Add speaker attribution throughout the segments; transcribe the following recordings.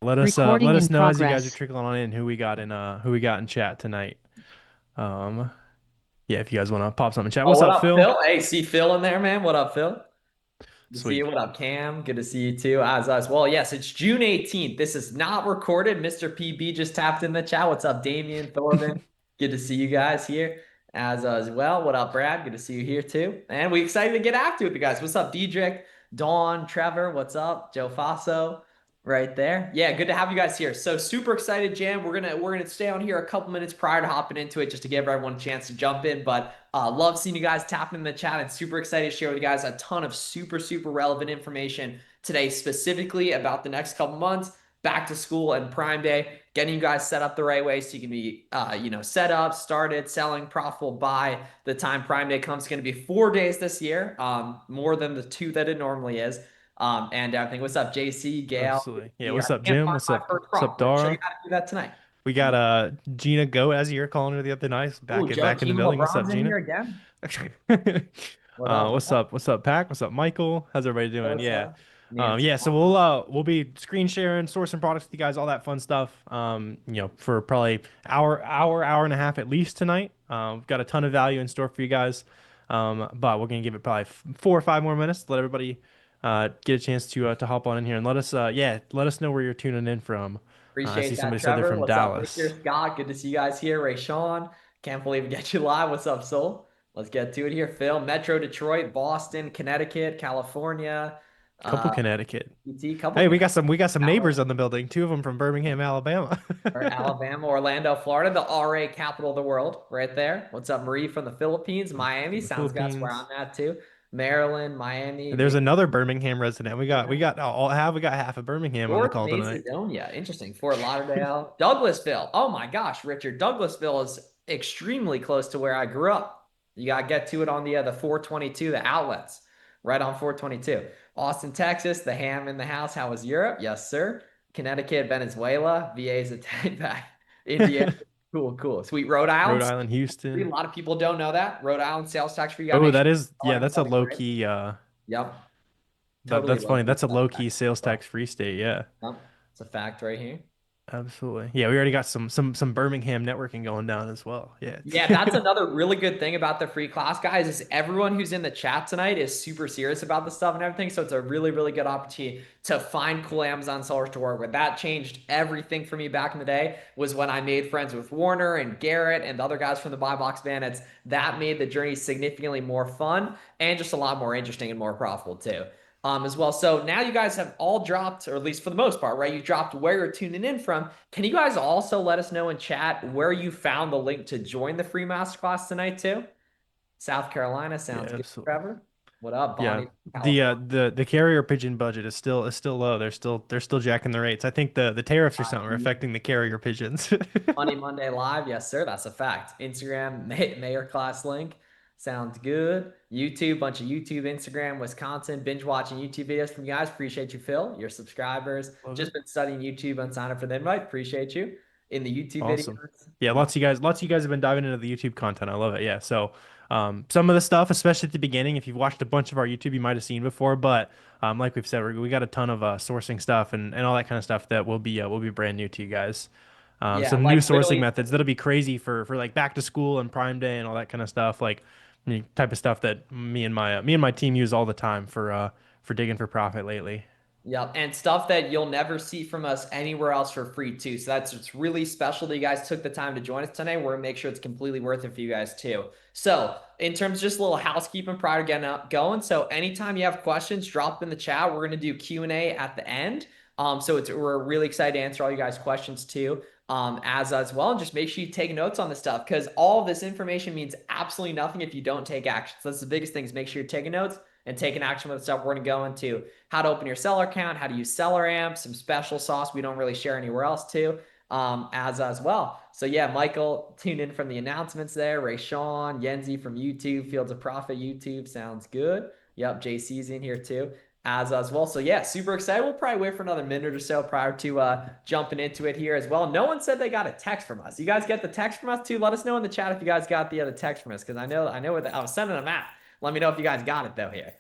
Speaker 1: Recording
Speaker 2: let
Speaker 1: in
Speaker 2: us know as you guys are
Speaker 1: progress.
Speaker 2: trickling on in who we got in chat tonight. Um, yeah, if you guys want to pop something in chat.
Speaker 3: Oh,
Speaker 2: What's
Speaker 3: what
Speaker 2: up,
Speaker 3: up,
Speaker 2: Phil?
Speaker 3: Phil? Hey, see Phil in there, man. What up, Phil? Good to see
Speaker 2: Sweet.
Speaker 3: you. What up, Cam? Good to see you too. As well. Yes, it's June 18th. This is not recorded. Mr. PB just tapped in the chat. What's up, Damian, Thorman? Good to see you guys here as well. What up, Brad? Good to see you here too. And we excited to get active with you guys. What's up, Diedrich, Dawn, Trevor? What's up, Joe Faso? Right there. Yeah, good to have you guys here. So super excited, Jam. We're gonna stay on here a couple minutes prior to hopping into it just to give everyone a chance to jump in. But love seeing you guys tapping in the chat and super excited to share with you guys a ton of super relevant information today, specifically about the next couple months, back to school and Prime Day, getting you guys set up the right way so you can be set up, started, selling, profitable by the time Prime Day comes. It's going to be 4 days this year, more than the two that it normally is. And I think what's up, JC, Gail?
Speaker 2: Absolutely. Yeah,
Speaker 3: I
Speaker 2: what's up,
Speaker 3: can't
Speaker 2: Jim?
Speaker 3: find my first
Speaker 2: What's
Speaker 3: prop.
Speaker 2: up,
Speaker 3: I'm going to show you
Speaker 2: Dara?
Speaker 3: how to do that tonight.
Speaker 2: We got Gina Go, as you're calling her the other night,
Speaker 3: Oh,
Speaker 2: back in the
Speaker 3: Gina
Speaker 2: building. What's up,
Speaker 3: LeBron's in
Speaker 2: Gina?
Speaker 3: here again. What up? What
Speaker 2: What's
Speaker 3: up?
Speaker 2: up? What's up, Pack? What's up, Michael? How's everybody doing?
Speaker 3: What's
Speaker 2: Yeah.
Speaker 3: up? Nancy.
Speaker 2: Yeah, so we'll be screen sharing, sourcing products with you guys, all that fun stuff. For probably hour and a half at least tonight. We've got a ton of value in store for you guys. But we're gonna give it probably 4 or 5 more minutes to let everybody get a chance to hop on in here and let us know where you're tuning in from. I see
Speaker 3: Appreciate that,
Speaker 2: somebody said they're
Speaker 3: Trevor.
Speaker 2: from
Speaker 3: What's up, Victor
Speaker 2: Dallas.
Speaker 3: Scott? Good to see you guys here. Ray Sean. Can't believe we get you live. What's up, Soul? Let's get to it here. Phil, Metro Detroit, Boston, Connecticut, California,
Speaker 2: Couple
Speaker 3: uh,
Speaker 2: Connecticut.
Speaker 3: ET, couple
Speaker 2: Hey,
Speaker 3: Connecticut,
Speaker 2: we got some neighbors
Speaker 3: Dallas,
Speaker 2: on the building. Two of them from Birmingham, Alabama.
Speaker 3: or Alabama, Orlando, Florida, the RA capital of the world, right there. What's up, Marie from the Philippines, Miami?
Speaker 2: From the
Speaker 3: Sounds good. That's where I'm
Speaker 2: Philippines.
Speaker 3: at too. Maryland, Miami,
Speaker 2: And there's another Birmingham resident. We got half of Birmingham on the
Speaker 3: North
Speaker 2: call tonight.
Speaker 3: Macedonia. Interesting. Fort Lauderdale. Douglasville. Oh my gosh, Richard. Douglasville is extremely close to where I grew up. You got to get to it on the 422, the outlets, right on 422. Austin, Texas, the ham in the house. How was Europe? Yes, sir. Connecticut, Venezuela. VA's a tag back. Indiana. Cool. Sweet Rhode
Speaker 2: Rhode
Speaker 3: Island.
Speaker 2: Island,
Speaker 3: A
Speaker 2: Houston.
Speaker 3: lot of people don't know that. Rhode Island sales tax free. You got to
Speaker 2: Oh,
Speaker 3: make sure
Speaker 2: that is
Speaker 3: you
Speaker 2: yeah,
Speaker 3: tell
Speaker 2: that's a
Speaker 3: everybody,
Speaker 2: low
Speaker 3: right?
Speaker 2: key
Speaker 3: Yep. Totally
Speaker 2: that's funny.
Speaker 3: local
Speaker 2: That's a
Speaker 3: sales
Speaker 2: low
Speaker 3: tax.
Speaker 2: key sales tax free state. Yeah.
Speaker 3: Yep. It's a fact right here.
Speaker 2: Absolutely. Yeah, we already got some Birmingham networking going down as well. Yeah.
Speaker 3: Yeah, that's another really good thing about the free class, guys, is everyone who's in the chat tonight is super serious about the stuff and everything. So it's a really good opportunity to find cool Amazon sellers to work with. That changed everything for me back in the day, was when I made friends with Warner and Garrett and the other guys from the Buy Box Bandits. That made the journey significantly more fun and just a lot more interesting and more profitable too. As well. So now you guys have all dropped, or at least for the most part, right? You dropped where you're tuning in from. Can you guys also let us know in chat where you found the link to join the free masterclass tonight too? South Carolina
Speaker 2: Yeah,
Speaker 3: sounds good,
Speaker 2: absolutely.
Speaker 3: Trevor. What up,
Speaker 2: Yeah.
Speaker 3: Bonnie? California.
Speaker 2: The carrier pigeon budget is still low. They're still jacking the rates. I think the tariffs or something are affecting the carrier pigeons.
Speaker 3: Money Monday Live. Yes, sir. That's a fact. Instagram, mayor class link. Sounds good. YouTube, bunch of YouTube, Instagram, Wisconsin, binge watching YouTube videos from you guys. Appreciate you, Phil. Your subscribers.
Speaker 2: Love it.
Speaker 3: Just been studying YouTube and sign up for the invite. Appreciate you. In the YouTube
Speaker 2: Awesome.
Speaker 3: videos.
Speaker 2: Yeah, lots of you guys have been diving into the YouTube content. I love it. Yeah. So, some of the stuff, especially at the beginning, if you've watched a bunch of our YouTube, you might have seen before. But like we've said, we got a ton of sourcing stuff and all that kind of stuff that will be brand new to you guys.
Speaker 3: Yeah,
Speaker 2: Some new
Speaker 3: like
Speaker 2: sourcing
Speaker 3: literally.
Speaker 2: methods that'll be crazy for like back to school and Prime Day and all that kind of stuff. Like type of stuff that me and my team use all the time for digging for profit lately.
Speaker 3: Yep, and stuff that you'll never see from us anywhere else for free too. So that's it's really special that you guys took the time to join us tonight. We're gonna make sure it's completely worth it for you guys too. So in terms of just a little housekeeping prior to getting up going. So anytime you have questions, drop them in the chat. We're gonna do Q&A at the end. So we're really excited to answer all you guys' questions too. As well, and just make sure you take notes on this stuff because all of this information means absolutely nothing if you don't take action. So that's the biggest thing is make sure you're taking notes and taking action with the stuff we're gonna go into how to open your seller account, how to use seller amps, some special sauce we don't really share anywhere else too, as well. So yeah, Michael tuned in from the announcements there. Ray Sean, Yenzi from YouTube, Fields of Profit YouTube sounds good. Yep, JC's in here too. As well. So yeah, super excited. We'll probably wait for another minute or so prior to jumping into it here as well. No one said they got a text from us. You guys get the text from us too? Let us know in the chat if you guys got the other text from us because I know what I was sending them out. Let me know if you guys got it though here.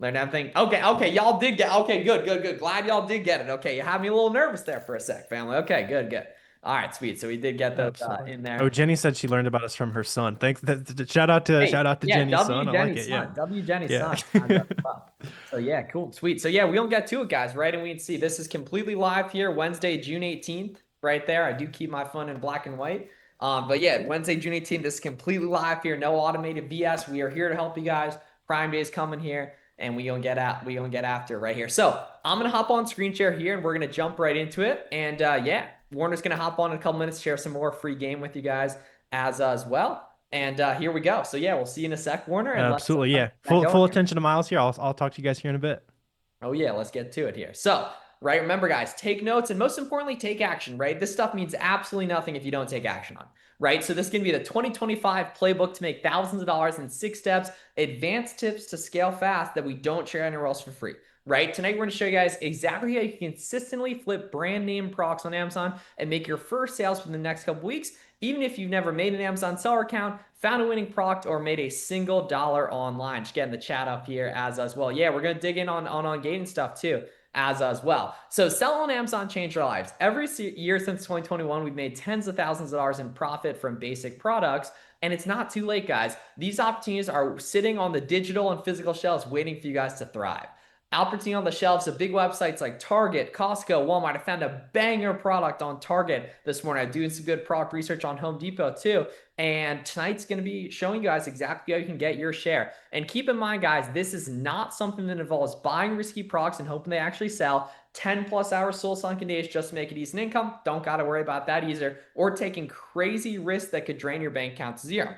Speaker 3: Learn everything. Okay, okay, y'all did get. Okay, good, good, good. Glad y'all did get it. Okay, you had me a little nervous there for a sec, family. Okay, good, good. All right, sweet. So we did get those
Speaker 2: Absolutely.
Speaker 3: in
Speaker 2: Oh,
Speaker 3: there.
Speaker 2: Jenny said she learned about us from her son. Thanks.
Speaker 3: Hey,
Speaker 2: Shout out to
Speaker 3: yeah,
Speaker 2: Jenny's
Speaker 3: W
Speaker 2: son. I like
Speaker 3: Jenny's
Speaker 2: it. Yeah.
Speaker 3: son. W Jenny's
Speaker 2: Yeah.
Speaker 3: son. Well. So yeah, cool, sweet. So yeah, we don't get to it, guys, right? And we can see this is completely live here, Wednesday, June 18th, right there. I do keep my phone in black and white. But yeah, Wednesday, June 18th, this is completely live here. No automated BS. We are here to help you guys. Prime Day is coming here, and we gonna get after it right here. So I'm gonna hop on screen share here, and we're gonna jump right into it. And yeah, Warner's gonna hop on in a couple minutes, share some more free game with you guys as well. And here we go. So yeah, we'll see you in a sec, Warner, and
Speaker 2: Absolutely. Yeah.
Speaker 3: get
Speaker 2: Full
Speaker 3: going here.
Speaker 2: attention to Miles here. I'll talk to you guys here in a bit.
Speaker 3: Oh yeah, let's get to it here. So, right, remember guys, take notes and most importantly, take action, right? This stuff means absolutely nothing if you don't take action on, right? So this can be the 2025 playbook to make thousands of dollars in 6 steps, advanced tips to scale fast that we don't share anywhere else for free. Right? Tonight, we're going to show you guys exactly how you can consistently flip brand name products on Amazon and make your first sales within the next couple weeks, even if you've never made an Amazon seller account, found a winning product, or made a single dollar online. Just getting the chat up here as well. Yeah, we're gonna dig in on gating stuff too as well. So sell on Amazon changed our lives. Every year since 2021, we've made tens of thousands of dollars in profit from basic products. And it's not too late, guys. These opportunities are sitting on the digital and physical shelves waiting for you guys to thrive. Opportunity on the shelves of big websites like Target, Costco, Walmart. I found a banger product on Target this morning. I'm doing some good product research on Home Depot too. And tonight's going to be showing you guys exactly how you can get your share. And keep in mind, guys, this is not something that involves buying risky products and hoping they actually sell. 10 plus hours soul sunken days just to make it decent income. Don't got to worry about that either. Or taking crazy risks that could drain your bank account to zero.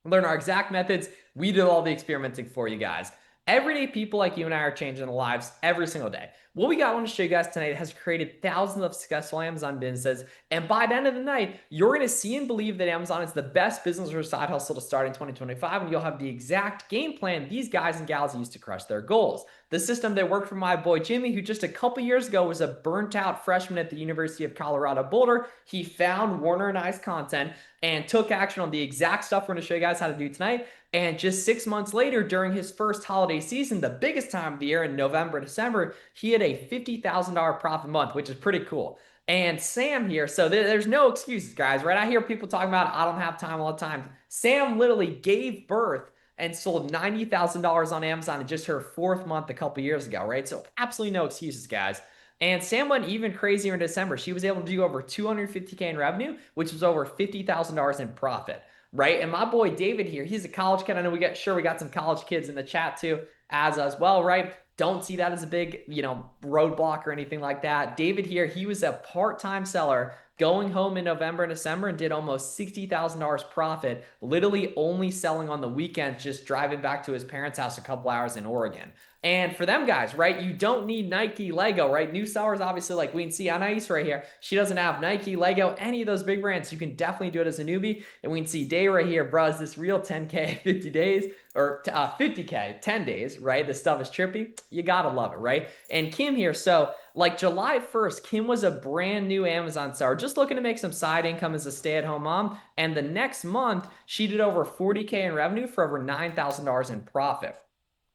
Speaker 3: Learn our exact methods. We did all the experimenting for you guys. Everyday people like you and I are changing their lives every single day. What we got, I want to show you guys tonight has created thousands of successful Amazon businesses. And by the end of the night, you're going to see and believe that Amazon is the best business or side hustle to start in 2025. And you'll have the exact game plan these guys and gals use to crush their goals. The system that worked for my boy Jimmy, who just a couple years ago was a burnt out freshman at the University of Colorado Boulder. He found Warner and I's content and took action on the exact stuff we're going to show you guys how to do tonight. And just 6 months later, during his first holiday season, the biggest time of the year in November, December, he had a $50,000 profit month, which is pretty cool. And Sam here, so there's no excuses, guys, right? I hear people talking about, I don't have time all the time. Sam literally gave birth and sold $90,000 on Amazon in just her fourth month a couple years ago, right? So absolutely no excuses, guys. And Sam went even crazier in December. She was able to do over 250K in revenue, which was over $50,000 in profit, right? And my boy David here, he's a college kid. I know we got some college kids in the chat too, as well, right? Don't see that as a big, roadblock or anything like that. David here, he was a part-time seller going home in November and December and did almost $60,000 profit, literally only selling on the weekends, just driving back to his parents' house a couple hours in Oregon. And for them guys, right, you don't need Nike, Lego, right? New sellers, obviously, like we can see Anais right here. She doesn't have Nike, Lego, any of those big brands. You can definitely do it as a newbie. And we can see Day right here, bro, is this real 10K, 50 days, or 50K, 10 days, right? This stuff is trippy. You gotta love it, right? And Kim here, so like July 1st, Kim was a brand new Amazon seller, just looking to make some side income as a stay-at-home mom. And the next month, she did over 40K in revenue for over $9,000 in profit.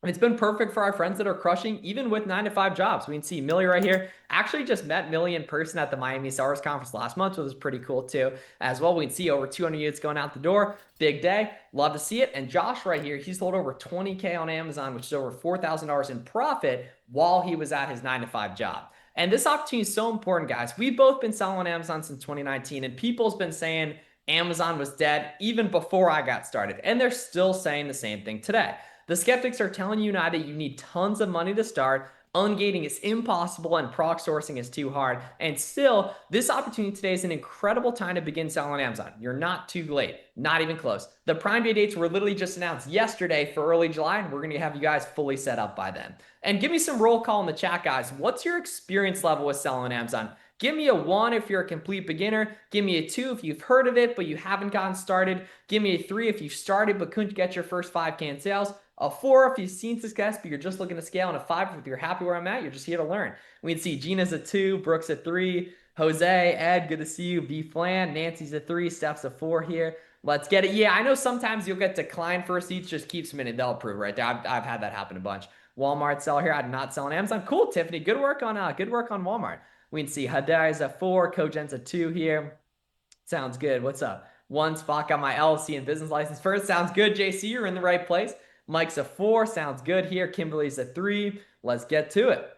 Speaker 3: It's been perfect for our friends that are crushing, even with 9 to 5 jobs. We can see Millie right here. Actually, just met Millie in person at the Miami Sellers Conference last month, which was pretty cool too. As well, we can see over 200 units going out the door. Big day. Love to see it. And Josh right here, he's sold over 20K on Amazon, which is over $4,000 in profit while he was at his 9 to 5 job. And this opportunity is so important, guys. We've both been selling on Amazon since 2019, and people's been saying Amazon was dead even before I got started. And they're still saying the same thing today. The skeptics are telling you now that you need tons of money to start. Ungating is impossible and proc sourcing is too hard. And still, this opportunity today is an incredible time to begin selling on Amazon. You're not too late, not even close. The Prime Day dates were literally just announced yesterday for early July, and we're going to have you guys fully set up by then. And give me some roll call in the chat, guys. What's your experience level with selling on Amazon? Give me a 1 if you're a complete beginner. Give me a 2 if you've heard of it, but you haven't gotten started. Give me a 3 if you've started but couldn't get your first 5K in sales. A 4 if you've seen success, but you're just looking to scale. And a 5 if you're happy where I'm at, you're just here to learn. We can see Gina's a 2, Brooks a 3, Jose, Ed, good to see you. B Flan, Nancy's a 3, Steph's a 4 here. Let's get it. Yeah, I know sometimes you'll get declined for receipts, just keep submitting. They'll approve right there. I've had that happen a bunch. Walmart seller here. I did not sell on Amazon. Cool, Tiffany. Good work on Walmart. We can see Hadai's a 4, Cogen's a 2 here. Sounds good. What's up? One spot, got my LLC and business license first. Sounds good, JC. You're in the right place. Mike's a 4. Sounds good here. Kimberly's a 3. Let's get to it.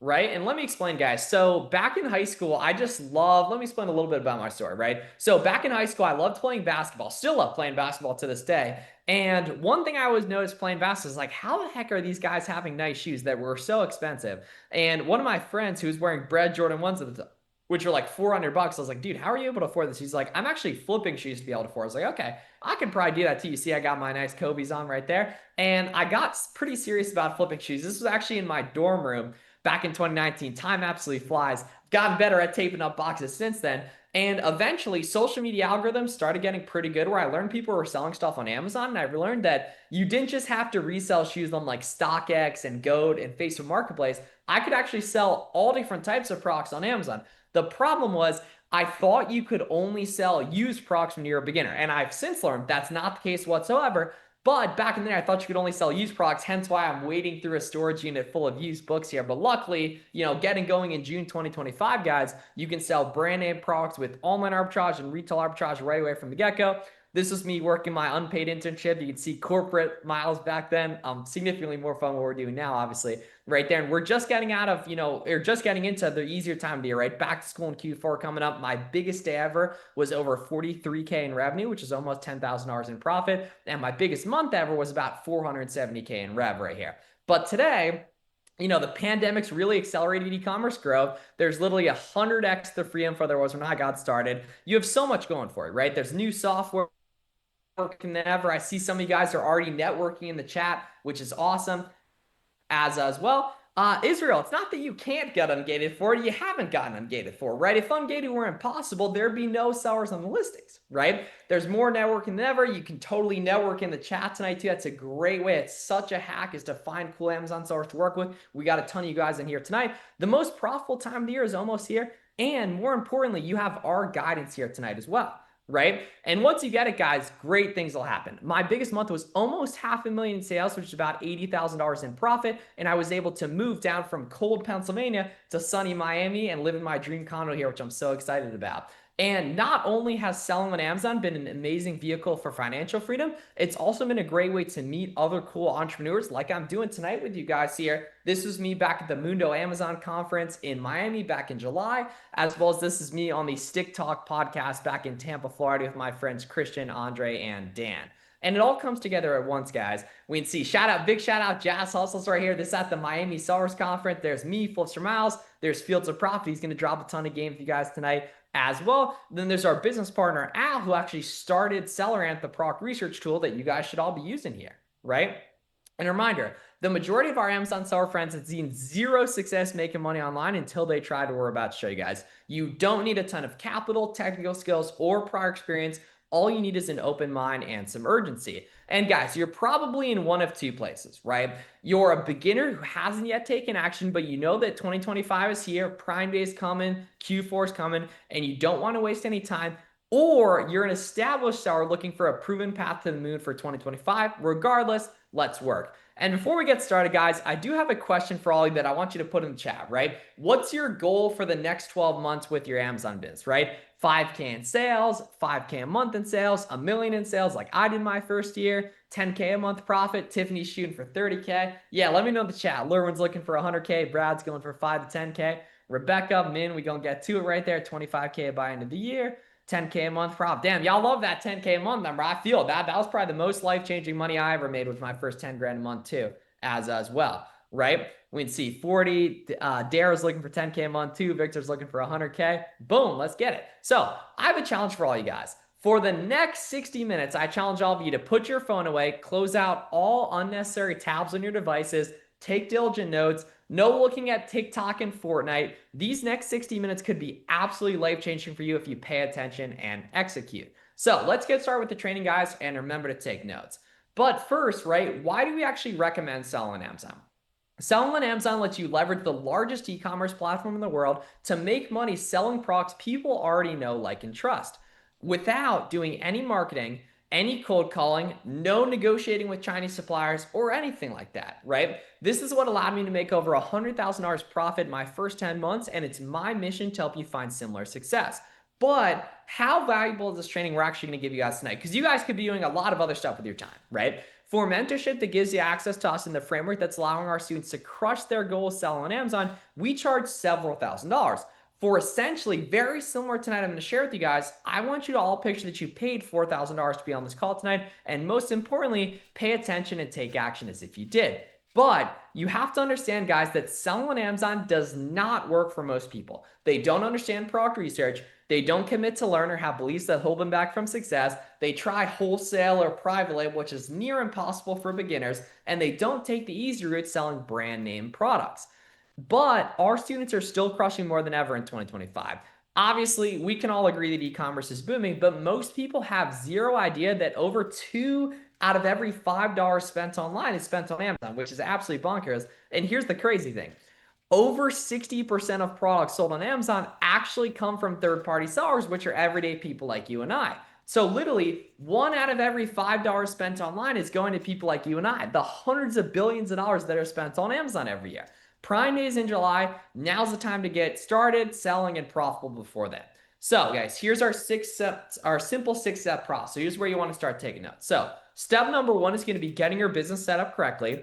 Speaker 3: Right? And let me explain, guys. So back in high school, let me explain a little bit about my story, right? So back in high school, I loved playing basketball, still love playing basketball to this day. And one thing I always noticed playing basketball is like, how the heck are these guys having nice shoes that were so expensive? And one of my friends who was wearing Bread Jordan 1s at the time, which are like $400, I was like, dude, how are you able to afford this? He's like, I'm actually flipping shoes to be able to afford. I was like, okay, I can probably do that too. You see, I got my nice Kobe's on right there. And I got pretty serious about flipping shoes. This was actually in my dorm room back in 2019. Time absolutely flies. Gotten better at taping up boxes since then. And eventually, social media algorithms started getting pretty good where I learned people were selling stuff on Amazon. And I learned that you didn't just have to resell shoes on like StockX and Goat and Facebook Marketplace. I could actually sell all different types of products on Amazon. The problem was I thought you could only sell used products when you're a beginner. And I've since learned that's not the case whatsoever. But back in there, I thought you could only sell used products, hence why I'm wading through a storage unit full of used books here. But luckily, getting going in June 2025, guys, you can sell brand name products with online arbitrage and retail arbitrage right away from the get-go. This was me working my unpaid internship. You can see corporate miles back then. Significantly more fun what we're doing now, obviously, right there. And we're just getting out of, or just getting into the easier time of the year, right? Back to school in Q4 coming up. My biggest day ever was over 43K in revenue, which is almost $10,000 in profit. And my biggest month ever was about 470K in rev right here. But today, the pandemic's really accelerated e-commerce growth. There's literally 100x the freedom for there was when I got started. You have so much going for it, right? There's new software than ever. I see some of you guys are already networking in the chat, which is awesome as well. Israel, it's not that you can't get ungated for it. You haven't gotten ungated for, right? If ungated were impossible, there'd be no sellers on the listings, right? There's more networking than ever. You can totally network in the chat tonight too. That's a great way. It's such a hack is to find cool Amazon sellers to work with. We got a ton of you guys in here tonight. The most profitable time of the year is almost here. And more importantly, you have our guidance here tonight as well, right? And once you get it, guys, great things will happen. My biggest month was almost $500,000 in sales, which is about $80,000 in profit. And I was able to move down from cold Pennsylvania to sunny Miami and live in my dream condo here, which I'm so excited about. And not only has selling on Amazon been an amazing vehicle for financial freedom, it's also been a great way to meet other cool entrepreneurs like I'm doing tonight with you guys here. This was me back at the Mundo Amazon conference in Miami back in July, as well as this is me on the Stick Talk podcast back in Tampa, Florida with my friends Christian, Andre, and Dan. And it all comes together at once, guys. We can see big shout out, Jazz Hustles right here. This is at the Miami Sellers Conference. There's me, Flips for Miles. There's Fields of Profit. He's going to drop a ton of games for you guys tonight as well. Then there's our business partner, Al, who actually started SellerAnt, the proc research tool that you guys should all be using here, right? And a reminder, the majority of our Amazon seller friends have seen zero success making money online until they tried what we're about to show you guys. You don't need a ton of capital, technical skills, or prior experience. All you need is an open mind and some urgency. And guys, you're probably in one of two places, right? You're a beginner who hasn't yet taken action, but you know that 2025 is here, Prime Day is coming, Q4 is coming, and you don't want to waste any time. Or you're an established seller looking for a proven path to the moon for 2025. Regardless, let's work. And before we get started, guys, I do have a question for all of you that I want you to put in the chat, right? What's your goal for the next 12 months with your Amazon business, right? 5K in sales, 5K a month in sales, $1 million in sales like I did my first year, 10K a month profit, Tiffany's shooting for 30K. Yeah, let me know in the chat. Lurwin's looking for 100K, Brad's going for 5 to 10K. Rebecca, Min, we gonna get to it right there, 25K by end of the year. 10K a month profit. Damn, y'all love that 10K a month number. I feel that. That was probably the most life-changing money I ever made with my first 10 grand a month too, as well, right? We can see 40. Dara's looking for 10K a month too. Victor's looking for 100K. Boom, let's get it. So I have a challenge for all you guys. For the next 60 minutes, I challenge all of you to put your phone away, close out all unnecessary tabs on your devices, take diligent notes, no looking at TikTok and Fortnite. These next 60 minutes could be absolutely life-changing for you if you pay attention and execute. So let's get started with the training, guys, and remember to take notes. But first, right, why do we actually recommend selling on Amazon? Selling on Amazon lets you leverage the largest e-commerce platform in the world to make money selling products people already know, like, and trust without doing any marketing any cold calling, no negotiating with Chinese suppliers or anything like that, right? This is what allowed me to make over $100,000 profit my first 10 months, and it's my mission to help you find similar success. But how valuable is this training we're actually going to give you guys tonight? Because you guys could be doing a lot of other stuff with your time, right? For mentorship that gives you access to us in the framework that's allowing our students to crush their goals selling on Amazon, we charge several $1,000s. For essentially very similar tonight, I'm going to share with you guys. I want you to all picture that you paid $4,000 to be on this call tonight. And most importantly, pay attention and take action as if you did. But you have to understand, guys, that selling on Amazon does not work for most people. They don't understand product research. They don't commit to learn or have beliefs that hold them back from success. They try wholesale or private label, which is near impossible for beginners. And they don't take the easy route selling brand name products. But our students are still crushing more than ever in 2025. Obviously, we can all agree that e-commerce is booming, but most people have zero idea that over 2 out of every $5 spent online is spent on Amazon, which is absolutely bonkers. And here's the crazy thing. Over 60% of products sold on Amazon actually come from third-party sellers, which are everyday people like you and I. So literally, 1 out of every $5 spent online is going to people like you and I, the hundreds of billions of dollars that are spent on Amazon every year. Prime Day is in July. Now's the time to get started selling and profitable before then. So, guys, here's our simple 6-step process. So here's where you want to start taking notes. So, step number 1 is going to be getting your business set up correctly.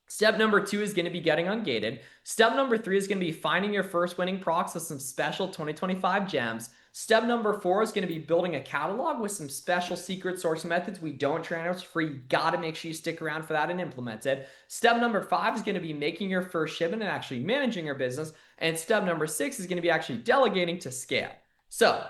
Speaker 3: Step number 2 is going to be getting ungated. Step number 3 is going to be finding your first winning products with some special 2025 gems. Step number 4 is going to be building a catalog with some special secret source methods we don't train out for. You got to make sure you stick around for that and implement it. Step number 5 is going to be making your first shipment and actually managing your business. And step number 6 is going to be actually delegating to scale. So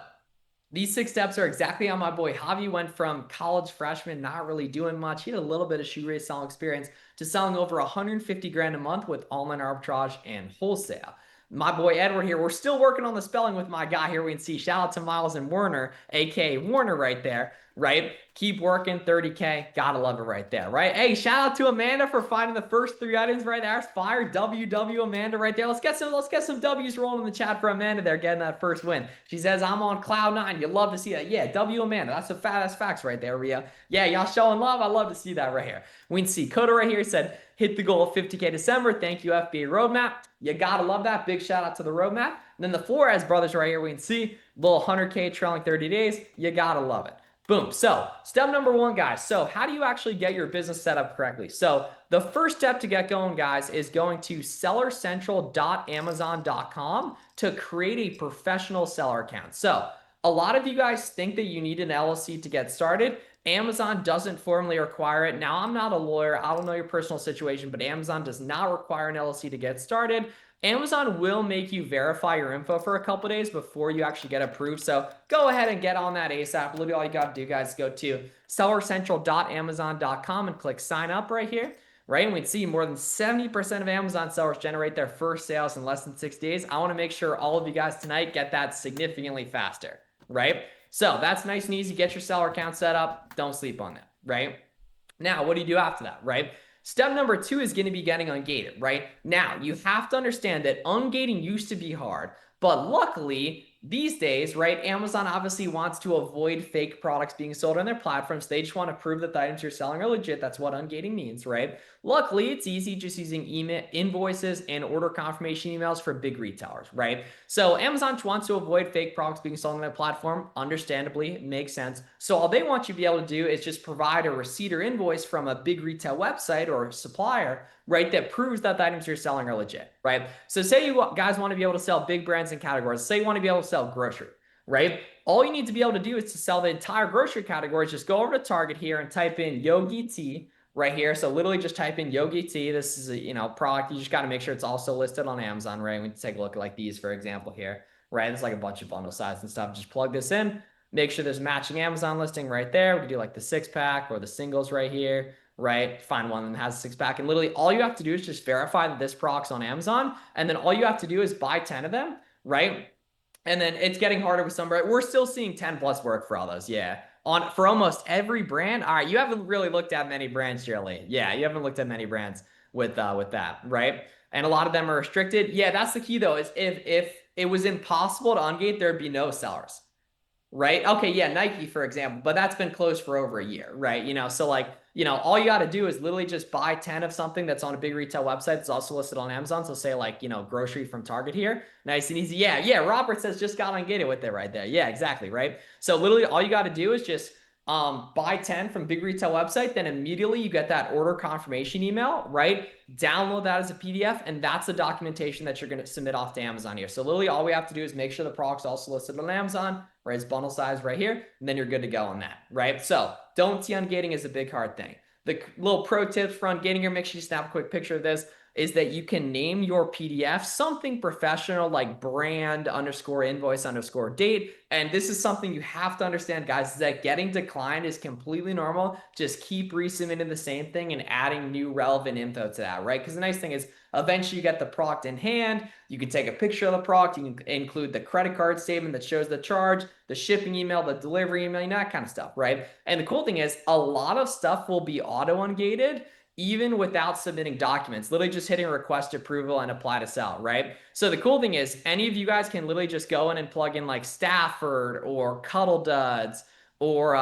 Speaker 3: these 6 steps are exactly how my boy Javi went from college freshman, not really doing much. He had a little bit of shoe race selling experience to selling over 150 grand a month with online arbitrage and wholesale. My boy Edward here, we're still working on the spelling with my guy here. We can see shout out to Miles and Werner, aka Warner right there, right? Keep working, 30K. Gotta love it right there, right? Hey, shout out to Amanda for finding the first 3 items right there. It's fire. WW Amanda right there. Let's get some W's rolling in the chat for Amanda there, getting that first win. She says, I'm on cloud 9. You love to see that. Yeah, W Amanda. That's facts right there, Ria. Yeah, y'all showing love. I love to see that right here. We can see Coda right here said, hit the goal of 50K December. Thank you, FBA Roadmap. You gotta love that. Big shout out to the Roadmap. And then the Flores brothers right here, we can see little 100K trailing 30 days. You gotta love it. Boom. So step number 1, guys. So how do you actually get your business set up correctly? So the first step to get going, guys, is going to sellercentral.amazon.com to create a professional seller account. So a lot of you guys think that you need an LLC to get started. Amazon doesn't formally require it. Now, I'm not a lawyer. I don't know your personal situation, but Amazon does not require an LLC to get started. Amazon will make you verify your info for a couple days before you actually get approved. So go ahead and get on that ASAP. Literally all you got to do, guys, is go to sellercentral.amazon.com and click sign up right here. Right? And we'd see more than 70% of Amazon sellers generate their first sales in less than 6 days. I want to make sure all of you guys tonight get that significantly faster. Right? So that's nice and easy. Get your seller account set up. Don't sleep on that. Right? Now, what do you do after that? Right? Step number 2 is going to be getting ungated, right? Now, you have to understand that ungating used to be hard, but luckily, these days, right, Amazon obviously wants to avoid fake products being sold on their platforms. They just want to prove that the items you're selling are legit. That's what ungating means, right? Luckily, it's easy just using email invoices and order confirmation emails for big retailers, right? So Amazon wants to avoid fake products being sold on their platform. Understandably, it makes sense. So all they want you to be able to do is just provide a receipt or invoice from a big retail website or supplier, right, that proves that the items you're selling are legit, right? So say you guys want to be able to sell big brands and categories. Say you want to be able to sell grocery, right? All you need to be able to do is to sell the entire grocery category. Just go over to Target here and type in Yogi Tea right here. So literally just type in Yogi Tea. This is a product. You just got to make sure it's also listed on Amazon, right? We can take a look at like these, for example, here, right? It's like a bunch of bundle size and stuff. Just plug this in. Make sure there's matching Amazon listing right there. We can do like the 6-pack or the singles right here, right? Find one that has a 6-pack. And literally all you have to do is just verify that this product's on Amazon. And then all you have to do is buy 10 of them, right? And then it's getting harder with some, right? We're still seeing 10 plus work for all those. Yeah. For almost every brand. All right. You haven't really looked at many brands, Shirley. Yeah. You haven't looked at many brands with that, right? And a lot of them are restricted. Yeah. That's the key though, is if it was impossible to ungate, there'd be no sellers. right? Okay, yeah, Nike, for example, but that's been closed for over a year, right? So like, all you got to do is literally just buy 10 of something that's on a big retail website that's also listed on Amazon. So say like, grocery from Target here. Nice and easy. Yeah, yeah. Robert says just got on Get It with it right there. Yeah, exactly, right? So literally all you got to do is just buy 10 from big retail website, then immediately you get that order confirmation email, right? Download that as a PDF, and that's the documentation that you're going to submit off to Amazon here. So literally all we have to do is make sure the product's also listed on Amazon, right? It's bundle size right here, and then you're good to go on that, right? So don't see ungating is a big hard thing. The little pro tips for ungating here, make sure you snap a quick picture of this, is that you can name your PDF something professional like brand underscore invoice underscore date. And this is something you have to understand, guys, is that getting declined is completely normal. Just keep resubmitting the same thing and adding new relevant info to that, right? Because the nice thing is eventually you get the product in hand. You can take a picture of the product. You can include the credit card statement that shows the charge, the shipping email, the delivery email, that kind of stuff, right? And the cool thing is a lot of stuff will be auto ungated even without submitting documents, literally just hitting request approval and apply to sell, right? So the cool thing is any of you guys can literally just go in and plug in like Stafford or Cuddle Duds or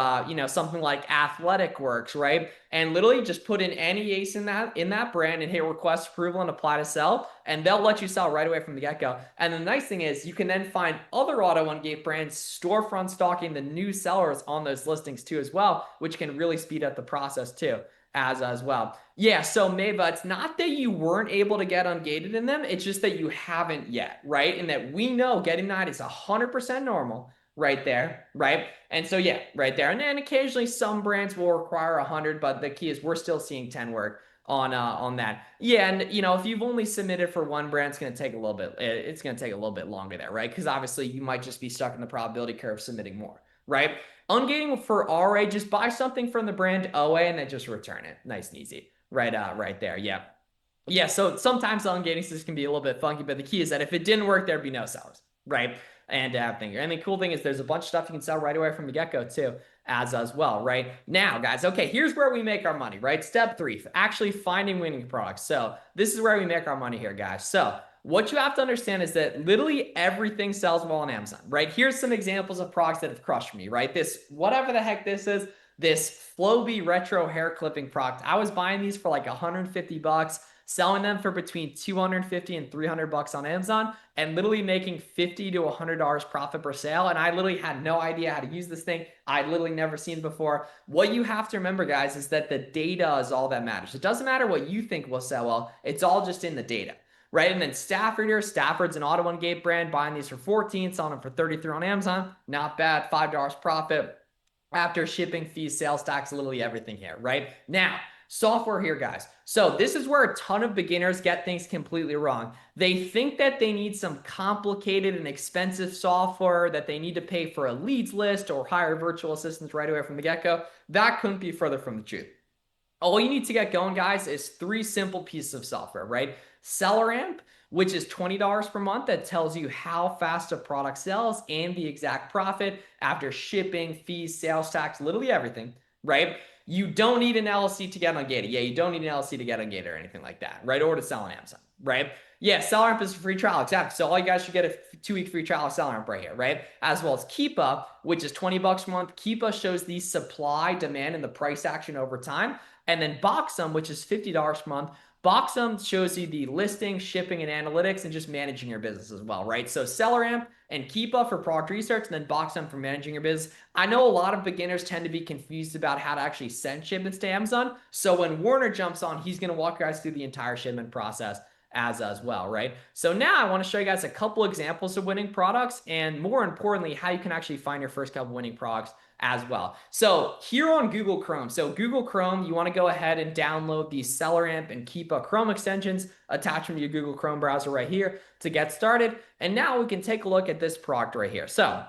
Speaker 3: something like Athletic Works, right? And literally just put in any ace in that brand and hit request approval and apply to sell, and they'll let you sell right away from the get-go. And the nice thing is you can then find other auto ungate brands storefront stocking the new sellers on those listings too as well, which can really speed up the process too as well. Yeah, so Mava, it's not that you weren't able to get ungated in them, it's just that you haven't yet, right? And that we know getting that is 100% normal right there, right? And so yeah, right there. And then occasionally some brands will require 100, but the key is we're still seeing 10 work on that. Yeah, and if you've only submitted for one brand, it's going to take a little bit. It's going to take a little bit longer there, right? Because obviously you might just be stuck in the probability curve submitting more, right? Ungating for RA, just buy something from the brand OA and then just return it. Nice and easy. Right there. Yeah. Yeah, so sometimes the ungating system can be a little bit funky, but the key is that if it didn't work, there'd be no sellers, right? And and the cool thing is there's a bunch of stuff you can sell right away from the get-go too, as well, right? Now, guys, okay, here's where we make our money, right? Step 3, actually finding winning products. So this is where we make our money here, guys. So what you have to understand is that literally everything sells well on Amazon, right? Here's some examples of products that have crushed me, right? This, whatever the heck this is, this Flowbee retro hair clipping product. I was buying these for like 150 bucks, selling them for between 250 and 300 bucks on Amazon, and literally making 50 to $100 profit per sale. And I literally had no idea how to use this thing. I'd literally never seen it before. What you have to remember, guys, is that the data is all that matters. It doesn't matter what you think will sell well. It's all just in the data. Right. And then Stafford here. Stafford's an auto ungate brand, buying these for 14, selling them for 33 on Amazon. Not bad. $5 profit after shipping fees, sales tax, literally everything here, right? Now, software here, guys. So this is where a ton of beginners get things completely wrong. They think that they need some complicated and expensive software, that they need to pay for a leads list or hire virtual assistants right away from the get-go. That couldn't be further from the truth. All you need to get going, guys, is 3 simple pieces of software, right? SellerAmp, which is $20 per month, that tells you how fast a product sells and the exact profit after shipping, fees, sales tax, literally everything, right? You don't need an LLC to get ungated. Yeah, you don't need an LLC to get ungated or anything like that, right? Or to sell on Amazon, right? Yeah, SellerAmp is a free trial, exactly. So all you guys should get a 2-week free trial of SellerAmp right here, right? As well as Keepa, which is 20 bucks a month. Keepa shows the supply, demand, and the price action over time. And then Boxum, which is $50 per month. Boxum shows you the listing, shipping, and analytics, and just managing your business as well, right? So SellerAmp and Keepa for product research, and then Boxum for managing your business. I know a lot of beginners tend to be confused about how to actually send shipments to Amazon. So when Warner jumps on, he's going to walk you guys through the entire shipment process as well, right? So now I want to show you guys a couple examples of winning products, and more importantly, how you can actually find your first couple winning products as well. So here on Google Chrome, so Google Chrome, you want to go ahead and download the SellerAmp and Keepa Chrome extensions, attach them to your Google Chrome browser right here to get started. And now we can take a look at this product right here. So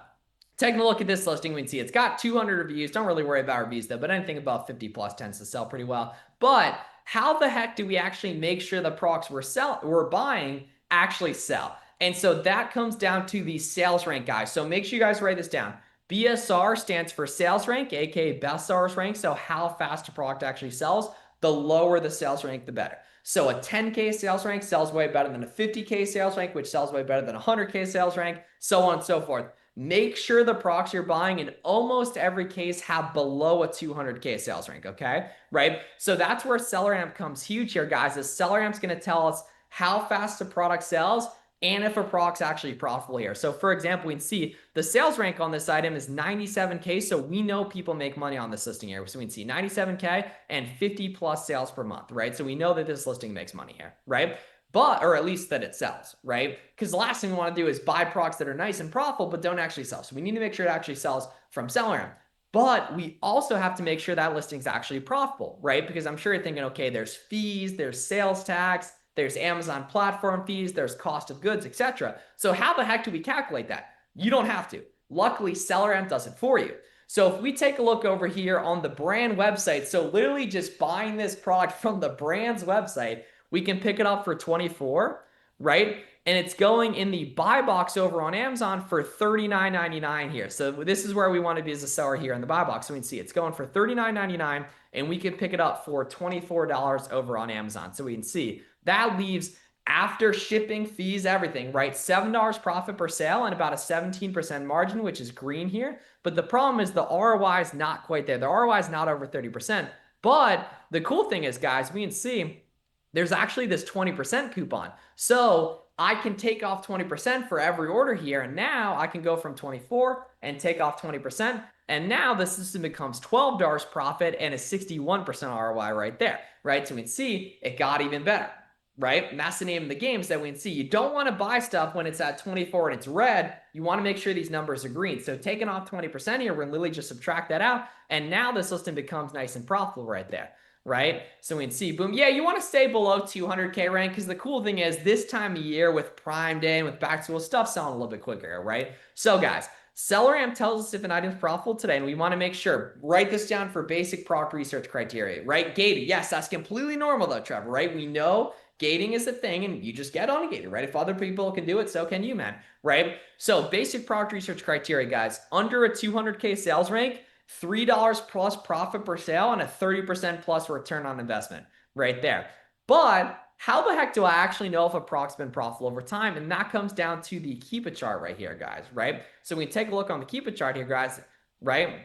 Speaker 3: taking a look at this listing, we can see it's got 200 reviews. Don't really worry about reviews though, but anything above 50 plus tends to sell pretty well. But how the heck do we actually make sure the products we're buying actually sell? And so that comes down to the sales rank, guys. So make sure you guys write this down. BSR stands for sales rank, aka best sellers rank. So how fast a product actually sells. The lower the sales rank, the better. So a 10K sales rank sells way better than a 50K sales rank, which sells way better than a 100K sales rank, so on and so forth. make sure the procs you're buying in almost every case have below a 200K sales rank, okay? Right? So that's where seller amp comes huge here, guys. The seller amp's going to tell us how fast a product sells and if a product's actually profitable here. So for example, we can see the sales rank on this item is 97K. So we know people make money on this listing here. So we can see 97K and 50 plus sales per month, right? So we know that this listing makes money here, right? But, or at least that it sells, right? Because the last thing we want to do is buy products that are nice and profitable, but don't actually sell. So we need to make sure it actually sells from seller amp. But we also have to make sure that listing's actually profitable, right? Because I'm sure you're thinking, okay, there's fees, there's sales tax, there's Amazon platform fees, there's cost of goods, etc. So how the heck do we calculate that? You don't have to. Luckily, SellerAmp does it for you. So if we take a look over here on the brand website, so literally just buying this product from the brand's website, we can pick it up for 24, right? And it's going in the buy box over on Amazon for $39.99 here. So this is where we want to be as a seller here in the buy box. So we can see it's going for $39.99 and we can pick it up for $24 over on Amazon. So we can see that leaves after shipping, fees, everything, right? $7 profit per sale and about a 17% margin, which is green here. But the problem is the ROI is not quite there. The ROI is not over 30%. But the cool thing is, guys, we can see there's actually this 20% coupon. So I can take off 20% for every order here. And now I can go from 24 and take off 20%. And now the system becomes $12 profit and a 61% ROI right there, right? So we can see it got even better, right? And that's the name of the game, is that we can see you don't want to buy stuff when it's at 24 and it's red. You want to make sure these numbers are green. So taking off 20% here, we're going to literally just subtract that out. And now the system becomes nice and profitable right there, right? So we can see, boom. Yeah, you want to stay below 200K rank because the cool thing is this time of year with Prime Day and with back to school stuff selling a little bit quicker, right? So guys, SellerAmp tells us if an item is profitable today, and we want to make sure, write this down for basic product research criteria, right? Gated. Yes, that's completely normal though, Trevor, right? We know gating is a thing and you just get on a gated, right? If other people can do it, so can you, man, right? So basic product research criteria, guys, under a 200K sales rank, $3 plus profit per sale and a 30% plus return on investment right there. But how the heck do I actually know if a product's been profitable over time? And that comes down to the Keep It chart right here, guys, right? So we take a look on the Keep It chart here, guys, right?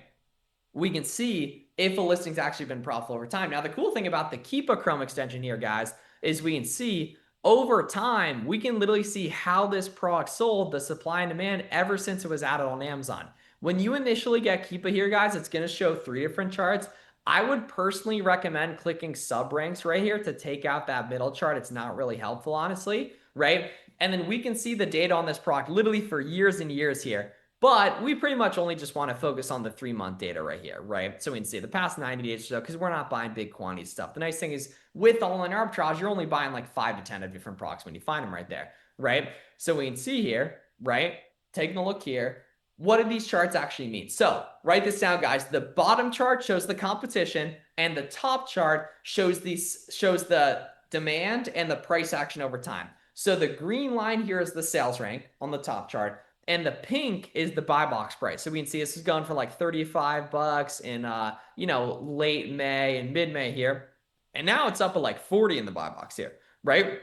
Speaker 3: We can see if a listing's actually been profitable over time. Now, the cool thing about the Keep a Chrome extension here, guys, is we can see over time, we can literally see how this product sold, the supply and demand, ever since it was added on Amazon. When you initially get Keep It here, guys, it's going to show 3 different charts. I would personally recommend clicking sub ranks right here to take out that middle chart. It's not really helpful, honestly, right? And then we can see the data on this product literally for years and years here. But we pretty much only just want to focus on the 3-month data right here, right? So we can see the past 90 days or so, because we're not buying big quantity stuff. The nice thing is with online arbitrage, you're only buying like 5 to 10 of different products when you find them right there, right? So we can see here, right? Taking a look here. What do these charts actually mean? So write this down, guys. The bottom chart shows the competition, and the top chart shows the demand and the price action over time. So the green line here is the sales rank on the top chart, and the pink is the buy box price. So we can see this is going for like $35 in late May and mid-May here, and now it's up at like 40 in the buy box here, right?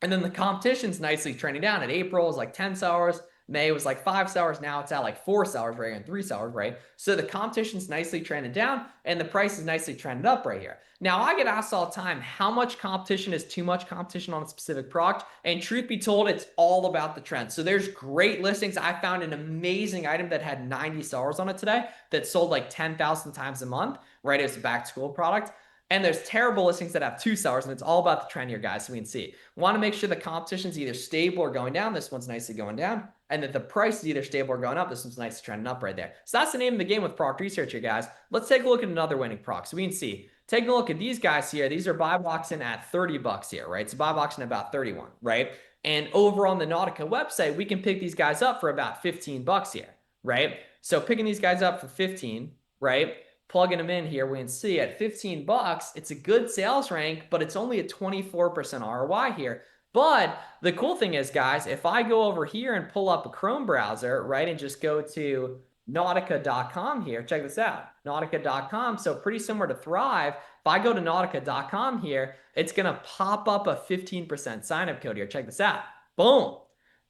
Speaker 3: And then the competition's nicely trending down. In April, it was like 10 sellers. May was like 5 sellers. Now it's at like 4 sellers, right? And 3 sellers, right? So the competition's nicely trending down and the price is nicely trended up right here. Now, I get asked all the time, how much competition is too much competition on a specific product? And truth be told, it's all about the trend. So there's great listings. I found an amazing item that had 90 sellers on it today that sold like 10,000 times a month, right? It's a back to school product. And there's terrible listings that have 2 sellers, and it's all about the trend here, guys. So we can see. We want to make sure the competition's either stable or going down. This one's nicely going down. And that the price is either stable or going up. This one's nicely trending up right there. So that's the name of the game with product research here, guys. Let's take a look at another winning product. So we can see. Taking a look at these guys here. These are buy boxing at $30 here, right? So buy boxing about 31, right? And over on the Nautica website, we can pick these guys up for about $15 here, right? So picking these guys up for 15, right? Plugging them in here, we can see at $15, it's a good sales rank, but it's only a 24% ROI here. But the cool thing is, guys, if I go over here and pull up a Chrome browser, right, and just go to Nautica.com here, check this out, Nautica.com, so pretty similar to Thrive. If I go to Nautica.com here, it's going to pop up a 15% sign-up code here. Check this out. Boom.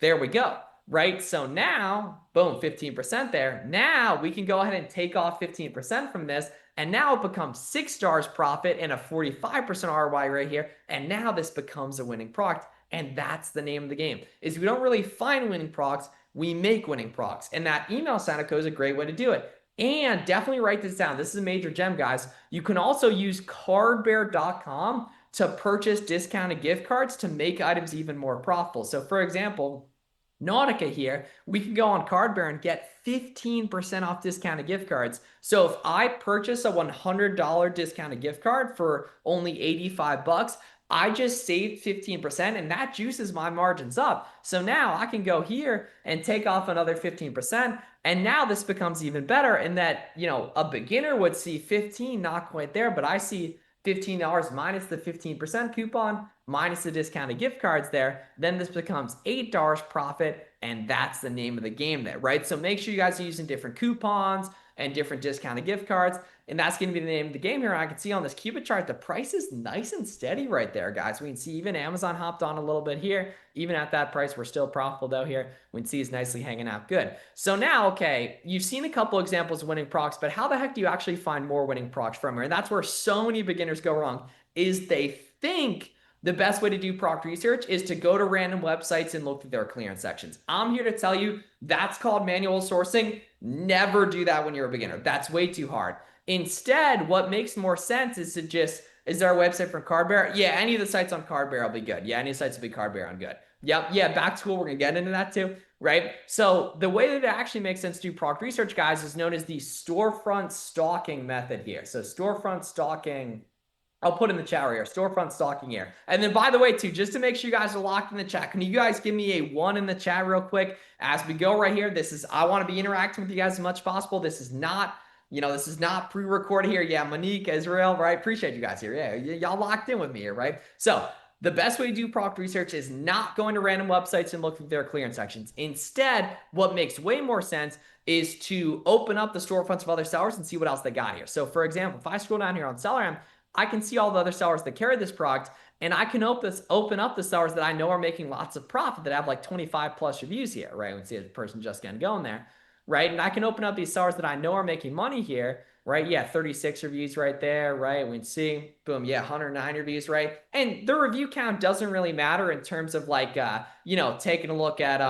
Speaker 3: There we go. right? So now, boom, 15% there. Now we can go ahead and take off 15% from this. And now it becomes $6 profit and a 45% ROI right here. And now this becomes a winning product. And that's the name of the game is we don't really find winning products. We make winning products. And that email sign up code is a great way to do it. And definitely write this down. This is a major gem, guys. You can also use cardbear.com to purchase discounted gift cards to make items even more profitable. So for example, Nautica here, we can go on Cardbear and get 15% off discounted gift cards. So if I purchase a $100 discounted gift card for only 85 bucks, I just saved 15% and that juices my margins up. So now I can go here and take off another 15%. And now this becomes even better in that, a beginner would see 15, not quite there, but I see $15 minus the 15% coupon, minus the discounted gift cards there. Then this becomes $8 profit, and that's the name of the game there, right? So make sure you guys are using different coupons and different discounted gift cards, and that's going to be the name of the game here. I can see on this Cupid chart, the price is nice and steady right there, guys. We can see even Amazon hopped on a little bit here. Even at that price, we're still profitable though here. We can see it's nicely hanging out good. So now, okay, you've seen a couple examples of winning procs, but how the heck do you actually find more winning procs from here? And that's where so many beginners go wrong, is they think the best way to do proc research is to go to random websites and look through their clearance sections. I'm here to tell you that's called manual sourcing. Never do that when you're a beginner. That's way too hard. Instead, what makes more sense is to just, is there a website from Cardbear? Yeah, any of the sites on Cardbear will be good. Yeah, any of the sites will be Cardbear on good. Yep, yeah, back to school, we're going to get into that too, right? So the way that it actually makes sense to do proc research, guys, is known as the storefront stalking method here. So storefront stalking, I'll put in the chat right here, storefront stalking here. And then by the way, too, just to make sure you guys are locked in the chat, can you guys give me a 1 in the chat real quick as we go right here? I want to be interacting with you guys as much as possible. This is not, this is not pre-recorded here. Yeah, Monique, Israel, right? Appreciate you guys here. Yeah, y'all locked in with me here, right? So the best way to do product research is not going to random websites and looking through their clearance sections. Instead, what makes way more sense is to open up the storefronts of other sellers and see what else they got here. So for example, if I scroll down here on Selleram, I can see all the other sellers that carry this product, and I can open up the sellers that I know are making lots of profit that have like 25 plus reviews here, right? We can see a person just getting going there, right? And I can open up these sellers that I know are making money here, right? Yeah, 36 reviews right there, right? We can see, boom, yeah, 109 reviews, right? And the review count doesn't really matter in terms of like, taking a look at,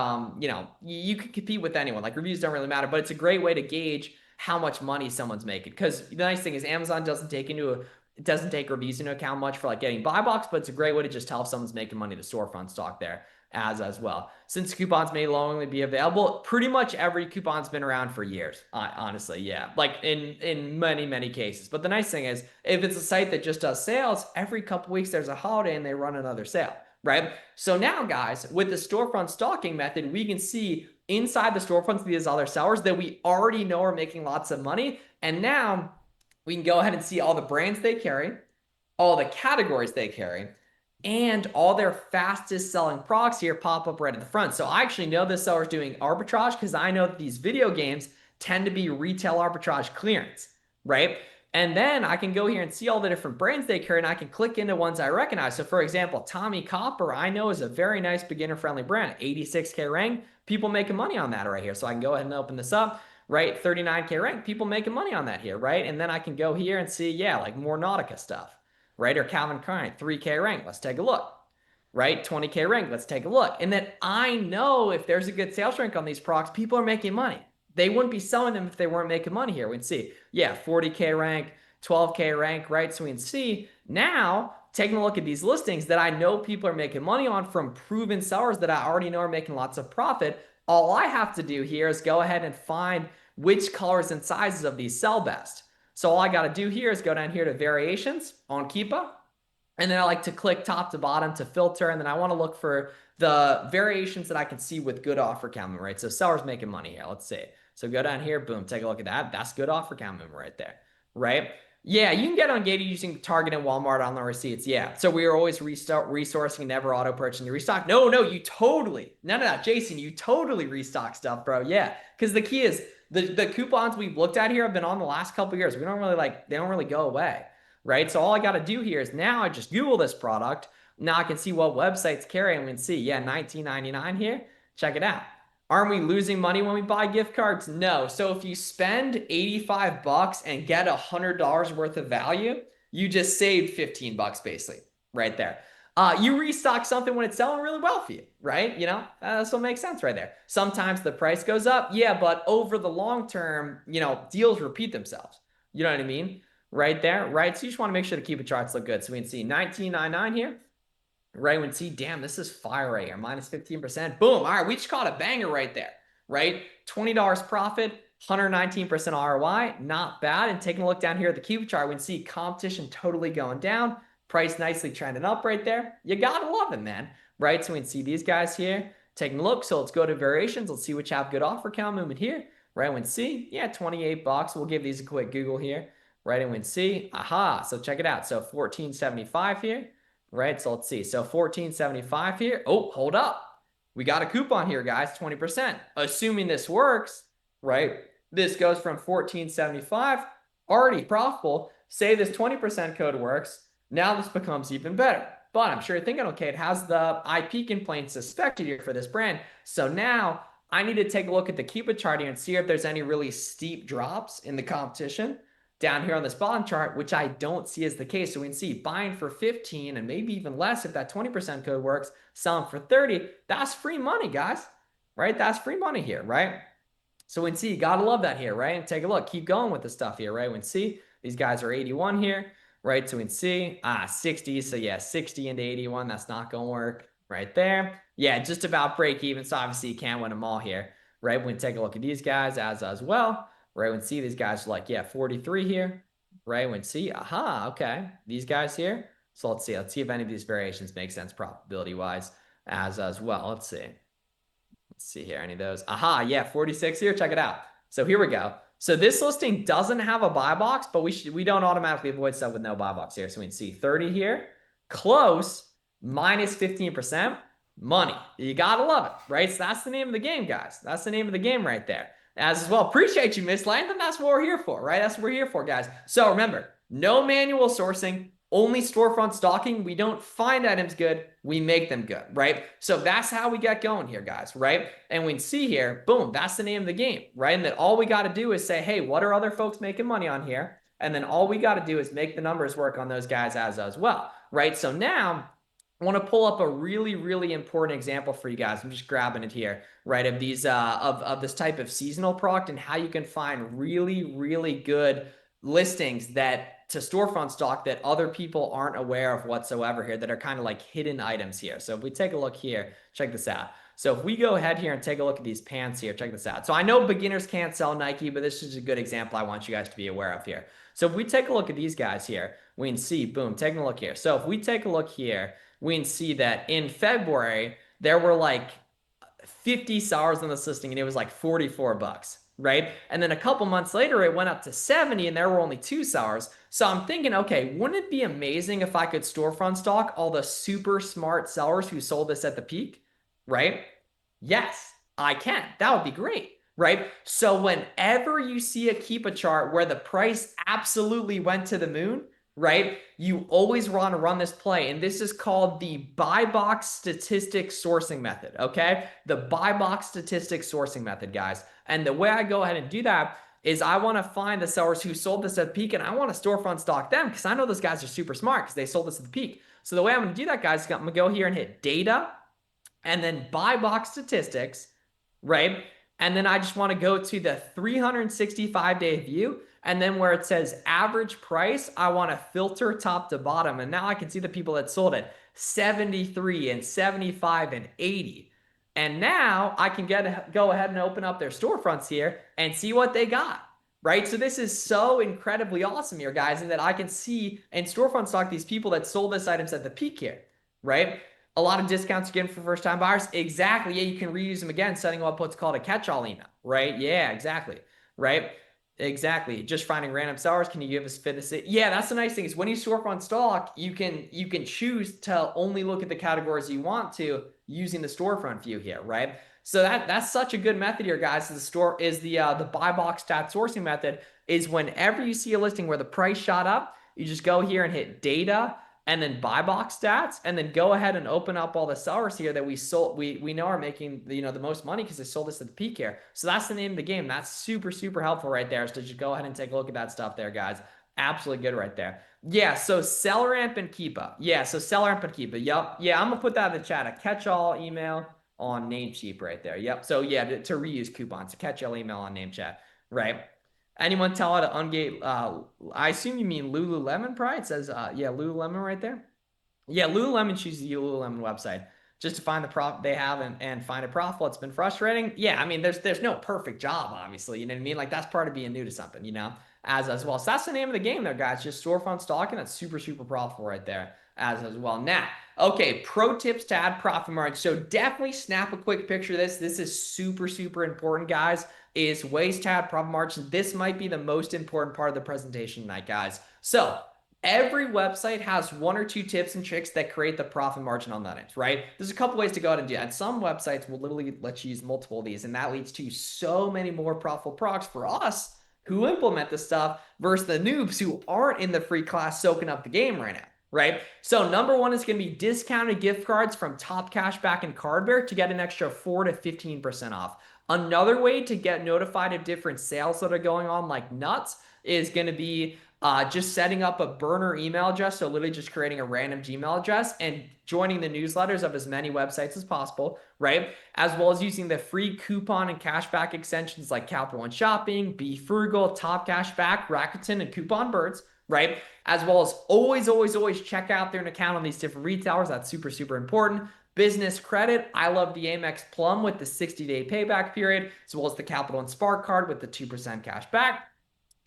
Speaker 3: you could compete with anyone. Like reviews don't really matter, but it's a great way to gauge how much money someone's making. Because the nice thing is Amazon doesn't take reviews into account much for like getting buy box, but it's a great way to just tell if someone's making money to storefront stock there as well. Since coupons may only be available, pretty much every coupon's been around for years. Honestly, yeah, like in many cases. But the nice thing is, if it's a site that just does sales, every couple weeks there's a holiday and they run another sale, right? So now, guys, with the storefront stalking method, we can see inside the storefronts of these other sellers that we already know are making lots of money, and now we can go ahead and see all the brands they carry, all the categories they carry, and all their fastest selling products here pop up right at the front. So I actually know this seller's doing arbitrage because I know that these video games tend to be retail arbitrage clearance, right? And then I can go here and see all the different brands they carry, and I can click into ones I recognize. So for example, Tommy Copper, I know is a very nice beginner-friendly brand, 86K rank. People making money on that right here. So I can go ahead and open this up, right? 39K rank, people making money on that here, right? And then I can go here and see, yeah, like more Nautica stuff, right? Or Calvin Klein, 3K rank, let's take a look, right? 20K rank, let's take a look. And then I know if there's a good sales rank on these products, people are making money. They wouldn't be selling them if they weren't making money here. We can see, yeah, 40K rank, 12K rank, right? So we can see now, taking a look at these listings that I know people are making money on from proven sellers that I already know are making lots of profit. All I have to do here is go ahead and find which colors and sizes of these sell best. So all I got to do here is go down here to variations on Keepa. And then I like to click top to bottom to filter. And then I want to look for the variations that I can see with good offer count, right? So sellers making money here. Let's see. So go down here, boom, take a look at that. That's good offer count right there, right? Yeah, you can get ungated using Target and Walmart on the receipts. Yeah. So we are always resourcing, never auto purchasing the restock. No, you totally, none of that. Jason, you totally restock stuff, bro. Yeah. Because the key is the coupons we've looked at here have been on the last couple of years. They don't really go away, right? So all I got to do here is now I just Google this product. Now I can see what websites carry and we can see, yeah, $19.99 here. Check it out. Aren't we losing money when we buy gift cards? No. So if you spend 85 bucks and get $100 worth of value, you just saved 15 bucks basically right there. You restock something when it's selling really well for you, right? This will make sense right there. Sometimes the price goes up, yeah, but over the long term, deals repeat themselves. You know what I mean? Right there, right? So you just want to make sure the Keepa charts look good. So we can see 19.99 here. Right when see, damn, this is fire right here, minus 15%. Boom. All right, we just caught a banger right there, right? $20 profit, 119% ROI, not bad. And taking a look down here at the Cube chart, we can see competition totally going down, price nicely trending up right there. You gotta love it, man, right? So we can see these guys here taking a look. So let's go to variations. Let's see which have good offer count movement here. Right when see, yeah, 28 bucks. We'll give these a quick Google here. Right and when see, aha. So check it out. So 14.75 here. Right? So let's see. So 14.75 here. Oh, hold up. We got a coupon here, guys, 20%. Assuming this works, right? This goes from 14.75, already profitable. Say this 20% code works. Now this becomes even better. But I'm sure you're thinking, okay, it has the IP complaint suspected here for this brand. So now I need to take a look at the Keepa chart here and see if there's any really steep drops in the competition down here on this bottom chart, which I don't see as the case. So we can see buying for 15 and maybe even less if that 20% code works, selling for 30. That's free money, guys, right? That's free money here, right? So we can see, you gotta love that here, right? And take a look, keep going with the stuff here, right? We can see these guys are 81 here, right? So we can see 60. So yeah, 60 into 81, that's not gonna work right there. Yeah, just about break even. So obviously you can't win them all here, right? We can take a look at these guys as well. Right, when see these guys are like, yeah, 43 here. Right, when see, aha, okay, these guys here. So let's see if any of these variations make sense probability wise as well. Let's see here, any of those. Aha, yeah, 46 here. Check it out. So here we go. So this listing doesn't have a buy box, but we don't automatically avoid stuff with no buy box here. So we can see 30 here, close, minus 15%, money. You gotta love it, right? So that's the name of the game, guys. That's the name of the game right there. As well, appreciate you, Miss Langdon. That's what we're here for, right? That's what we're here for, guys. So remember, no manual sourcing, only storefront stocking. We don't find items good, we make them good, right? So that's how we get going here, guys, right? And we can see here, boom, that's the name of the game, right? And that all we got to do is say, hey, what are other folks making money on here? And then all we got to do is make the numbers work on those guys as well, right? So now I want to pull up a really, really important example for you guys. I'm just grabbing it here, right? Of these of this type of seasonal product and how you can find really, really good listings that to storefront stock that other people aren't aware of whatsoever here, that are kind of like hidden items here. So if we take a look here, check this out. So if we go ahead here and take a look at these pants here, check this out. So I know beginners can't sell Nike, but this is a good example I want you guys to be aware of here. So if we take a look at these guys here, we can see, boom, taking a look here. So if we take a look here, we can see that in February, there were like 50 sellers on this listing and it was like 44 bucks, right? And then a couple months later, it went up to 70 and there were only 2 sellers. So I'm thinking, okay, wouldn't it be amazing if I could storefront stock all the super smart sellers who sold this at the peak, right? Yes, I can. That would be great, right? So whenever you see a Keepa chart where the price absolutely went to the moon, right? You always want to run this play. And this is called the buy box statistic sourcing method, okay? The buy box statistic sourcing method, guys. And the way I go ahead and do that is I want to find the sellers who sold this at peak and I want to storefront stock them because I know those guys are super smart because they sold this at the peak. So the way I'm going to do that, guys, I'm going to go here and hit data and then buy box statistics, right? And then I just want to go to the 365-day view. And then where it says average price, I want to filter top to bottom. And now I can see the people that sold it 73 and 75 and 80. And now I can go ahead and open up their storefronts here and see what they got, right? So this is so incredibly awesome here, guys, and that I can see in storefront stock these people that sold this items at the peak here, right? A lot of discounts you're getting for first-time buyers. Exactly. Yeah, you can reuse them again, setting up what's called a catch-all email, right? Yeah, exactly, right? Exactly. Just finding random sellers. Can you give us fitness? Yeah, that's the nice thing is when you storefront stock, you can choose to only look at the categories you want to using the storefront view here, right? So that's such a good method here, guys. The buy box stat sourcing method is whenever you see a listing where the price shot up, you just go here and hit data and then buy box stats, and then go ahead and open up all the sellers here that we sold. We know are making the most money because they sold this at the peak here. So that's the name of the game. That's super super helpful right there. So just go ahead and take a look at that stuff there, guys. Absolutely good right there. Yeah, so seller amp and Keepa. Yeah, so seller amp and Keepa. Yep. Yeah, I'm gonna put that in the chat. A catch-all email on Namecheap right there. Yep. So yeah, to reuse coupons, a catch-all email on Namechat. Right. Anyone tell how to ungate? I assume you mean Lululemon, probably. It says, yeah, Lululemon right there. Yeah, Lululemon chooses the Lululemon website just to find the profit they have and find it profitable. It's been frustrating. Yeah, I mean, there's no perfect job, obviously. You know what I mean? Like that's part of being new to something, as well. So that's the name of the game there, guys. Just storefront stalking. That's super, super profitable right there as well. Now, okay, pro tips to add profit margin. So definitely snap a quick picture of this. This is super, super important, guys. Is ways to add profit margin. This might be the most important part of the presentation tonight, guys. So every website has one or two tips and tricks that create the profit margin on that end, right? There's a couple ways to go ahead and do that. And some websites will literally let you use multiple of these, and that leads to so many more profitable products for us who implement this stuff versus the noobs who aren't in the free class soaking up the game right now. Right. So number one is going to be discounted gift cards from Top Cashback and Cardbear to get an extra 4 to 15% off. Another way to get notified of different sales that are going on like nuts is going to be just setting up a burner email address. So literally just creating a random Gmail address and joining the newsletters of as many websites as possible, right? As well as using the free coupon and cashback extensions like Capital One Shopping, Be Frugal, Top Cashback, Rakuten, and Coupon Birds, right? As well as always, always, always check out their account on these different retailers. That's super, super important. Business credit. I love the Amex Plum with the 60-day payback period, as well as the Capital One Spark card with the 2% cash back,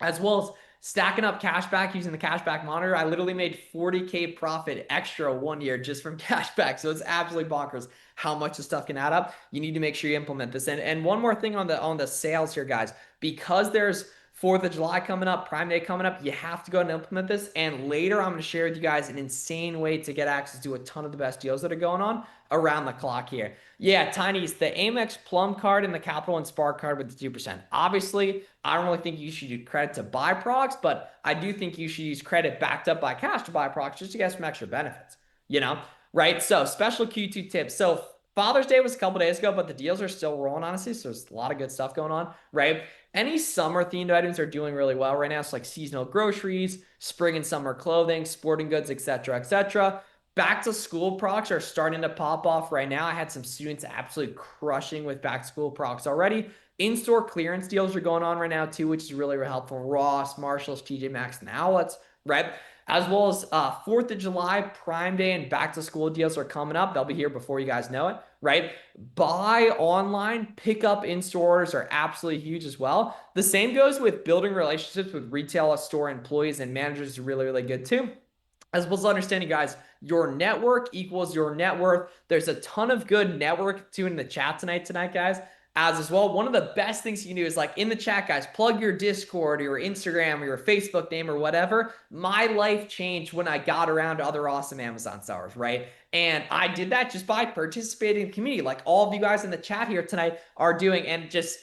Speaker 3: as well as stacking up cashback using the cashback monitor. I literally made 40K profit extra 1 year just from cashback. So it's absolutely bonkers how much the stuff can add up. You need to make sure you implement this. And one more thing on the sales here, guys, because there's 4th of July coming up, Prime Day coming up, you have to go and implement this. And later, I'm going to share with you guys an insane way to get access to a ton of the best deals that are going on around the clock here. Yeah, Tiny's the Amex Plum card and the Capital One Spark card with the 2%. Obviously, I don't really think you should use credit to buy products, but I do think you should use credit backed up by cash to buy products just to get some extra benefits, right? So, special Q2 tips. So, Father's Day was a couple days ago, but the deals are still rolling, honestly. So, there's a lot of good stuff going on, right? Any summer themed items are doing really well right now. So, like seasonal groceries, spring and summer clothing, sporting goods, etc., etc. Back to school products are starting to pop off right now. I had some students absolutely crushing with back to school products already. In-store clearance deals are going on right now too, which is really, really helpful. Ross, Marshalls, TJ Maxx, and outlets, right? As well as 4th of July, Prime Day, and back to school deals are coming up. They'll be here before you guys know it, right? Buy online, pick up in-store orders are absolutely huge as well. The same goes with building relationships with retail store employees and managers is really, really good too. As well as understanding, guys, your network equals your net worth. There's a ton of good network too in the chat tonight, guys. As well, one of the best things you can do is like in the chat, guys, plug your Discord or your Instagram or your Facebook name or whatever. My life changed when I got around to other awesome Amazon sellers, right? And I did that just by participating in the community, like all of you guys in the chat here tonight are doing, and just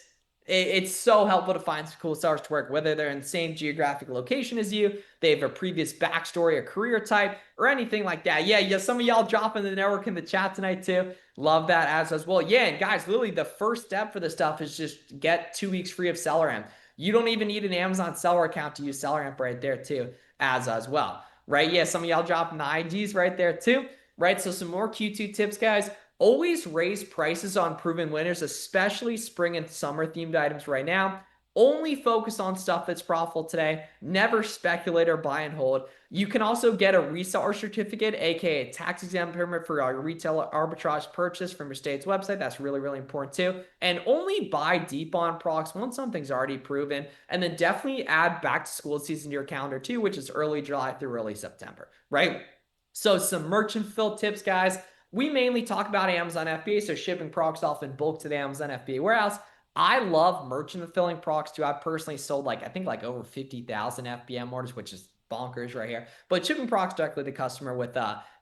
Speaker 3: it's so helpful to find some cool sellers to work, whether they're in the same geographic location as you, they have a previous backstory or career type, or anything like that. Yeah, some of y'all dropping the network in the chat tonight too. Love that as well. Yeah, and guys, literally the first step for this stuff is just get 2 weeks free of SellerAmp. You don't even need an Amazon seller account to use SellerAmp right there too, as well. Right? Yeah, some of y'all dropping the IGs right there too. Right? So some more Q2 tips, guys. Always raise prices on proven winners, especially spring and summer themed items right now. Only focus on stuff that's profitable today. Never speculate or buy and hold. You can also get a reseller certificate, aka tax exempt permit for your retail arbitrage purchase from your state's website. That's really, really important too. And only buy deep on products once something's already proven. And then definitely add back to school season to your calendar too, which is early July through early September, right? So some merchant fill tips, guys. We mainly talk about Amazon FBA, so shipping products off in bulk to the Amazon FBA warehouse. I love merchant fulfilling products too. I personally sold I think over 50,000 FBM orders, which is bonkers right here. But shipping products directly to the customer with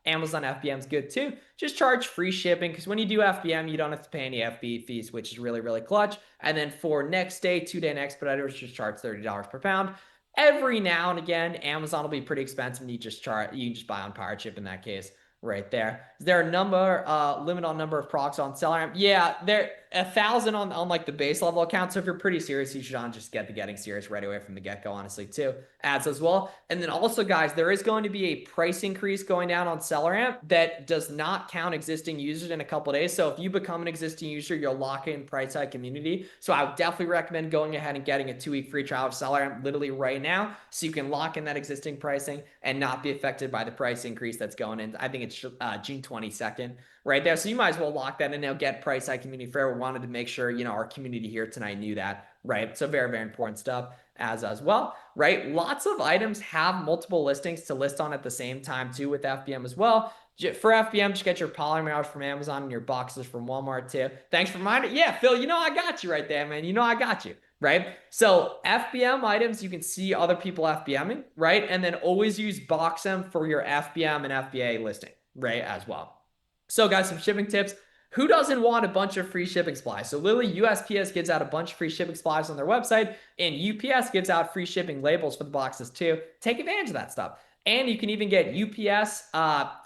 Speaker 3: Amazon FBM is good too. Just charge free shipping because when you do FBM, you don't have to pay any FBA fees, which is really, really clutch. And then for next day, 2-day and expeditors, just charge $30 per pound. Every now and again, Amazon will be pretty expensive and you can just buy on Power Chip in that case right there. Is there a limit on number of procs on Seller? Yeah, there 1,000 on like the base level account. So if you're pretty serious, you should just get the getting serious right away from the get-go, honestly, too. Ads as well. And then also, guys, there is going to be a price increase going down on SellerAmp that does not count existing users in a couple days. So if you become an existing user, you'll lock in price hike community. So I would definitely recommend going ahead and getting a 2-week free trial of SellerAmp literally right now, so you can lock in that existing pricing and not be affected by the price increase that's going in. I think it's June 22nd right there. So you might as well lock that in now, get price hike community fair. We wanted to make sure, our community here tonight knew that, right? So very, very important stuff as well, right? Lots of items have multiple listings to list on at the same time too with FBM as well. For FBM, just get your polymer from Amazon and your boxes from Walmart too. Thanks for reminding. Yeah, Phil, I got you right there, man. I got you, right? So FBM items, you can see other people FBMing, right? And then always use BoxM for your FBM and FBA listing, right, as well. So guys, some shipping tips. Who doesn't want a bunch of free shipping supplies? So literally USPS gives out a bunch of free shipping supplies on their website, and UPS gives out free shipping labels for the boxes too. Take advantage of that stuff. And you can even get UPS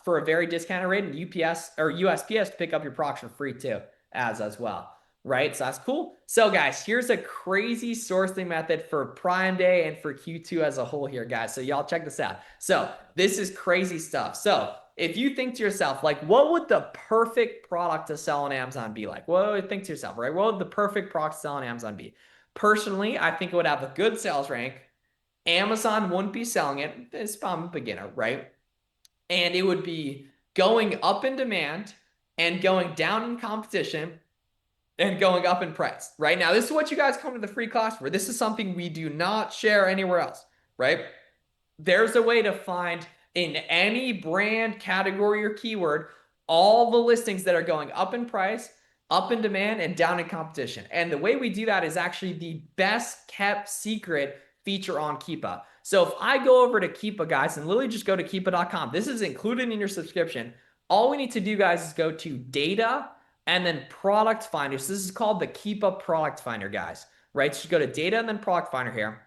Speaker 3: for a very discounted rate, and UPS or USPS to pick up your procs for free too, as well. Right? So that's cool. So guys, here's a crazy sourcing method for Prime Day and for Q2 as a whole here, guys. So y'all check this out. So this is crazy stuff. So if you think to yourself, like, what would the perfect product to sell on Amazon be like? What would you think to yourself, right? What would the perfect product to sell on Amazon be? Personally, I think it would have a good sales rank. Amazon wouldn't be selling it. It's I'm a beginner, right? And it would be going up in demand and going down in competition and going up in price, right? Now, this is what you guys come to the free class for. This is something we do not share anywhere else, right? There's a way to find in any brand, category, or keyword all the listings that are going up in price, up in demand, and down in competition. And the way we do that is actually the best kept secret feature on Keepa. So if I go over to Keepa, guys, and literally just go to keepa.com, this is included in your subscription. All we need to do, guys, is go to data and then product finder. So this is called the Keepa product finder, guys, right? So you go to data and then product finder here.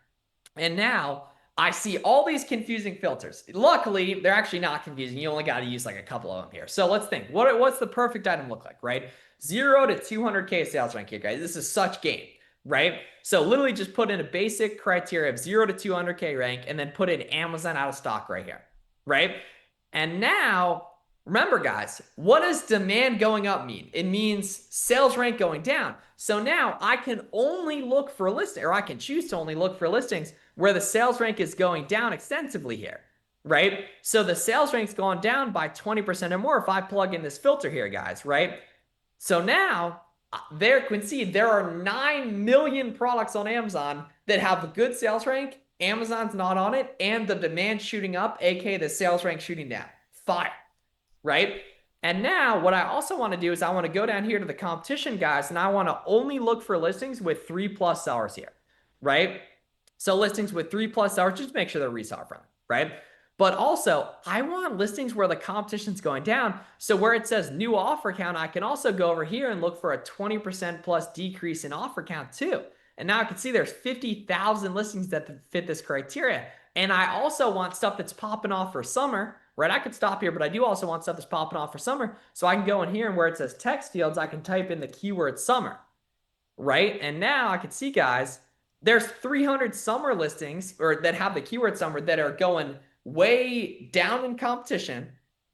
Speaker 3: And now I see all these confusing filters. Luckily, they're actually not confusing. You only got to use like a couple of them here. So let's think. What's the perfect item look like, right? 0 to 200K sales rank here, guys. This is such game, right? So literally just put in a basic criteria of 0 to 200K rank and then put in Amazon out of stock right here, right? And now, remember, guys, what does demand going up mean? It means sales rank going down. So now I can only look for listings, or I can choose to only look for listings where the sales rank is going down extensively here, right? So the sales rank's gone down by 20% or more if I plug in this filter here, guys, right? So now there can see there are 9 million products on Amazon that have a good sales rank. Amazon's not on it, and the demand shooting up, aka the sales rank shooting down. Fire, right? And now what I also want to do is I want to go down here to the competition, guys, and I want to only look for listings with 3+ sellers here, right? So listings with 3+ sellers, just make sure they're reseller friendly, right? But also, I want listings where the competition's going down. So where it says new offer count, I can also go over here and look for a 20% plus decrease in offer count too. And now I can see there's 50,000 listings that fit this criteria. And I also want stuff that's popping off for summer, right? I could stop here, but I do also want stuff that's popping off for summer. So I can go in here and where it says text fields, I can type in the keyword summer, right? And now I can see, guys, there's 300 summer listings or that have the keyword summer that are going way down in competition,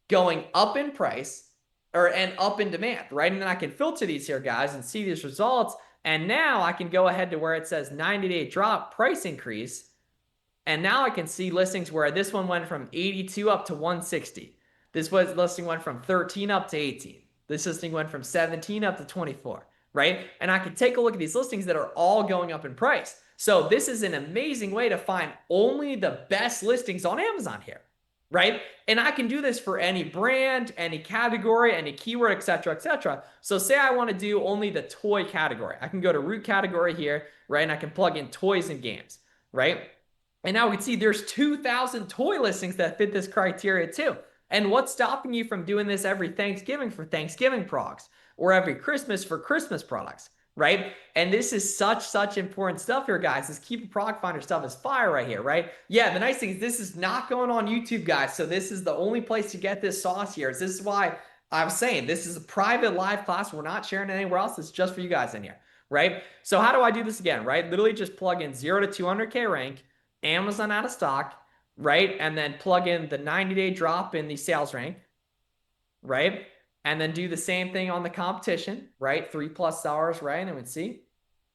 Speaker 3: going up in price and up in demand, right? And then I can filter these here, guys, and see these results. And now I can go ahead to where it says 90-day drop price increase. And now I can see listings where this one went from 82 up to 160. This listing went from 13 up to 18. This listing went from 17 up to 24. Right? And I can take a look at these listings that are all going up in price. So this is an amazing way to find only the best listings on Amazon here, right? And I can do this for any brand, any category, any keyword, etc., etc. So say I want to do only the toy category. I can go to root category here, right? And I can plug in toys and games, right? And now we can see there's 2,000 toy listings that fit this criteria too. And what's stopping you from doing this every Thanksgiving for Thanksgiving products? Or every Christmas for Christmas products, right? And this is such important stuff here, guys. This keep a proc finder stuff is fire right here, right? Yeah, the nice thing is this is not going on YouTube, guys. So this is the only place to get this sauce here. This is why I was saying this is a private live class. We're not sharing it anywhere else. It's just for you guys in here, right? So how do I do this again, right? Literally just plug in 0 to 200K rank, Amazon out of stock, right? And then plug in the 90-day drop in the sales rank, right? And then do the same thing on the competition, right? 3+ stars, right? And we see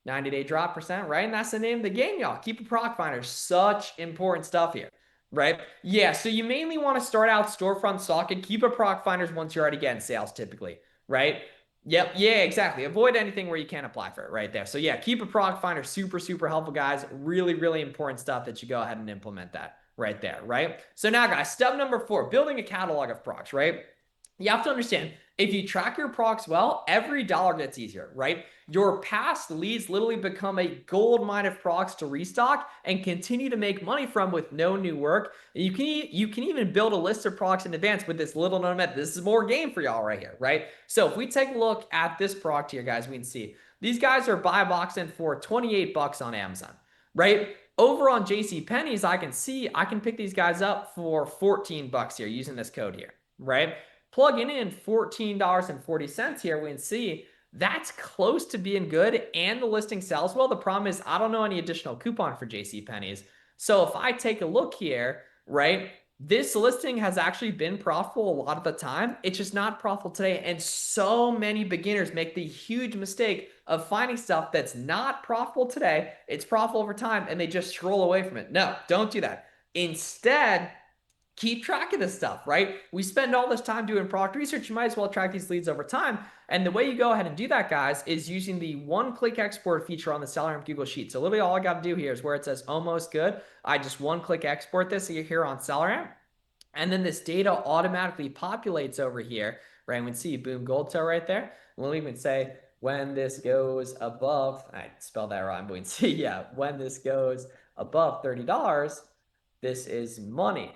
Speaker 3: 90-day drop percent, right? And that's the name of the game, y'all. Keep a proc finder. Such important stuff here, right? Yeah, so you mainly want to start out storefront stock and keep a proc finders once you're already getting sales typically, right? Yep, yeah, exactly. Avoid anything where you can't apply for it right there. So yeah, keep a proc finder. Super helpful, guys. Really important stuff that you go ahead and implement that right there, right? So now, guys, step number 4, building a catalog of procs, right? You have to understand, if you track your procs well, every dollar gets easier, right? Your past leads literally become a gold mine of procs to restock and continue to make money from with no new work. You can even build a list of procs in advance with this little known method. This is more game for y'all right here, right? So if we take a look at this proc here, guys, we can see these guys are buy boxing for 28 bucks on Amazon, right? Over on JC Penney's, I can see I can pick these guys up for 14 bucks here using this code here, right? Plugging in $14.40 here, we can see that's close to being good and the listing sells well. The problem is I don't know any additional coupon for JCPenney's. So if I take a look here, right, this listing has actually been profitable a lot of the time. It's just not profitable today. And so many beginners make the huge mistake of finding stuff that's not profitable today. It's profitable over time and they just scroll away from it. No, don't do that. Instead, keep track of this stuff, right? We spend all this time doing product research. You might as well track these leads over time. And the way you go ahead and do that, guys, is using the one-click export feature on the SellerAmp Google Sheet. So literally all I got to do here is where it says almost good. I just one-click export this here on SellerAmp. And then this data automatically populates over here, right? And we see boom, gold toe right there. We'll even say when this goes above, I spelled that wrong, but we can see, yeah, when this goes above $30, this is money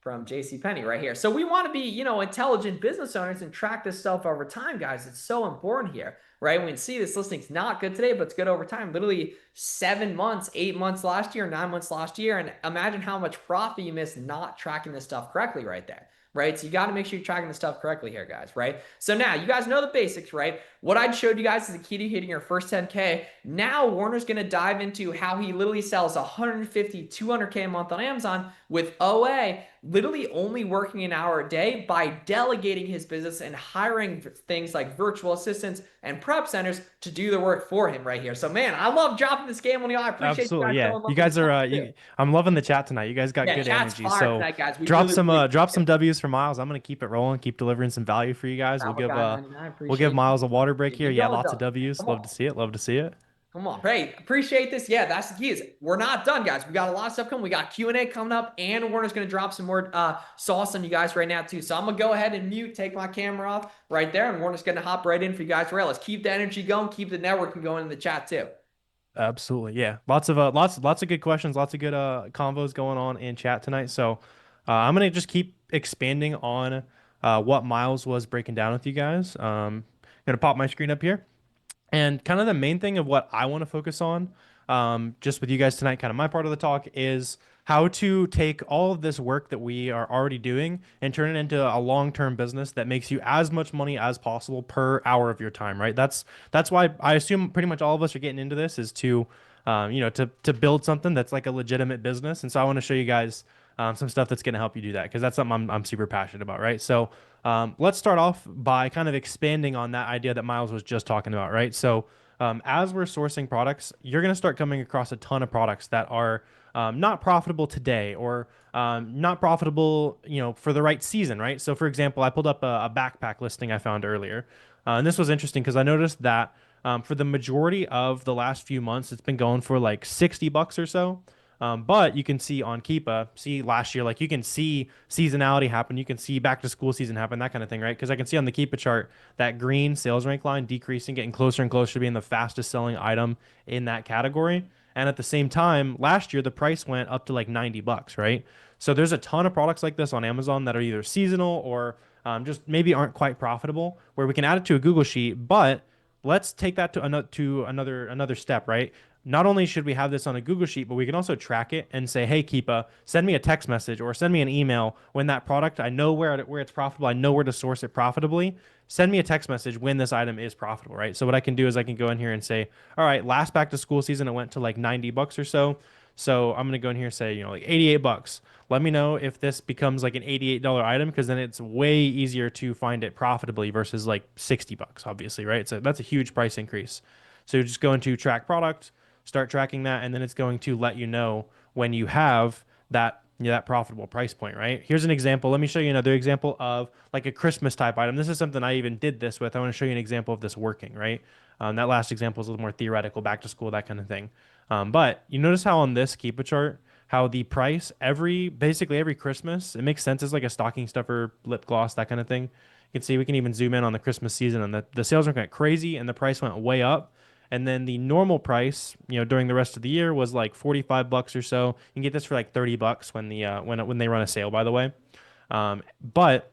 Speaker 3: from JCPenney right here. So we want to be, intelligent business owners and track this stuff over time, guys. It's so important here, right? We can see this listing's not good today, but it's good over time. Literally 7 months, 8 months last year, 9 months last year. And imagine how much profit you missed not tracking this stuff correctly right there, right? So you got to make sure you're tracking the stuff correctly here, guys, right? So now you guys know the basics, right? What I showed you guys is the key to hitting your first 10K. Now Warner's going to dive into how he literally sells 150, 200K a month on Amazon with OA, literally only working an hour a day by delegating his business and hiring things like virtual assistants and prep centers to do the work for him right here. So man, I love dropping this game on y'all. I appreciate you
Speaker 2: Absolutely,
Speaker 3: guys
Speaker 2: yeah.
Speaker 3: showing
Speaker 2: You
Speaker 3: love in the
Speaker 2: guys are
Speaker 3: chat too.
Speaker 2: I'm loving the chat tonight. You guys got
Speaker 3: Yeah,
Speaker 2: good
Speaker 3: chat's
Speaker 2: energy.
Speaker 3: fire
Speaker 2: So
Speaker 3: tonight, guys. We really
Speaker 2: drop some W's for Miles. I'm gonna keep it rolling, keep delivering some value for you guys.
Speaker 3: Travel Guy 99.
Speaker 2: We'll give
Speaker 3: Appreciate
Speaker 2: Miles a water break
Speaker 3: Keep
Speaker 2: here.
Speaker 3: it
Speaker 2: Yeah,
Speaker 3: going,
Speaker 2: lots of
Speaker 3: Doug.
Speaker 2: W's.
Speaker 3: Come
Speaker 2: Love
Speaker 3: on.
Speaker 2: to see it. Love to see it.
Speaker 3: Come on. Hey, appreciate this. Yeah, that's the key is we're not done, guys. We got a lot of stuff coming. We got Q&A coming up, and Warner's going to drop some more sauce on you guys right now, too. So I'm going to go ahead and mute, take my camera off right there, and Warner's going to hop right in for you guys. Right, let's keep the energy going, keep the networking going in the chat, too.
Speaker 2: Absolutely, yeah. Lots of good questions, lots of good convos going on in chat tonight. So I'm gonna just keep expanding on what Miles was breaking down with you guys. Gonna pop my screen up here. And kind of the main thing of what I want to focus on, just with you guys tonight, kind of my part of the talk is how to take all of this work that we are already doing and turn it into a long-term business that makes you as much money as possible per hour of your time, right? That's why I assume pretty much all of us are getting into this is to, to build something that's like a legitimate business. And so I want to show you guys some stuff that's going to help you do that because that's something I'm super passionate about, right? So let's start off by kind of expanding on that idea that Miles was just talking about, right? So as we're sourcing products, you're going to start coming across a ton of products that are not profitable today or not profitable, for the right season, right? So for example, I pulled up a backpack listing I found earlier. And this was interesting because I noticed that for the majority of the last few months, it's been going for like 60 bucks or so. But you can see on Keepa, see last year, like you can see seasonality happen. You can see back to school season happen, that kind of thing, right? Because I can see on the Keepa chart that green sales rank line decreasing, getting closer and closer to being the fastest selling item in that category. And at the same time, last year, the price went up to like 90 bucks, right? So there's a ton of products like this on Amazon that are either seasonal or just maybe aren't quite profitable, where we can add it to a Google Sheet, but let's take that to another step, right? Not only should we have this on a Google Sheet, but we can also track it and say, "Hey, Keepa, send me a text message or send me an email when that product, I know where it's profitable, I know where to source it profitably. Send me a text message when this item is profitable," right? So what I can do is I can go in here and say, "All right, last back to school season it went to like 90 bucks or so. So I'm gonna go in here and say, like 88 bucks. Let me know if this becomes like an $88 item because then it's way easier to find it profitably versus like 60 bucks, obviously, right? So that's a huge price increase. So you just go into track product, start tracking that, and then it's going to let you know when you have that profitable price point, right? Here's an example. Let me show you another example of like a Christmas type item. This is something I even did this with. I want to show you an example of this working, right? That last example is a little more theoretical, back to school, that kind of thing. But you notice how on this Keepa chart, how the price basically every Christmas, it makes sense as like a stocking stuffer, lip gloss, that kind of thing. You can see we can even zoom in on the Christmas season and the sales went crazy and the price went way up. And then the normal price, during the rest of the year was like 45 bucks or so. You can get this for like 30 bucks when they run a sale, by the way. But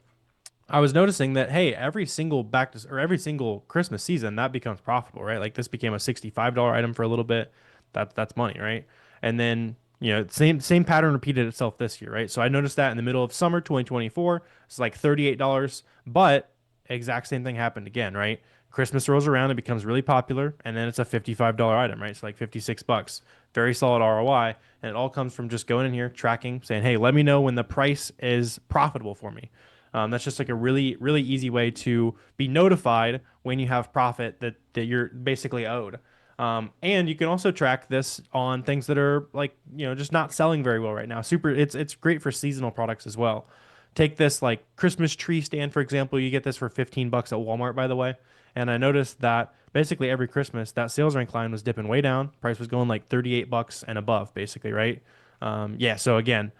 Speaker 2: I was noticing that hey, every single every single Christmas season that becomes profitable, right? Like this became a $65 item for a little bit. That's money, right? And then same pattern repeated itself this year, right? So I noticed that in the middle of summer 2024, it's like $38, but exact same thing happened again, right? Christmas rolls around, it becomes really popular, and then it's a $55 item, right? It's like 56 bucks. Very solid ROI, and it all comes from just going in here, tracking, saying, "Hey, let me know when the price is profitable for me." That's just like a really, really easy way to be notified when you have profit that you're basically owed. And you can also track this on things that are like, just not selling very well right now. It's great for seasonal products as well. Take this like Christmas tree stand, for example. You get this for 15 bucks at Walmart, by the way. And I noticed that basically every Christmas, that sales rank line was dipping way down. Price was going like 38 bucks and above, basically, right? Yeah. So again,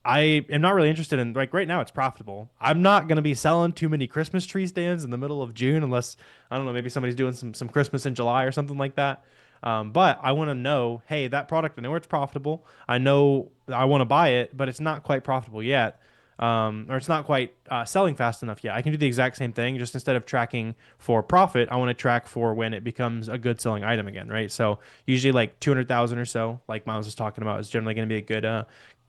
Speaker 2: I am not really interested in like right now it's profitable. I'm not going to be selling too many Christmas tree stands in the middle of June unless I don't know, maybe somebody's doing some Christmas in July or something like that. But I want to know, hey, that product, I know it's profitable. I know I want to buy it, but it's not quite profitable yet. Or it's not quite selling fast enough yet. I can do the exact same thing, just instead of tracking for profit, I want to track for when it becomes a good selling item again, right? So usually like 200,000 or so, like Miles was talking about, is generally going to be a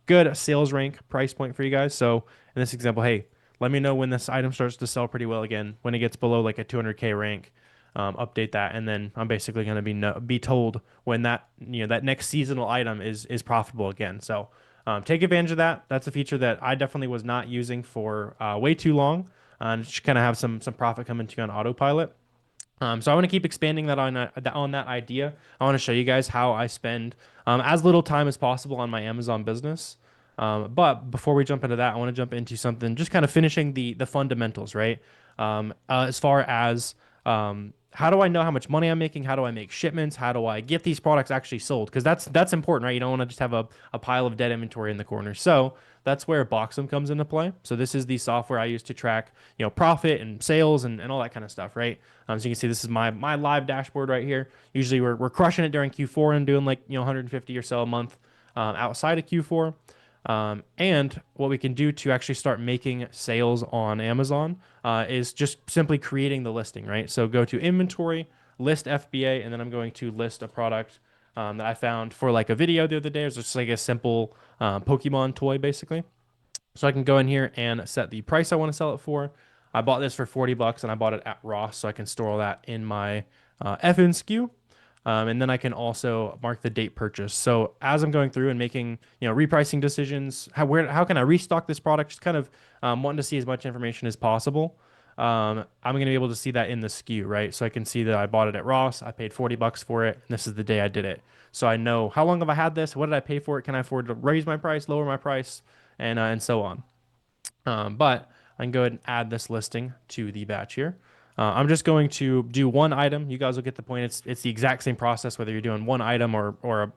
Speaker 2: good sales rank price point for you guys. So in this example, hey, let me know when this item starts to sell pretty well again. When it gets below like a 200K rank, update that, and then I'm basically going to be told when that next seasonal item is profitable again. So take advantage of that. That's a feature that I definitely was not using for way too long. And just kind of have some profit coming to you on autopilot. So I want to keep expanding that on that idea. I want to show you guys how I spend as little time as possible on my Amazon business. But before we jump into that, I want to jump into something, just kind of finishing the fundamentals, right? As far as how do I know how much money I'm making? How do I make shipments? How do I get these products actually sold? Because that's important, right? You don't want to just have a pile of dead inventory in the corner. So that's where Boxum comes into play. So this is the software I use to track, profit and sales and all that kind of stuff, right? So you can see this is my live dashboard right here. Usually we're crushing it during Q4 and doing like 150 or so a month outside of Q4. And what we can do to actually start making sales on Amazon is just simply creating the listing, right? So go to inventory, list FBA, and then I'm going to list a product that I found for like a video the other day. It's just like a simple Pokemon toy, basically. So I can go in here and set the price I want to sell it for. I bought this for 40 bucks and I bought it at Ross, so I can store all that in my FNSKU. And then I can also mark the date purchase. So as I'm going through and making, repricing decisions, how can I restock this product? Just kind of wanting to see as much information as possible. I'm going to be able to see that in the SKU, right? So I can see that I bought it at Ross. I paid 40 bucks for it. And this is the day I did it. So I know how long have I had this? What did I pay for it? Can I afford to raise my price, lower my price, and so on. But I can go ahead and add this listing to the batch here. I'm just going to do one item. You guys will get the point. It's the exact same process whether you're doing one item or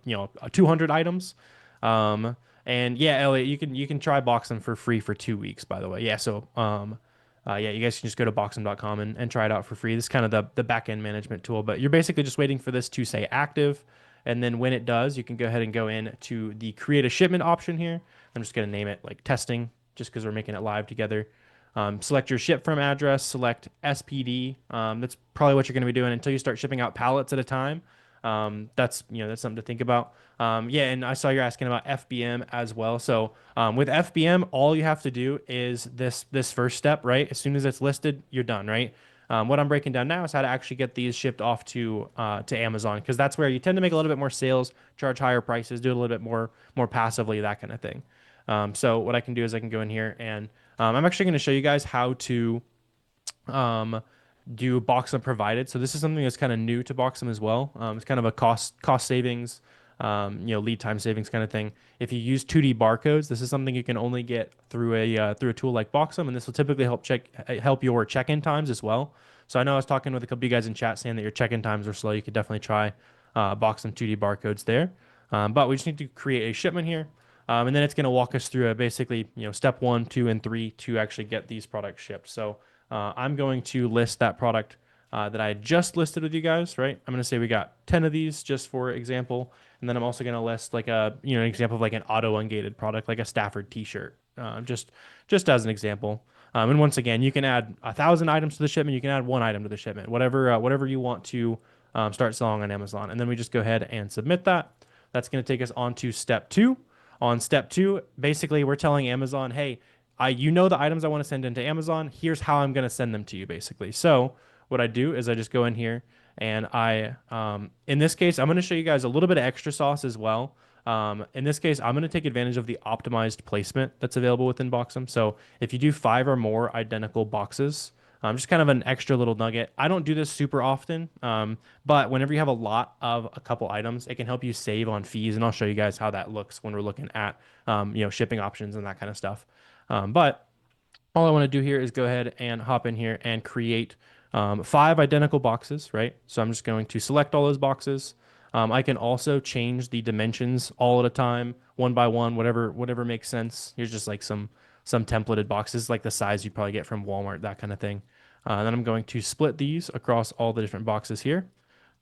Speaker 2: 200 items. And yeah, Elliot, you can try Boxem for free for 2 weeks, by the way. Yeah, so yeah, you guys can just go to boxem.com and try it out for free. This is kind of the back end management tool, but you're basically just waiting for this to say active. And then when it does, you can go ahead and go in to the create a shipment option here. I'm just going to name it like testing just because we're making it live together. Select your ship from address, select SPD. That's probably what you're going to be doing until you start shipping out pallets at a time. That's something to think about. Yeah, and I saw you're asking about FBM as well. So with FBM, all you have to do is this first step, right? As soon as it's listed, you're done, right? What I'm breaking down now is how to actually get these shipped off to Amazon because that's where you tend to make a little bit more sales, charge higher prices, do it a little bit more passively, that kind of thing. So what I can do is I can go in here and I'm actually going to show you guys how to um, do Boxum provided. So this is something that's kind of new to Boxum as well. It's kind of a cost savings, lead time savings kind of thing. If you use 2D barcodes, this is something you can only get through a tool like Boxum, and this will typically help your check-in times as well. So I know I was talking with a couple of you guys in chat saying that your check-in times are slow. You could definitely try Boxum 2D barcodes there. But we just need to create a shipment here. And then it's going to walk us through basically, step 1, 2, and 3 to actually get these products shipped. So I'm going to list that product that I just listed with you guys, right? I'm going to say we got 10 of these just for example. And then I'm also going to list like an example of like an auto ungated product, like a Stafford t-shirt, just as an example. And once again, you can add 1,000 items to the shipment. You can add one item to the shipment, whatever you want to start selling on Amazon. And then we just go ahead and submit that. That's going to take us on to step 2. On step 2, basically, we're telling Amazon, hey, you know the items I want to send into Amazon. Here's how I'm going to send them to you, basically. So what I do is I just go in here and in this case, I'm going to show you guys a little bit of extra sauce as well. In this case, I'm going to take advantage of the optimized placement that's available within Boxum. So if you do 5 or more identical boxes, just kind of an extra little nugget. I don't do this super often, but whenever you have a lot of a couple items, it can help you save on fees, and I'll show you guys how that looks when we're looking at shipping options and that kind of stuff. But all I want to do here is go ahead and hop in here and create 5 identical boxes, right? So I'm just going to select all those boxes. I can also change the dimensions all at a time, one by one, whatever makes sense. Here's just like some templated boxes, like the size you probably get from Walmart, that kind of thing. Then I'm going to split these across all the different boxes here,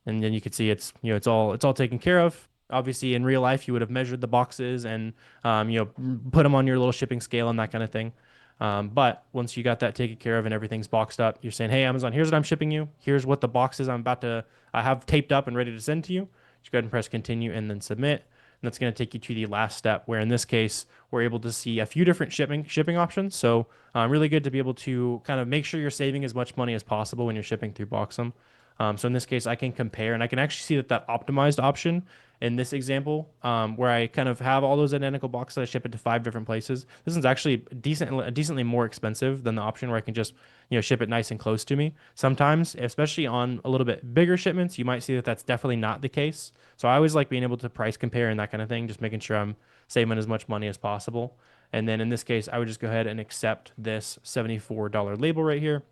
Speaker 2: and then you can see it's all taken care of. Obviously, in real life, you would have measured the boxes and put them on your little shipping scale and that kind of thing. But once you got that taken care of and everything's boxed up, you're saying, "Hey, Amazon, here's what I'm shipping you. Here's what the boxes I have taped up and ready to send to you." Just go ahead and press continue and then submit. And that's going to take you to the last step, where in this case, we're able to see a few different shipping options. So, really good to be able to kind of make sure you're saving as much money as possible when you're shipping through Boxum. So in this case, I can compare and I can actually see that optimized option in this example, where I kind of have all those identical boxes, I ship it to 5 different places. This one's actually decently more expensive than the option where I can just ship it nice and close to me. Sometimes, especially on a little bit bigger shipments, you might see that that's definitely not the case. So I always like being able to price compare and that kind of thing, just making sure I'm saving as much money as possible. And then in this case, I would just go ahead and accept this $74 label right here.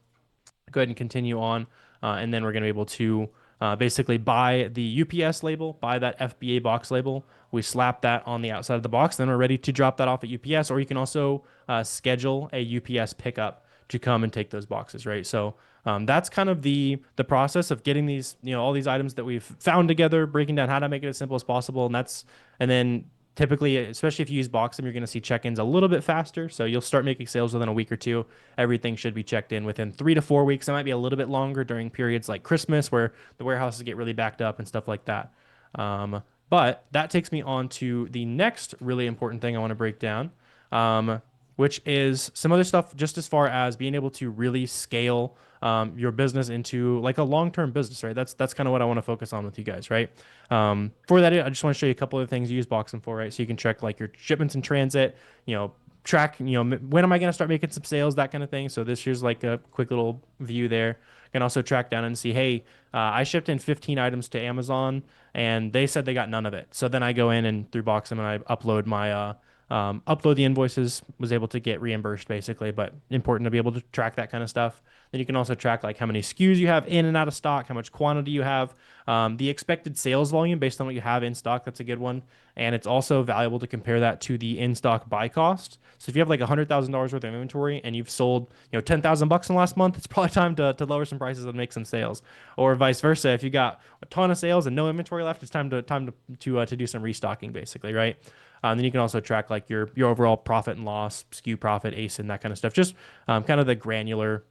Speaker 2: Go ahead and continue on. And then we're going to be able to basically buy the UPS label, buy that FBA box label. We slap that on the outside of the box. Then we're ready to drop that off at UPS, or you can also schedule a UPS pickup to come and take those boxes, right? So that's kind of the process of getting these, all these items that we've found together, breaking down how to make it as simple as possible. And then typically, especially if you use Boxum, you're going to see check-ins a little bit faster. So you'll start making sales within a week or two. Everything should be checked in within 3 to 4 weeks. It might be a little bit longer during periods like Christmas where the warehouses get really backed up and stuff like that. But that takes me on to the next really important thing I want to break down, which is some other stuff just as far as being able to really scale your business into like a long-term business, right? That's kind of what I want to focus on with you guys, right? For that, I just want to show you a couple of things you use Boxum for, right? So you can check like your shipments in transit, track, when am I going to start making some sales, that kind of thing. So here's like a quick little view there. You can also track down and see, hey, I shipped in 15 items to Amazon and they said they got none of it. So then I go in and through Boxum and I upload the invoices, was able to get reimbursed basically, but important to be able to track that kind of stuff. Then you can also track like how many SKUs you have in and out of stock, how much quantity you have, the expected sales volume based on what you have in stock. That's a good one. And it's also valuable to compare that to the in-stock buy cost. So if you have like $100,000 worth of inventory and you've sold, 10,000 bucks in the last month, it's probably time to lower some prices and make some sales. Or vice versa, if you got a ton of sales and no inventory left, it's time to do some restocking basically, right? Then you can also track like your overall profit and loss, SKU profit, ASIN, that kind of stuff. Just kind of the granular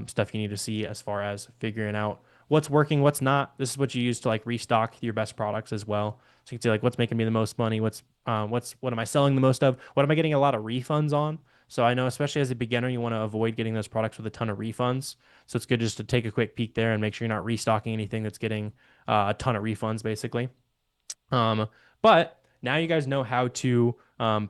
Speaker 2: stuff you need to see as far as figuring out what's working, what's not. This is what you use to like restock your best products as well. So you can see like what's making me the most money, what am I selling the most of, what am I getting a lot of refunds on. So I know, especially as a beginner, you want to avoid getting those products with a ton of refunds. So it's good just to take a quick peek there and make sure you're not restocking anything that's getting a ton of refunds, basically. Um, but now you guys know how to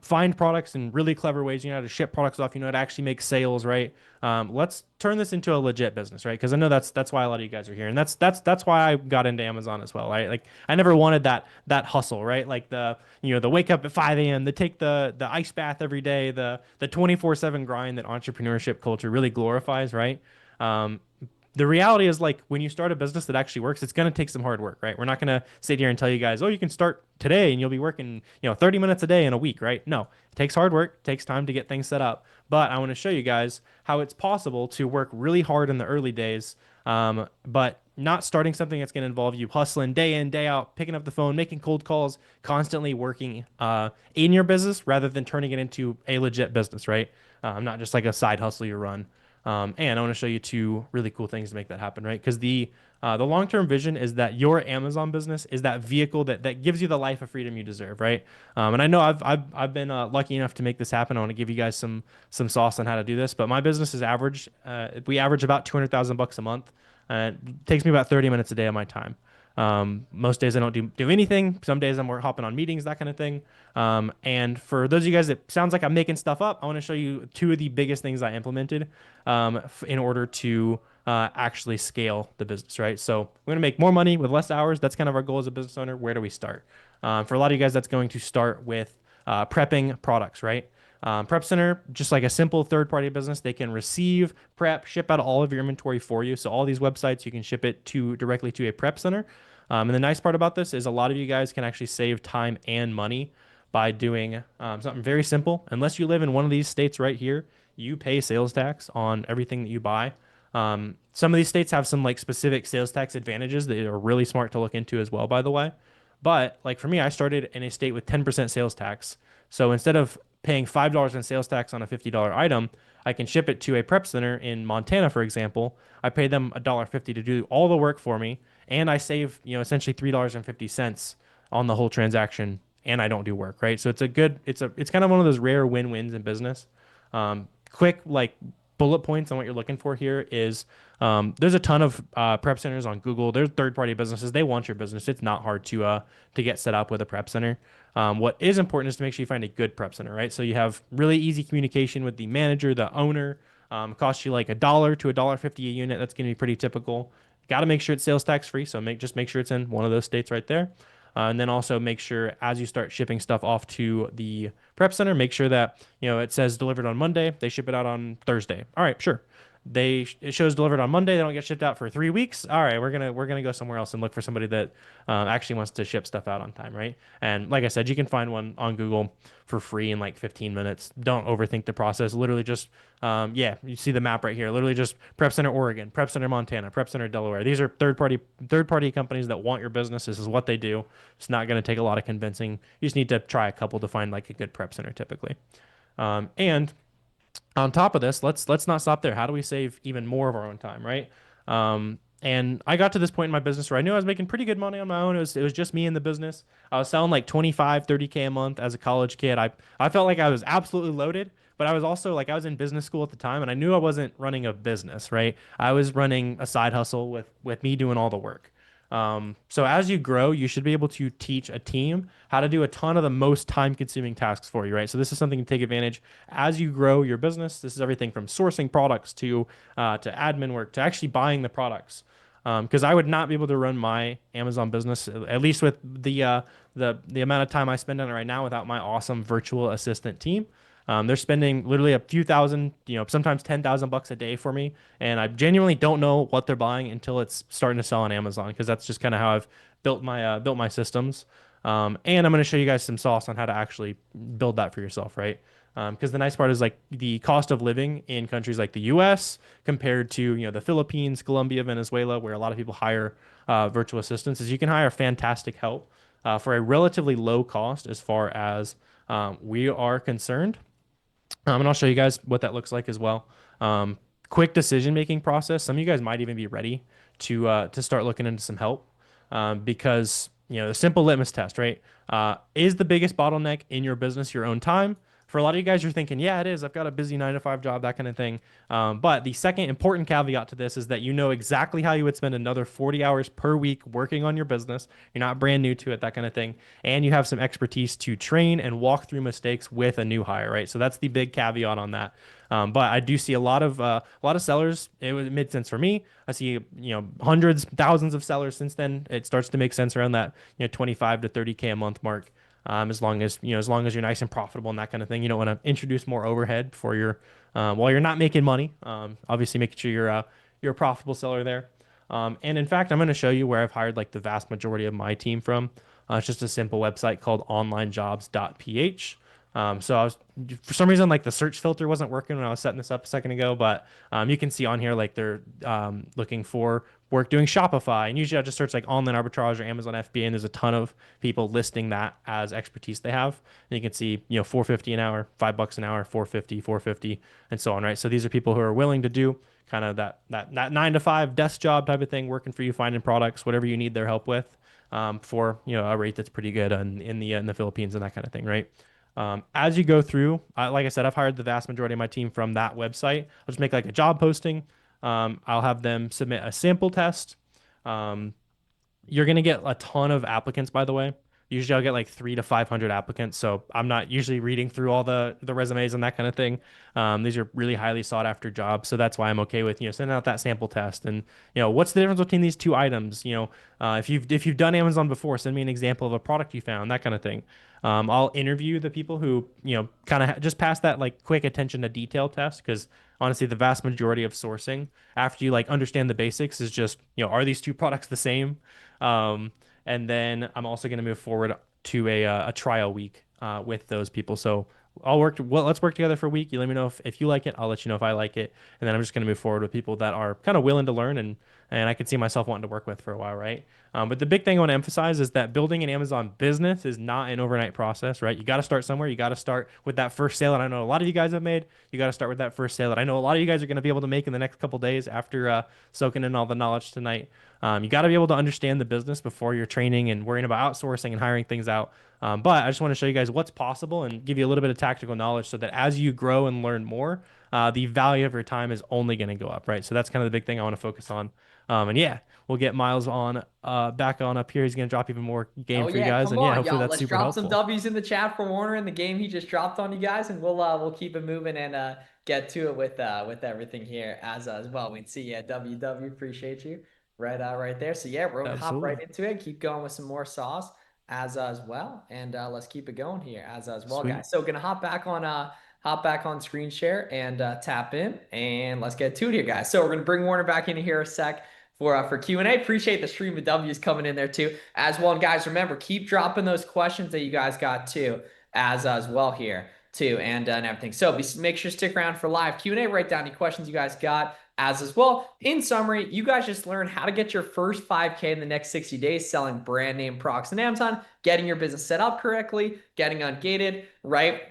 Speaker 2: find products in really clever ways. You know how to ship products off. You know how to actually make sales, right? Let's turn this into a legit business, right? Because I know that's why a lot of you guys are here, and that's why I got into Amazon as well, right? Like I never wanted that hustle, right? Like the wake up at 5 a.m., the take the ice bath every day, the 24/7 grind that entrepreneurship culture really glorifies, right? Um, the reality is like when you start a business that actually works, it's going to take some hard work, right? We're not going to sit here and tell you guys, oh, you can start today and you'll be working, 30 minutes a day in a week, right? No, it takes hard work, it takes time to get things set up. But I want to show you guys how it's possible to work really hard in the early days, but not starting something that's going to involve you hustling day in, day out, picking up the phone, making cold calls, constantly working in your business rather than turning it into a legit business, right? Not just like a side hustle you run. And I want to show you two really cool things to make that happen, right? Because the long-term vision is that your Amazon business is that vehicle that gives you the life of freedom you deserve, right? And I know I've been lucky enough to make this happen. I want to give you guys some sauce on how to do this. But my business is average. We average about 200,000 bucks a month. It takes me about 30 minutes a day of my time. Most days I don't do anything. Some days I'm more hopping on meetings, that kind of thing. And for those of you guys that sounds like I'm making stuff up, I want to show you two of the biggest things I implemented in order to actually scale the business, right? So we're going to make more money with less hours. That's kind of our goal as a business owner. Where do we start? For a lot of you guys, that's going to start with prepping products, right? Prep Center, just like a simple third-party business, they can receive, prep, ship out all of your inventory for you. So all these websites, you can ship it to directly to a Prep Center. And the nice part about this is a lot of you guys can actually save time and money by doing something very simple. Unless you live in one of these states right here, you pay sales tax on everything that you buy. Some of these states have some like specific sales tax advantages that are really smart to look into as well, by the way. But like for me, I started in a state with 10% sales tax. So instead of paying $5 in sales tax on a $50 item, I can ship it to a prep center in Montana, for example. I pay them $1.50 to do all the work for me, and I save, essentially $3.50 on the whole transaction, and I don't do work, right? So it's kind of one of those rare win-wins in business. Quick like bullet points on what you're looking for here is there's a ton of prep centers on Google. They're third-party businesses. They want your business. It's not hard to get set up with a prep center. What is important is to make sure you find a good prep center, right? So you have really easy communication with the manager, the owner. Costs you like $1 to $1.50 a unit. That's going to be pretty typical. Got to make sure it's sales tax free. So make sure it's in one of those states right there. And then also make sure as you start shipping stuff off to the prep center, make sure that, it says delivered on Monday. They ship it out on Thursday. All right, sure. It shows delivered on Monday. They don't get shipped out for 3 weeks. All right, we're gonna go somewhere else and look for somebody that actually wants to ship stuff out on time, right? And like I said, you can find one on Google for free in like 15 minutes. Don't overthink the process. Literally just yeah, you see the map right here. Literally just Prep Center Oregon, Prep Center Montana, Prep Center Delaware. These are third party companies that want your business. This is what they do. It's not going to take a lot of convincing. You just need to try a couple to find like a good prep center typically. And on top of this, let's not stop there. How do we save even more of our own time, right? And I got to this point in my business where I knew I was making pretty good money on my own. It was just me in the business. I was selling like 25, 30K a month as a college kid. I felt like I was absolutely loaded, but I was also like I was in business school at the time and I knew I wasn't running a business, right? I was running a side hustle with me doing all the work. So as you grow, you should be able to teach a team how to do a ton of the most time-consuming tasks for you, right? So this is something to take advantage as you grow your business. This is everything from sourcing products to admin work to actually buying the products. Because I would not be able to run my Amazon business, at least with the amount of time I spend on it right now, without my awesome virtual assistant team. They're spending literally a few thousand, sometimes 10,000 bucks a day for me, and I genuinely don't know what they're buying until it's starting to sell on Amazon because that's just kind of how I've built my systems. And I'm going to show you guys some sauce on how to actually build that for yourself, right? Because the nice part is like the cost of living in countries like the U.S. compared to the Philippines, Colombia, Venezuela, where a lot of people hire virtual assistants, is you can hire fantastic help for a relatively low cost as far as We are concerned, and I'll show you guys what that looks like as well. Um, Quick decision making process. Some of you guys might even be ready to start looking into some help, because the simple litmus test, right? Is the biggest bottleneck in your business your own time? For a lot of you guys, you're thinking, yeah, it is. I've got a busy 9 to 5 job, that kind of thing. But the second important caveat to this is that you know exactly how you would spend another 40 hours per week working on your business. You're not brand new to it, that kind of thing. And you have some expertise to train and walk through mistakes with a new hire, right? So that's the big caveat on that. But I do see a lot of sellers. It made sense for me. I see hundreds, thousands of sellers since then. It starts to make sense around that 25 to 30K a month mark. As long as you're nice and profitable and that kind of thing, you don't want to introduce more overhead before you're while you're not making money. Obviously, making sure you're a profitable seller there. And in fact, I'm going to show you where I've hired like the vast majority of my team from. It's just a simple website called onlinejobs.ph. So I was for some reason like the search filter wasn't working when I was setting this up a second ago, but you can see on here like they're looking for work doing Shopify, and usually I just search like online arbitrage or Amazon FBA, and there's a ton of people listing that as expertise they have. And you can see 450 an hour, $5 an hour, 450, 450, and so on, right? So these are people who are willing to do kind of that 9 to 5 desk job type of thing, working for you, finding products, whatever you need their help with, for a rate that's pretty good in the Philippines and that kind of thing, right? As you go through, like I said, I've hired the vast majority of my team from that website. I'll just make like a job posting. I'll have them submit a sample test. Um, you're gonna get a ton of applicants, by the way. Usually I'll get like 300 to 500 applicants. So I'm not usually reading through all the resumes and that kind of thing. These are really highly sought after jobs. So that's why I'm okay with, sending out that sample test. And, what's the difference between these two items? If you've done Amazon before, send me an example of a product you found, that kind of thing. I'll interview the people who, kind of just pass that like quick attention to detail test, because honestly, the vast majority of sourcing after you like understand the basics is just, are these two products the same? Um, and then I'm also going to move forward to a trial week with those people. So let's work together for a week. You let me know if you like it. I'll let you know if I like it. And then I'm just going to move forward with people that are kind of willing to learn and I could see myself wanting to work with for a while, right? But the big thing I want to emphasize is that building an Amazon business is not an overnight process, right? You got to start somewhere. You got to start with that first sale that I know a lot of you guys have made. You got to start with that first sale that I know a lot of you guys are going to be able to make in the next couple days after soaking in all the knowledge tonight. You got to be able to understand the business before you're training and worrying about outsourcing and hiring things out. But I just want to show you guys what's possible and give you a little bit of tactical knowledge so that as you grow and learn more, the value of your time is only going to go up, right? So that's kind of the big thing I want to focus on. And yeah, we'll get Miles on back on up here. He's going to drop even more game
Speaker 3: Oh
Speaker 2: for you
Speaker 3: yeah,
Speaker 2: guys.
Speaker 3: come
Speaker 2: And yeah,
Speaker 3: on,
Speaker 2: hopefully
Speaker 3: y'all.
Speaker 2: that's
Speaker 3: Let's
Speaker 2: super
Speaker 3: drop some
Speaker 2: helpful.
Speaker 3: W's in the chat for Warner in the game he just dropped on you guys, and we'll keep it moving and get to it with everything here as well. We can see WW, appreciate you right there. So yeah, we're gonna hop right
Speaker 2: Absolutely.
Speaker 3: into it. Keep going with some more sauce as well, and let's keep it going here as well,
Speaker 2: Sweet.
Speaker 3: guys. So gonna hop back on screen share and tap in, and let's get to it here, guys. So we're gonna bring Warner back into here a sec for Q&A. Appreciate the stream of W's coming in there too. As well, and guys, remember, keep dropping those questions that you guys got too, as well here too, and everything. So make sure to stick around for live Q&A. Write down any questions you guys got as well. In summary, you guys just learned how to get your first 5K in the next 60 days selling brand name products on Amazon, getting your business set up correctly, getting ungated, right?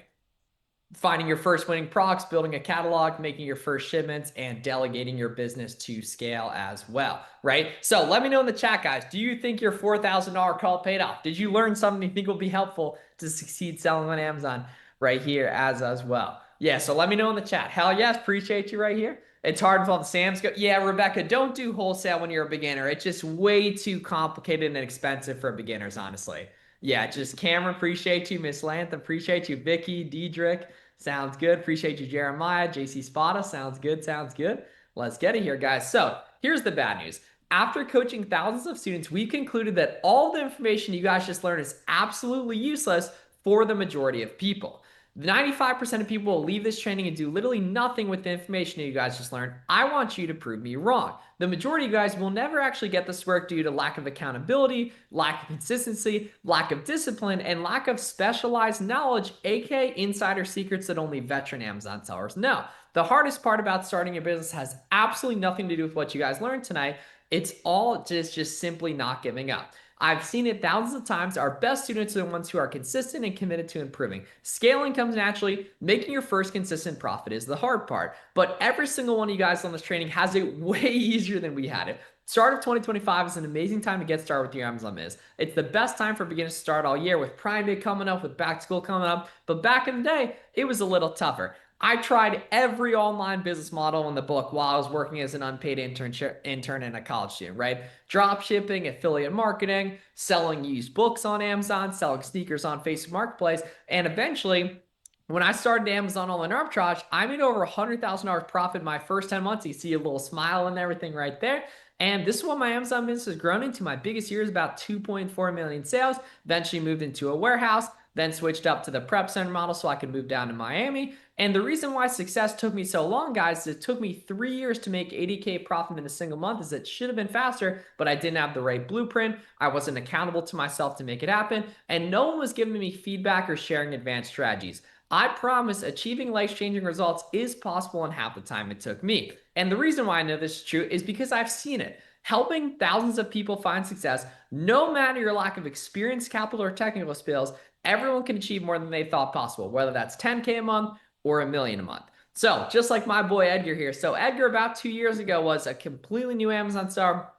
Speaker 3: Finding your first winning products, building a catalog, making your first shipments, and delegating your business to scale as well, right? So let me know in the chat, guys. Do you think your $4,000 call paid off? Did you learn something you think will be helpful to succeed selling on Amazon right here as well? Yeah, so let me know in the chat. Hell yes, appreciate you right here. It's hard with all the Sams go. Yeah, Rebecca, don't do wholesale when you're a beginner. It's just way too complicated and expensive for beginners, honestly. Yeah, just Cameron, appreciate you. Miss Lanth, appreciate you. Vicky, Diedrich, sounds good. Appreciate you, Jeremiah. JC Spada. Sounds good. Sounds good. Let's get it here, guys. So here's the bad news. After coaching thousands of students, we concluded that all the information you guys just learned is absolutely useless for the majority of people. 95% of people will leave this training and do literally nothing with the information that you guys just learned. I want you to prove me wrong. The majority of you guys will never actually get this work due to lack of accountability, lack of consistency, lack of discipline, and lack of specialized knowledge, aka insider secrets that only veteran Amazon sellers know. The hardest part about starting a business has absolutely nothing to do with what you guys learned tonight. It's all just simply not giving up. I've seen it thousands of times. Our best students are the ones who are consistent and committed to improving. Scaling comes naturally. Making your first consistent profit is the hard part. But every single one of you guys on this training has it way easier than we had it. Start of 2025 is an amazing time to get started with your Amazon biz. It's the best time for beginners to start all year with Prime Day coming up, with back to school coming up. But back in the day, it was a little tougher. I tried every online business model in the book while I was working as an unpaid intern and a college student, right? Drop shipping, affiliate marketing, selling used books on Amazon, selling sneakers on Facebook Marketplace, and eventually, when I started Amazon online arbitrage, I made over $100,000 profit in my first 10 months. You see a little smile and everything right there. And this is what my Amazon business has grown into. My biggest year is about 2.4 million sales. Eventually moved into a warehouse, then switched up to the prep center model so I could move down to Miami. And the reason why success took me so long, guys, is it took me 3 years to make 80K profit in a single month. Is it should have been faster, but I didn't have the right blueprint. I wasn't accountable to myself to make it happen. And no one was giving me feedback or sharing advanced strategies. I promise achieving life-changing results is possible in half the time it took me. And the reason why I know this is true is because I've seen it. Helping thousands of people find success, no matter your lack of experience, capital, or technical skills, everyone can achieve more than they thought possible, whether that's 10K a month or a million a month. So just like my boy Edgar here. So Edgar about 2 years ago was a completely new Amazon star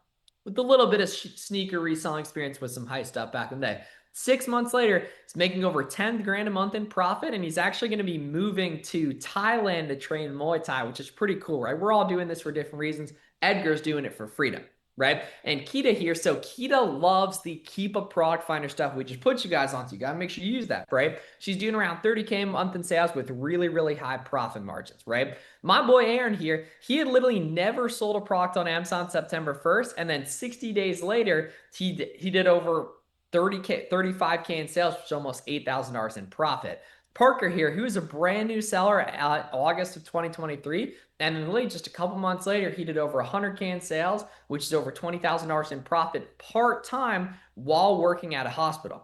Speaker 3: with a little bit of sneaker reselling experience with some high stuff back in the day. 6 months later, he's making over 10 grand a month in profit, and he's actually going to be moving to Thailand to train Muay Thai, which is pretty cool, right? We're all doing this for different reasons. Edgar's doing it for freedom, right? And Kita here, so Kita loves the Keep a Product Finder stuff we just put you guys onto. You got to make sure you use that, right? She's doing around 30K a month in sales with really, really high profit margins, right? My boy Aaron here, he had literally never sold a product on Amazon September 1st, and then 60 days later, he did over 30K, 35K in sales, which is almost $8,000 in profit. Parker here, who's a brand new seller at August of 2023, and then literally just a couple months later, he did over 100K in sales, which is over $20,000 in profit part-time while working at a hospital.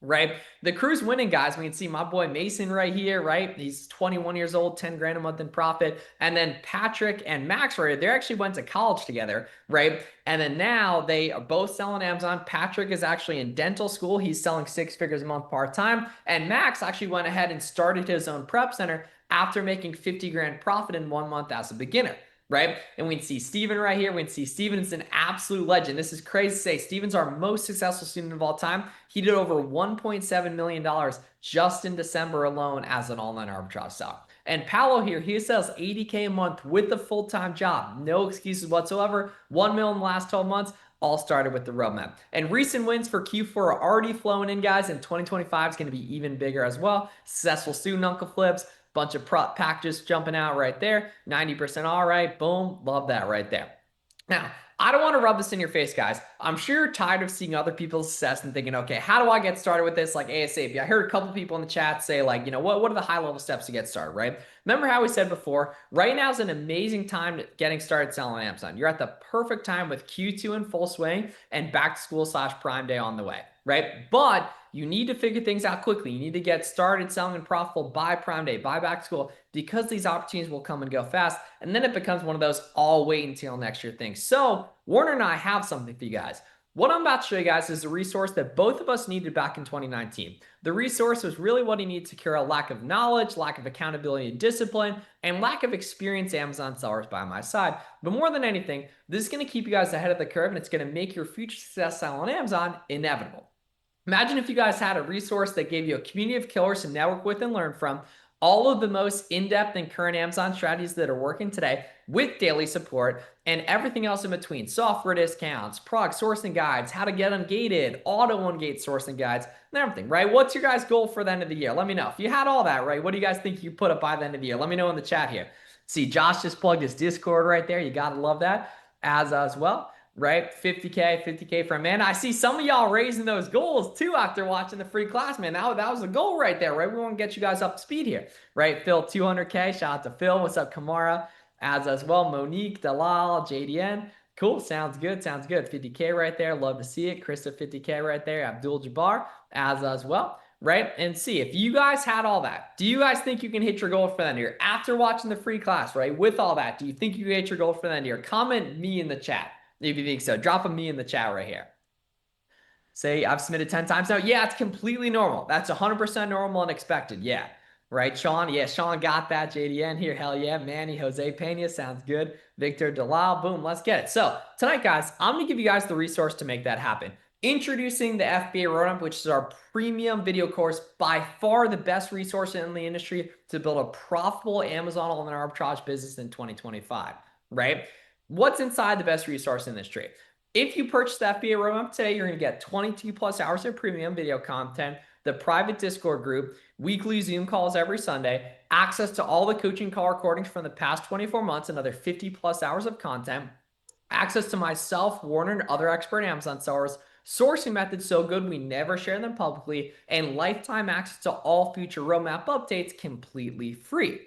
Speaker 3: Right? The crew's winning, guys. We can see my boy Mason right here, right? He's 21 years old, 10 grand a month in profit. And then Patrick and Max, right? They actually went to college together, right? And then now they are both selling Amazon. Patrick is actually in dental school. He's selling 6 figures a month part-time. And Max actually went ahead and started his own prep center after making 50 grand profit in 1 month as a beginner, right? And we can see Steven right here. We can see Steven is an absolute legend. This is crazy to say. Steven's our most successful student of all time. He did over $1.7 million just in December alone as an online arbitrage seller. And Paolo here, he sells 80K a month with a full-time job. No excuses whatsoever. 1 mil in the last 12 months. All started with the roadmap. And recent wins for Q4 are already flowing in, guys. And 2025 is going to be even bigger as well. Successful student Uncle Flips. Bunch of packages jumping out right there. 90% all right. Boom. Love that right there. Now, I don't want to rub this in your face, guys. I'm sure you're tired of seeing other people's success and thinking, okay, how do I get started with this like ASAP? I heard a couple people in the chat say like, what are the high level steps to get started, right? Remember how we said before, right now is an amazing time to getting started selling on Amazon. You're at the perfect time with Q2 in full swing and back to school / Prime Day on the way, right? But you need to figure things out quickly. You need to get started selling and profitable by Prime Day, by back to school, because these opportunities will come and go fast. And then it becomes one of those all wait until next year things. So Warner and I have something for you guys. What I'm about to show you guys is a resource that both of us needed back in 2019. The resource was really what he needed to cure a lack of knowledge, lack of accountability and discipline, and lack of experienced Amazon sellers by my side. But more than anything, this is going to keep you guys ahead of the curve, and it's going to make your future success selling on Amazon inevitable. Imagine if you guys had a resource that gave you a community of killers to network with and learn from, all of the most in-depth and current Amazon strategies that are working today with daily support and everything else in between. Software discounts, product sourcing guides, how to get ungated, auto ungate sourcing guides, and everything, right? What's your guys' goal for the end of the year? Let me know. If you had all that, right, what do you guys think you put up by the end of the year? Let me know in the chat here. See, Josh just plugged his Discord right there. You got to love that as well. Right? 50K for Amanda. I see some of y'all raising those goals too after watching the free class, man. That was a goal right there, right? We want to get you guys up to speed here, right? Phil, 200K. Shout out to Phil. What's up, Kamara? As well. Monique, Dalal, JDN. Cool. Sounds good. 50K right there. Love to see it. Krista, 50K right there. Abdul Jabbar as well. Right? And see, if you guys had all that, do you guys think you can hit your goal for the end of the year? After watching the free class, right? With all that, do you think you can hit your goal for the end of the year? Comment me in the chat if you think so. Drop a me in the chat right here. Say I've submitted 10 times now. Yeah, it's completely normal. That's 100% normal and expected. Yeah. Right, Sean? Yeah, Sean got that. JDN here. Hell yeah. Manny, Jose Pena. Sounds good. Victor Dalal. Boom. Let's get it. So, tonight, guys, I'm going to give you guys the resource to make that happen. Introducing the FBA Roadmap, which is our premium video course, by far the best resource in the industry to build a profitable Amazon online arbitrage business in 2025, right? What's inside the best resource in the industry? If you purchase the FBA Roadmap today, you're going to get 22 plus hours of premium video content, the private Discord group, weekly Zoom calls every Sunday, access to all the coaching call recordings from the past 24 months, another 50 plus hours of content, access to myself, Warner, and other expert Amazon sellers, sourcing methods so good we never share them publicly, and lifetime access to all future roadmap updates completely free.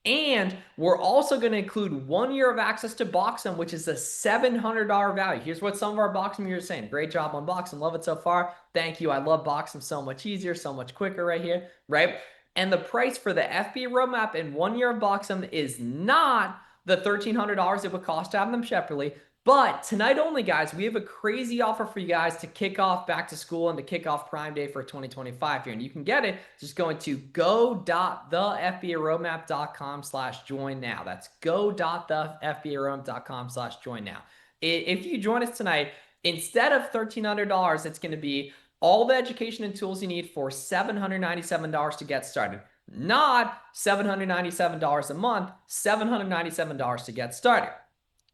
Speaker 3: And we're also going to include 1 year of access to Boxem, which is a $700 value. Here's what some of our Boxem viewers are saying. Great job on Boxem. Love it so far. Thank you. I love Boxem. So much easier, so much quicker right here, right? And the price for the FBA roadmap and 1 year of Boxem is not the $1,300 it would cost to have them separately. But tonight only, guys, we have a crazy offer for you guys to kick off back to school and to kick off Prime Day for 2025 here. And you can get it just going to go.thefbaroadmap.com/join now. That's go.thefbaroadmap.com/join now. If you join us tonight, instead of $1,300, it's going to be all the education and tools you need for $797 to get started. Not $797 a month, $797 to get started.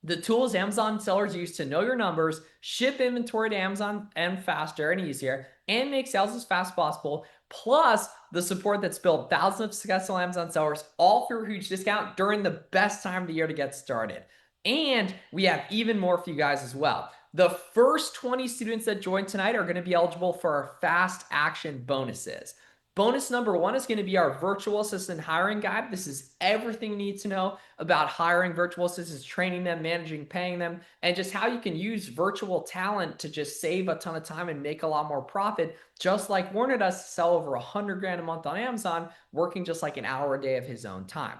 Speaker 3: The tools Amazon sellers use to know your numbers, ship inventory to Amazon and faster and easier, and make sales as fast as possible, plus the support that's built thousands of successful Amazon sellers, all for a huge discount during the best time of the year to get started. And we have even more for you guys as well. The first 20 students that join tonight are going to be eligible for our fast action bonuses. Bonus number 1 is going to be our virtual assistant hiring guide. This is everything you need to know about hiring virtual assistants, training them, managing, paying them, and just how you can use virtual talent to just save a ton of time and make a lot more profit, just like Warner does to sell over 100 grand a month on Amazon, working just like an hour a day of his own time.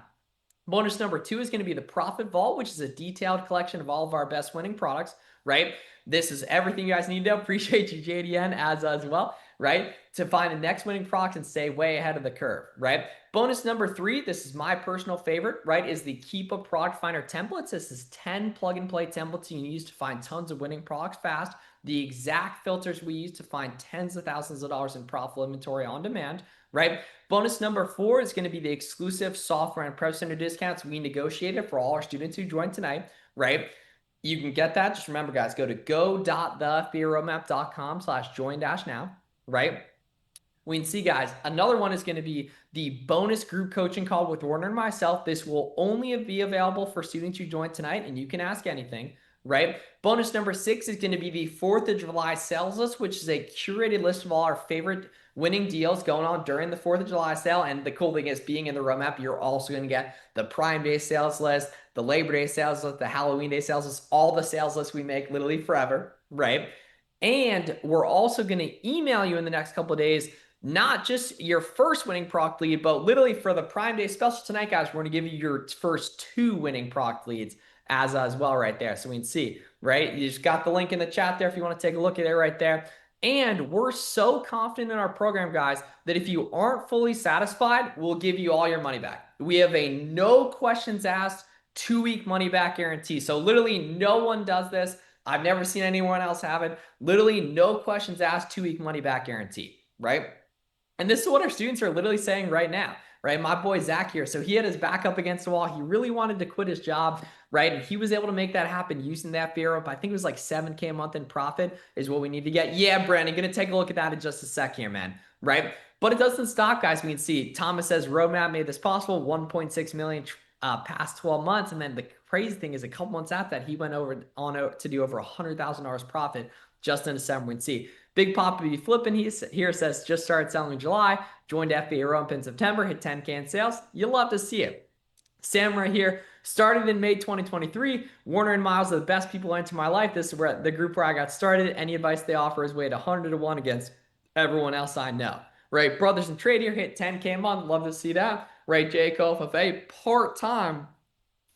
Speaker 3: Bonus number 2 is going to be the Profit Vault, which is a detailed collection of all of our best winning products, right? This is everything you guys need to know. Appreciate you, JDN, as well, right? To find the next winning product and stay way ahead of the curve, right? Bonus number 3, this is my personal favorite, right, is the Keep a Product Finder templates. This is 10 plug and play templates you can use to find tons of winning products fast. The exact filters we use to find tens of thousands of dollars in profitable inventory on demand, right? Bonus number 4 is going to be the exclusive software and Pro Center discounts we negotiated for all our students who joined tonight, right? You can get that. Just remember, guys, go to go.thefbaroadmap.com/join-now, right? We can see, guys, another one is going to be the bonus group coaching call with Warner and myself. This will only be available for students who join tonight, and you can ask anything, right? Bonus number 6 is going to be the 4th of July sales list, which is a curated list of all our favorite winning deals going on during the 4th of July sale. And the cool thing is, being in the roadmap, you're also going to get the Prime Day sales list, the Labor Day sales list, the Halloween Day sales list, all the sales lists we make literally forever, right? And we're also going to email you in the next couple of days not just your first winning product lead, but literally for the Prime Day special tonight, guys, we're going to give you your first 2 winning product leads as well right there. So we can see, right? You just got the link in the chat there if you want to take a look at it right there. And we're so confident in our program, guys, that if you aren't fully satisfied, we'll give you all your money back. We have a no questions asked 2-week money back guarantee. So literally no one does this. I've never seen anyone else have it. Literally no questions asked, 2-week money back guarantee, right? And this is what our students are literally saying right now, right? My boy Zach here. So he had his back up against the wall. He really wanted to quit his job, right? And he was able to make that happen using that FBA up. I think it was like $7K a month in profit is what we need to get. Yeah, Brandon, going to take a look at that in just a sec here, man, right? But it doesn't stop, guys. We can see Thomas says roadmap made this possible, 1.6 million past 12 months. And then the crazy thing is a couple months after that, he went on to do over $100,000 profit just in December. We can see Big Papa be flipping here says just started selling in July, joined FBA Rope in September, hit 10K in sales. You'll love to see it. Sam right here started in May 2023. Warner and Miles are the best people into my life. This is where the group where I got started. Any advice they offer is weighed 100 to 1 against everyone else I know. Right, Brothers in Trade here hit 10K a month. Love to see that. Right, Jacob of a part-time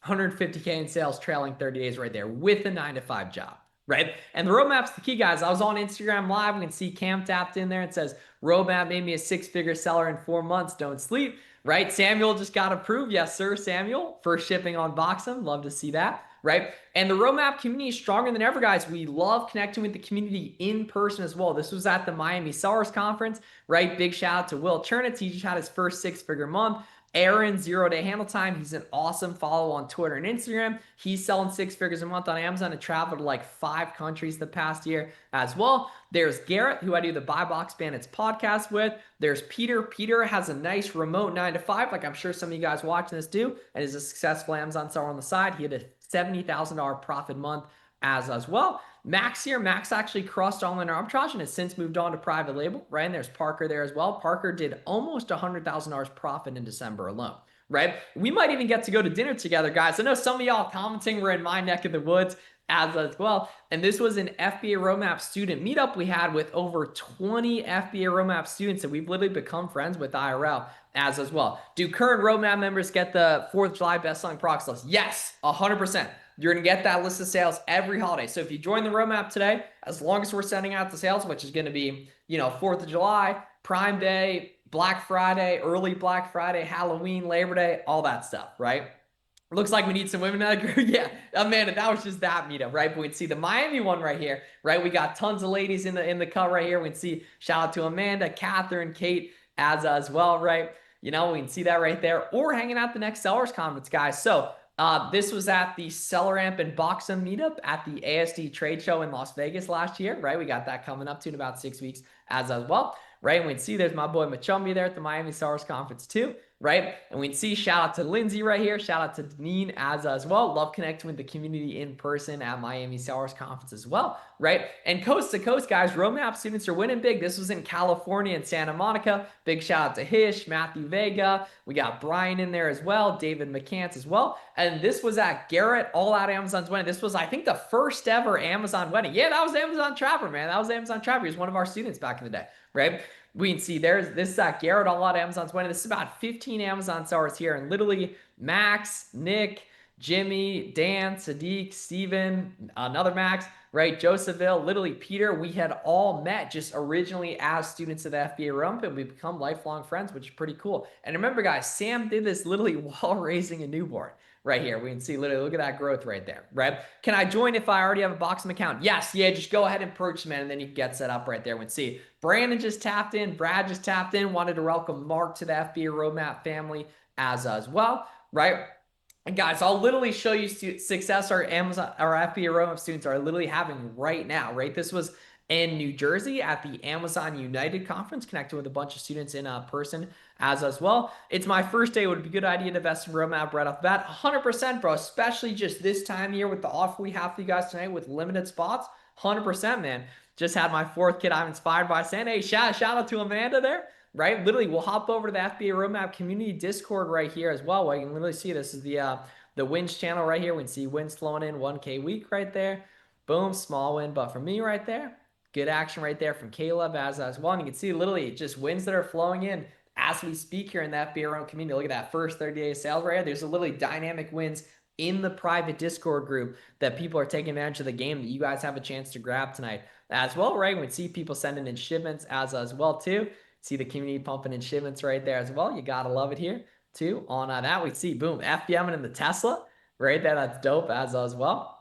Speaker 3: 150K in sales trailing 30 days right there with a 9-to-5 job. right? And the roadmap's the key, guys. I was on Instagram Live. We can see Cam tapped in there. It says, roadmap made me a six-figure seller in 4 months. Don't sleep, right? Samuel just got approved. Yes, sir, Samuel. First shipping on Boxem. Love to see that, right? And the roadmap community is stronger than ever, guys. We love connecting with the community in person as well. This was at the Miami Sellers Conference, right? Big shout out to Will Chernitz. He just had his first six-figure month. Aaron, 0 day handle time. He's an awesome follow on Twitter and Instagram. He's selling six figures a month on Amazon and traveled to like 5 countries the past year as well. There's Garrett, who I do the Buy Box Bandits podcast with. There's Peter. Peter has a nice remote 9 to 5, like I'm sure some of you guys watching this do, and is a successful Amazon seller on the side. He had a $70,000 profit month as well. Max here. Max actually crossed online arbitrage and has since moved on to private label, right? And there's Parker there as well. Parker did almost $100,000 profit in December alone, right? We might even get to go to dinner together, guys. I know some of y'all commenting were in my neck of the woods as well. And this was an FBA Roadmap student meetup we had with over 20 FBA Roadmap students that we've literally become friends with IRL as well. Do current Roadmap members get the 4th of July best-selling products list? Yes, 100%. You're going to get that list of sales every holiday. So if you join the roadmap today, as long as we're sending out the sales, which is going to be, 4th of July, Prime Day, Black Friday, early Black Friday, Halloween, Labor Day, all that stuff, right? Looks like we need some women in that group. Yeah, Amanda, that was just that meetup, right? But we can see the Miami one right here, right? We got tons of ladies in the cut right here. We can see shout out to Amanda, Catherine, Kate as well, right? We can see that right there. Or hanging out the next sellers conference, guys. So this was at the Seller Amp and Boxem meetup at the ASD trade show in Las Vegas last year, right? We got that coming up to in about 6 weeks as well, right? And we can see there's my boy Machumbi there at the Miami Sellers Conference too, right? And we can see shout out to Lindsay right here, shout out to Deneen as well. Love connecting with the community in person at Miami Sellers Conference as well, right? And coast to coast, guys, roadmap students are winning big. This was in California and Santa Monica. Big shout out to Hish, Matthew Vega. We got Brian in there as well, David McCants as well. And this was at Garrett All Out Amazon's wedding. This was, I think, the first ever Amazon wedding. Yeah, that was Amazon Trapper, man. That was Amazon Trapper. He was one of our students back in the day, right? We can see this is at Garrett All Out Amazon's wedding. This is about 15 Amazon sellers here, and literally Max, Nick, Jimmy, Dan, Sadiq, Steven, another Max, right? Josephville, literally Peter. We had all met just originally as students of the FBA Rump, and we become lifelong friends, which is pretty cool. And remember, guys, Sam did this literally while raising a newborn. Right here, we can see literally, look at that growth right there, right? Can I join if I already have a Boxem account? Yes, yeah, just go ahead and purchase, man, and then you can get set up right there. We can see Brandon just tapped in, Brad just tapped in, wanted to welcome Mark to the FBA Roadmap family as well, right? And guys, I'll literally show you success our FBA Roadmap students are literally having right now, right? This was in New Jersey at the Amazon United conference, connected with a bunch of students in person as well. It's my first day. It would be a good idea to invest in roadmap right off the bat. 100%, bro, especially just this time of year with the offer we have for you guys tonight with limited spots. 100%, man. Just had my 4th kid I'm inspired by saying, hey, shout out to Amanda there, right? Literally, we'll hop over to the FBA Roadmap community Discord right here as well. Where you can literally see this is the wins channel right here. We can see wins flowing in 1K week right there. Boom, small win, but for me right there, good action right there from Caleb as well. And you can see literally just wins that are flowing in as we speak here in that FBA community. Look at that first 30-day sales right here. There's a literally dynamic wins in the private Discord group that people are taking advantage of the game that you guys have a chance to grab tonight as well, right? We see people sending in shipments as well too. See the community pumping in shipments right there as well. You gotta love it here too. On that, we see boom, FBM in the Tesla right there. That's dope as well,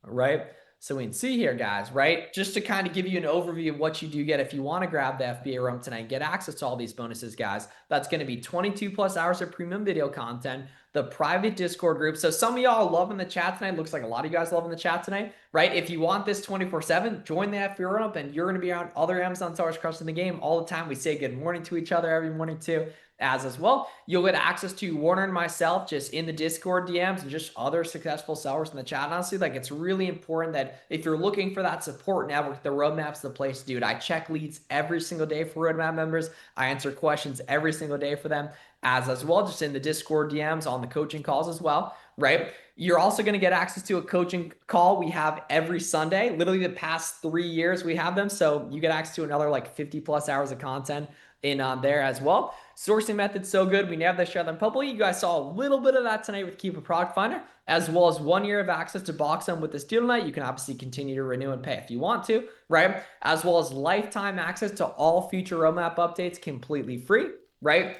Speaker 3: right? So we can see here, guys, right? Just to kind of give you an overview of what you do get if you want to grab the FBA Room tonight, get access to all these bonuses, guys. That's going to be 22 plus hours of premium video content, the private Discord group. So some of y'all love in the chat tonight. Looks like a lot of you guys love in the chat tonight, right? If you want this 24/7, join the FBA Room and you're going to be around other Amazon sellers crushing the game all the time. We say good morning to each other every morning too. As well, you'll get access to Warner and myself just in the Discord DMs and just other successful sellers in the chat. Honestly, like it's really important that if you're looking for that support network, the roadmap's the place to do it. I check leads every single day for roadmap members. I answer questions every single day for them as well, just in the Discord DMs on the coaching calls as well, right? You're also going to get access to a coaching call we have every Sunday. Literally the past 3 years we have them. So you get access to another like 50 plus hours of content in on there as well. Sourcing method's so good. We never share them publicly. You guys saw a little bit of that tonight with Keep a Product Finder, as well as 1 year of access to box them with this deal tonight. You can obviously continue to renew and pay if you want to, right? As well as lifetime access to all future roadmap updates completely free, right?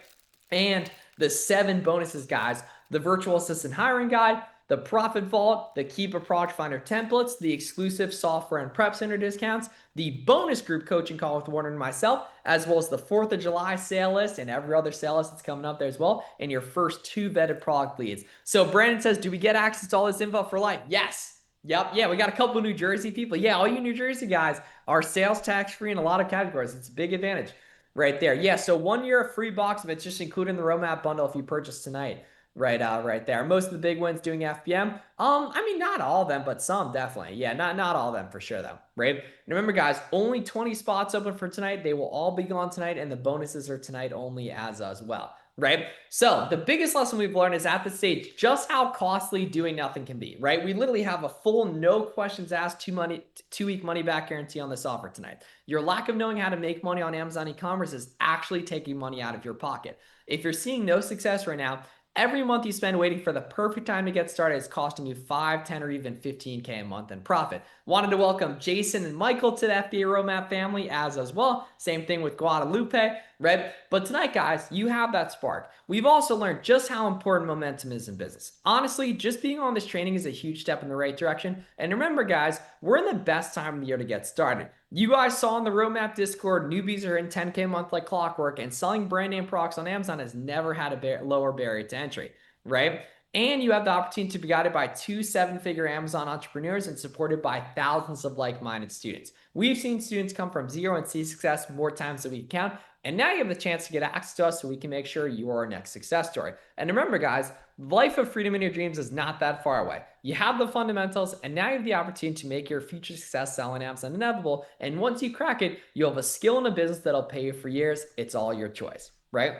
Speaker 3: And the 7 bonuses, guys: the virtual assistant hiring guide, the profit vault, the Keep a Product Finder templates, the exclusive software and prep center discounts, the bonus group coaching call with Warner and myself, as well as the 4th of July sale list and every other sale list that's coming up there as well, and your first 2 vetted product leads. So Brandon says, do we get access to all this info for life? Yes. Yep. Yeah, we got a couple of New Jersey people. Yeah, all you New Jersey guys are sales tax free in a lot of categories. It's a big advantage right there. Yeah, so 1 year of free box if it's just including the roadmap bundle if you purchase tonight. Right there. Most of the big ones doing FBM. I mean, not all of them, but some definitely. Yeah, not all of them for sure though. Right. And remember, guys, only 20 spots open for tonight. They will all be gone tonight, and the bonuses are tonight only as well. Right. So the biggest lesson we've learned is at this stage just how costly doing nothing can be. Right. We literally have a full no questions asked 2-week money back guarantee on this offer tonight. Your lack of knowing how to make money on Amazon e-commerce is actually taking money out of your pocket. If you're seeing no success right now, every month you spend waiting for the perfect time to get started is costing you 5, 10, or even 15K a month in profit. Wanted to welcome Jason and Michael to the FBA Roadmap family as well. Same thing with Guadalupe, right? But tonight, guys, you have that spark. We've also learned just how important momentum is in business. Honestly, just being on this training is a huge step in the right direction. And remember, guys, we're in the best time of the year to get started. You guys saw in the Roadmap Discord, newbies are in 10K a month like clockwork, and selling brand name products on Amazon has never had a lower barrier to entry, right? And you have the opportunity to be guided by 2 7-figure Amazon entrepreneurs and supported by thousands of like-minded students. We've seen students come from zero and see success more times than we can count. And now you have the chance to get access to us so we can make sure you are our next success story. And remember, guys, life of freedom in your dreams is not that far away. You have the fundamentals, and now you have the opportunity to make your future success selling Amazon inevitable. And once you crack it, you'll have a skill in a business that'll pay you for years. It's all your choice, right?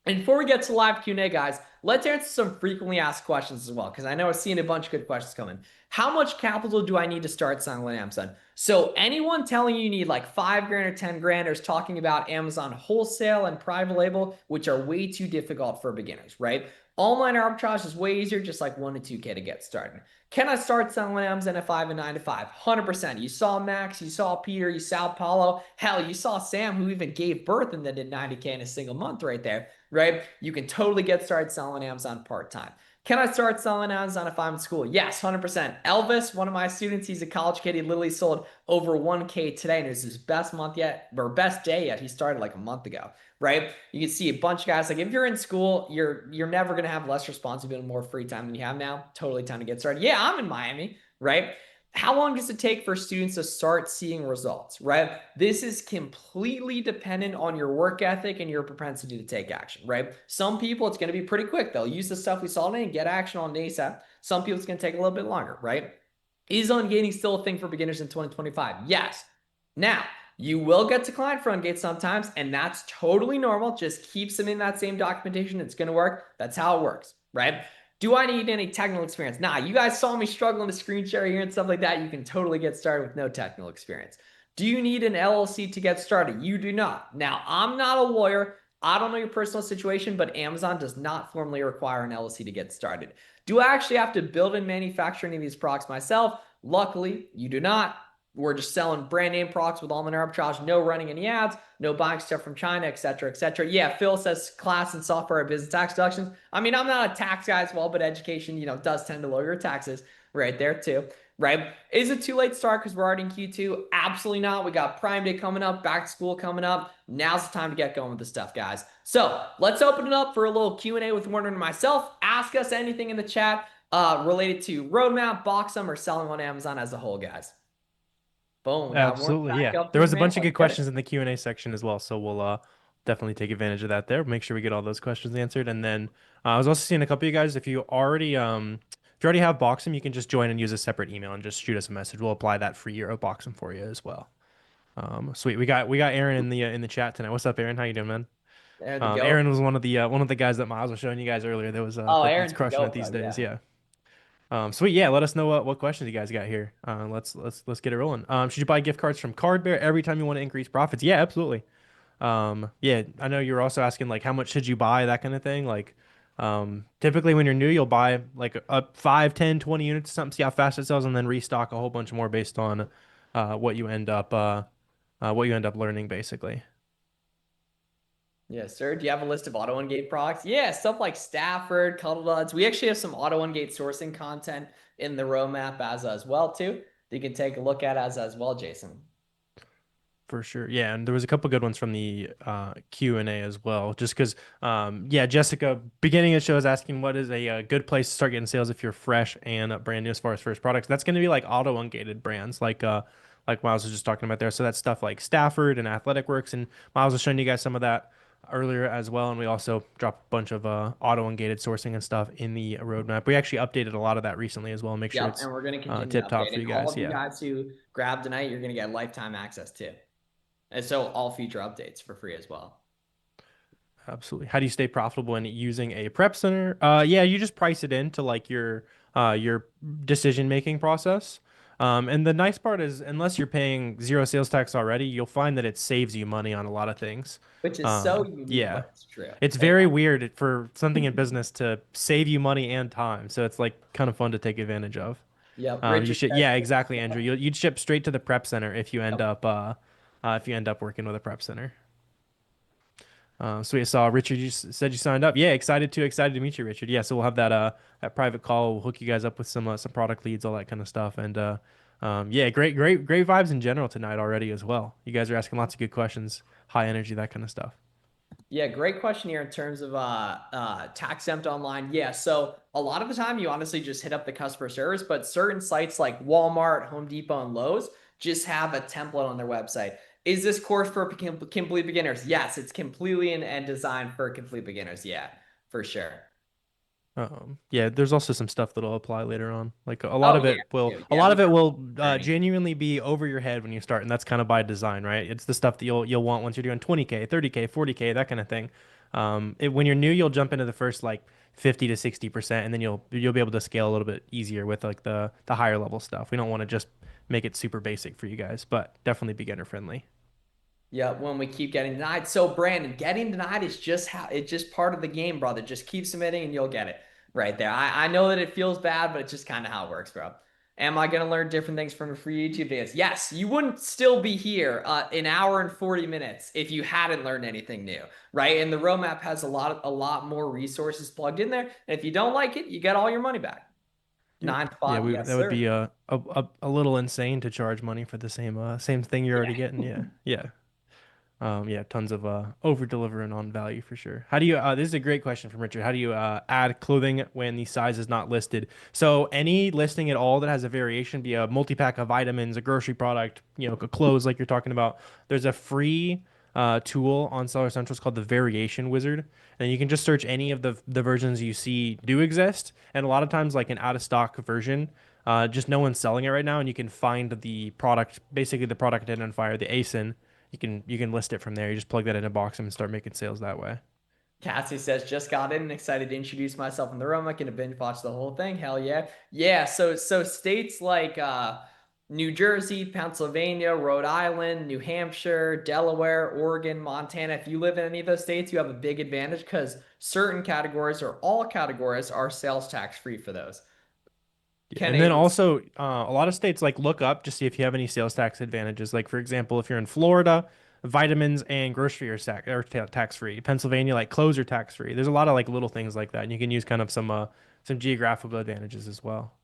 Speaker 3: And before we get to live Q&A, guys, let's answer some frequently asked questions as well, because I know I've seen a bunch of good questions coming. How much capital do I need to start selling on Amazon? So anyone telling you need like 5 grand or 10 grand is talking about Amazon wholesale and private label, which are way too difficult for beginners, right? Online arbitrage is way easier, just like 1 to 2K to get started. Can I start selling on Amazon at 5 and 9 to 5? 100%. You saw Max, you saw Peter, you saw Paulo. Hell, you saw Sam, who even gave birth and then did 90K in a single month right there, right? You can totally get started selling on Amazon part-time. Can I start selling Amazon if I'm in school? Yes, 100%. Elvis, one of my students, he's a college kid. He literally sold over 1K today, and it was his best month yet, or best day yet. He started like a month ago, right? You can see a bunch of guys. Like if you're in school, you're never gonna have less responsibility, more free time than you have now. Totally time to get started. Yeah, I'm in Miami, right? How long does it take for students to start seeing results, right? This is completely dependent on your work ethic and your propensity to take action, right? Some people, it's going to be pretty quick. They'll use the stuff we saw today and get action on ASAP. Some people, it's going to take a little bit longer, right? Is ungating still a thing for beginners in 2025? Yes. Now, you will get to client front gate sometimes, and that's totally normal. Just keep submitting that same documentation. It's going to work. That's how it works, right? Do I need any technical experience? Nah, you guys saw me struggling to screen share here and stuff like that. You can totally get started with no technical experience. Do you need an LLC to get started? You do not. Now, I'm not a lawyer. I don't know your personal situation, but Amazon does not formally require an LLC to get started. Do I actually have to build and manufacture any of these products myself? Luckily, you do not. We're just selling brand name products with almond arbitrage, no running any ads, no buying stuff from China, etc., etc. Yeah, Phil says class and software and business tax deductions. I mean, I'm not a tax guy as well, but education, does tend to lower your taxes right there too, right? Is it too late to start because we're already in Q2? Absolutely not. We got Prime Day coming up, back to school coming up. Now's the time to get going with this stuff, guys. So let's open it up for a little Q&A with Warner and myself. Ask us anything in the chat related to roadmap, Boxum, or selling on Amazon as a whole, guys. Boom, we got Warren
Speaker 2: Absolutely,
Speaker 3: back
Speaker 2: yeah.
Speaker 3: up
Speaker 2: There
Speaker 3: here,
Speaker 2: was a
Speaker 3: man.
Speaker 2: bunch of
Speaker 3: Let's
Speaker 2: good
Speaker 3: get it.
Speaker 2: questions in the Q&A section as well, so we'll definitely take advantage of that there. Make sure we get all those questions answered. And then I was also seeing a couple of you guys, if you already have Boxem, you can just join and use a separate email and just shoot us a message. We'll apply that free year of Boxem for you as well. Sweet. We got Aaron in the chat tonight. What's up, Aaron? How you doing, man?
Speaker 3: There the goat.
Speaker 2: Aaron was one of the guys that Miles was showing you guys earlier. That was
Speaker 3: Oh,
Speaker 2: that's
Speaker 3: Aaron's the
Speaker 2: crushing it
Speaker 3: goat,
Speaker 2: these
Speaker 3: bro.
Speaker 2: days.
Speaker 3: Yeah.
Speaker 2: Yeah. Sweet. Yeah. Let us know what questions you guys got here. Let's get it rolling. Should you buy gift cards from Card Bear every time you want to increase profits? Yeah, absolutely. Yeah, I know you're also asking like how much should you buy, that kind of thing. Like, typically when you're new, you'll buy like a 5, 10, 20 units, something, see how fast it sells, and then restock a whole bunch more based on what you end up learning basically.
Speaker 3: Yes, sir. Do you have a list of auto ungate products? Yeah, stuff like Stafford, Cuddle Duds. We actually have some auto ungate sourcing content in the roadmap as well too. That you can take a look at as well, Jason.
Speaker 2: For sure. Yeah, and there was a couple good ones from the Q&A as well. Just because, yeah, Jessica, beginning of the show is asking what is a, good place to start getting sales if you're fresh and brand new as far as first products. That's going to be like auto ungated brands, like Miles was just talking about there. So that's stuff like Stafford and Athletic Works, and Miles was showing you guys some of that earlier as well. And we also dropped a bunch of auto ungated sourcing and stuff in the roadmap. We actually updated a lot of that recently as well. Make sure
Speaker 3: Yep,
Speaker 2: it's
Speaker 3: and we're going to continue
Speaker 2: tip top for
Speaker 3: updating.
Speaker 2: you
Speaker 3: All
Speaker 2: guys.
Speaker 3: of you
Speaker 2: Yeah.
Speaker 3: guys who grab tonight, you're going to get lifetime access too. And so all future updates for free as well.
Speaker 2: Absolutely. How do you stay profitable when using a prep center? Yeah, you just price it into like your decision making process. And the nice part is, unless you're paying zero sales tax already, you'll find that it saves you money on a lot of things.
Speaker 3: Which is so unique,
Speaker 2: Yeah,
Speaker 3: but it's true.
Speaker 2: it's
Speaker 3: And
Speaker 2: very weird for something in business to save you money and time. So it's like kind of fun to take advantage of.
Speaker 3: yep,
Speaker 2: You
Speaker 3: Richard
Speaker 2: should,
Speaker 3: says,
Speaker 2: yeah, exactly, Andrew. You'd ship straight to the prep center
Speaker 3: yep.
Speaker 2: if you end up working with a prep center. So we saw Richard. You said you signed up. Yeah, excited to meet you, Richard. Yeah, so we'll have that private call. We'll hook you guys up with some product leads, all that kind of stuff. And yeah, great vibes in general tonight already as well. You guys are asking lots of good questions, high energy, that kind of stuff.
Speaker 3: Yeah, great question here in terms of tax exempt online. Yeah, so a lot of the time you honestly just hit up the customer service, but certain sites like Walmart, Home Depot, and Lowe's just have a template on their website. Is this course for complete beginners? Yes, it's completely and designed for complete beginners. Yeah, for sure.
Speaker 2: Yeah, there's also some stuff that'll apply later on. Like
Speaker 3: Oh yeah,
Speaker 2: a
Speaker 3: yeah,
Speaker 2: lot
Speaker 3: we
Speaker 2: of it
Speaker 3: got
Speaker 2: will
Speaker 3: journey.
Speaker 2: genuinely be over your head when you start, and that's kind of by design, right? It's the stuff that you'll want once you're doing 20K, 30K, 40K, that kind of thing. When you're new, you'll jump into the first like 50 to 60%, and then you'll be able to scale a little bit easier with like the higher level stuff. We don't want to just make it super basic for you guys, but definitely beginner friendly.
Speaker 3: Yeah, when we keep getting denied. So Brandon, getting denied is just how it's just part of the game, brother. Just keep submitting and you'll get it right there. I know that it feels bad, but it's just kind of how it works, bro. Am I gonna learn different things from free YouTube videos? Yes, you wouldn't still be here an hour and 40 minutes if you hadn't learned anything new, right? And the roadmap has a lot more resources plugged in there. And if you don't like it, you get all your money back.
Speaker 2: Yep.
Speaker 3: 9 to 5,
Speaker 2: Yeah,
Speaker 3: yes,
Speaker 2: that would be
Speaker 3: sir.
Speaker 2: a little insane to charge money for the same thing you're
Speaker 3: Yeah.
Speaker 2: already getting. Yeah. Yeah. Yeah, tons of over delivering on value for sure. How do you this is a great question from Richard. How do you add clothing when the size is not listed? So any listing at all that has a variation, be a multi-pack of vitamins, a grocery product, clothes like you're talking about, there's a free tool on Seller Central. It's called the Variation Wizard. And you can just search any of the versions you see do exist. And a lot of times like an out of stock version, just no one's selling it right now, and you can find the product, basically the product identifier, the ASIN. You can list it from there. You just plug that in a box and start making sales that way.
Speaker 3: Cassie says, just got in and excited to introduce myself in the room. I can binge watch the whole thing. Hell yeah. Yeah, so states like New Jersey, Pennsylvania, Rhode Island, New Hampshire, Delaware, Oregon, Montana. If you live in any of those states, you have a big advantage because certain categories or all categories are sales tax free for those.
Speaker 2: Yeah,
Speaker 3: Ken
Speaker 2: and then
Speaker 3: Abrams.
Speaker 2: also a lot of states like look up to see if you have any sales tax advantages. Like for example, if you're in Florida, vitamins and grocery are tax free. Pennsylvania, like clothes are tax free. There's a lot of like little things like that, and you can use kind of some geographical advantages as well.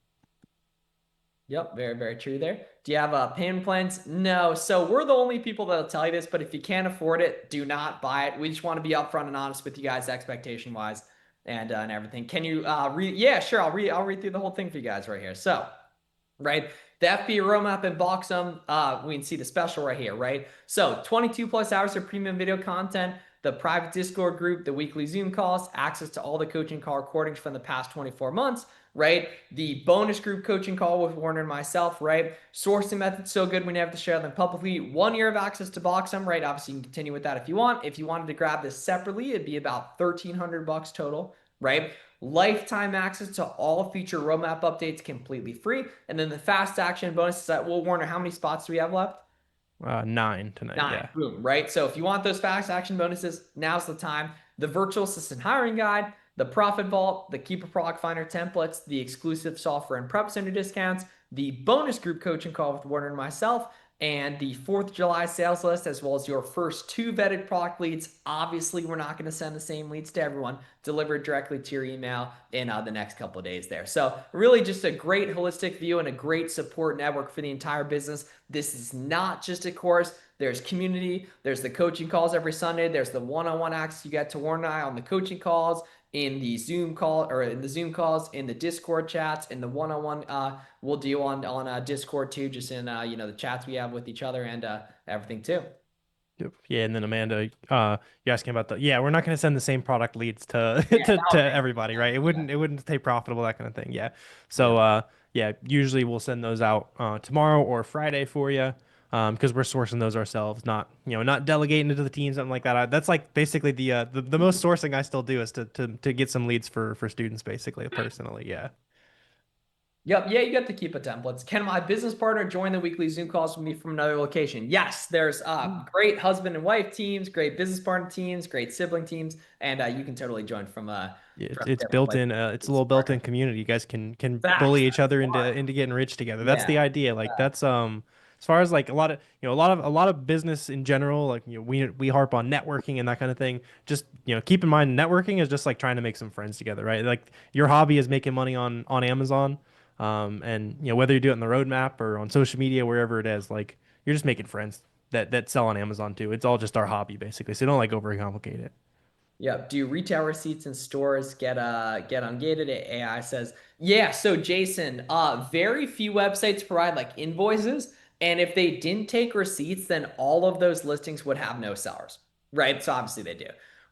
Speaker 3: Yep, very, very true there. Do you have payment plans? No. So we're the only people that'll tell you this, but if you can't afford it, do not buy it. We just want to be upfront and honest with you guys, expectation wise, and everything. Can you read? Yeah, sure. I'll read through the whole thing for you guys right here. So right? The FBA roadmap and Boxum, we can see the special right here, right? So 22 plus hours of premium video content, the private Discord group, the weekly Zoom calls, access to all the coaching call recordings from the past 24 months, right? The bonus group coaching call with Warner and myself, right? Sourcing methods so good we never have to share them publicly. 1 year of access to Boxum, right? Obviously, you can continue with that if you want. If you wanted to grab this separately, it'd be about 1,300 bucks total, right? Lifetime access to all future roadmap updates completely free. And then the fast action bonus is that, well, Warner, how many spots do we have left?
Speaker 2: 9 tonight.
Speaker 3: Nine,
Speaker 2: Yeah.
Speaker 3: boom, right? So if you want those fast action bonuses, now's the time. The virtual assistant hiring guide, the profit vault, the keeper product finder templates, the exclusive software and prep center discounts, the bonus group coaching call with Warner and myself, and the 4th of July sales list, as well as your first 2 vetted product leads. Obviously, we're not going to send the same leads to everyone, delivered directly to your email in the next couple of days there. So, really, just a great holistic view and a great support network for the entire business. This is not just a course. There's community. There's the coaching calls every Sunday. There's the one-on-one access you get to Warren and I on the coaching calls, in the Zoom call or in the Zoom calls, in the Discord chats, in the one-on-one we'll do on Discord too, just in the chats we have with each other and everything too.
Speaker 2: Yep. Yeah, and then Amanda, you're asking about the, yeah, we're not going to send the same product leads to
Speaker 3: Yeah,
Speaker 2: to
Speaker 3: that would make
Speaker 2: everybody, right?
Speaker 3: sense.
Speaker 2: It wouldn't stay profitable, that kind of thing. Yeah.
Speaker 3: Yeah.
Speaker 2: So yeah, usually we'll send those out tomorrow or Friday for you. Because we're sourcing those ourselves, not not delegating it to the team, something like that. That's like basically the most sourcing I still do is to get some leads for students, basically, personally. Yeah.
Speaker 3: Yep. Yeah, you get to keep it templates. Can my business partner join the weekly Zoom calls with me from another location? Yes. There's great husband and wife teams, great business partner teams, great sibling teams, and you can totally join
Speaker 2: Yeah,
Speaker 3: from
Speaker 2: it's
Speaker 3: different
Speaker 2: built
Speaker 3: places.
Speaker 2: in. It's a little built-in community. You guys can
Speaker 3: Facts.
Speaker 2: bully each
Speaker 3: That's
Speaker 2: other
Speaker 3: smart.
Speaker 2: into getting rich together. That's
Speaker 3: Yeah.
Speaker 2: the idea. Like that's as far as like a lot of a lot of business in general. Like we harp on networking and that kind of thing. Just keep in mind networking is just like trying to make some friends together, right? Like your hobby is making money on Amazon, and whether you do it in the roadmap or on social media, wherever it is, like you're just making friends that sell on Amazon too. It's all just our hobby basically. So don't like overcomplicate it.
Speaker 3: Yeah. Do retail receipts in stores get ungated? AI says, yeah. So Jason, very few websites provide like invoices, and if they didn't take receipts, then all of those listings would have no sellers, right? So obviously they do.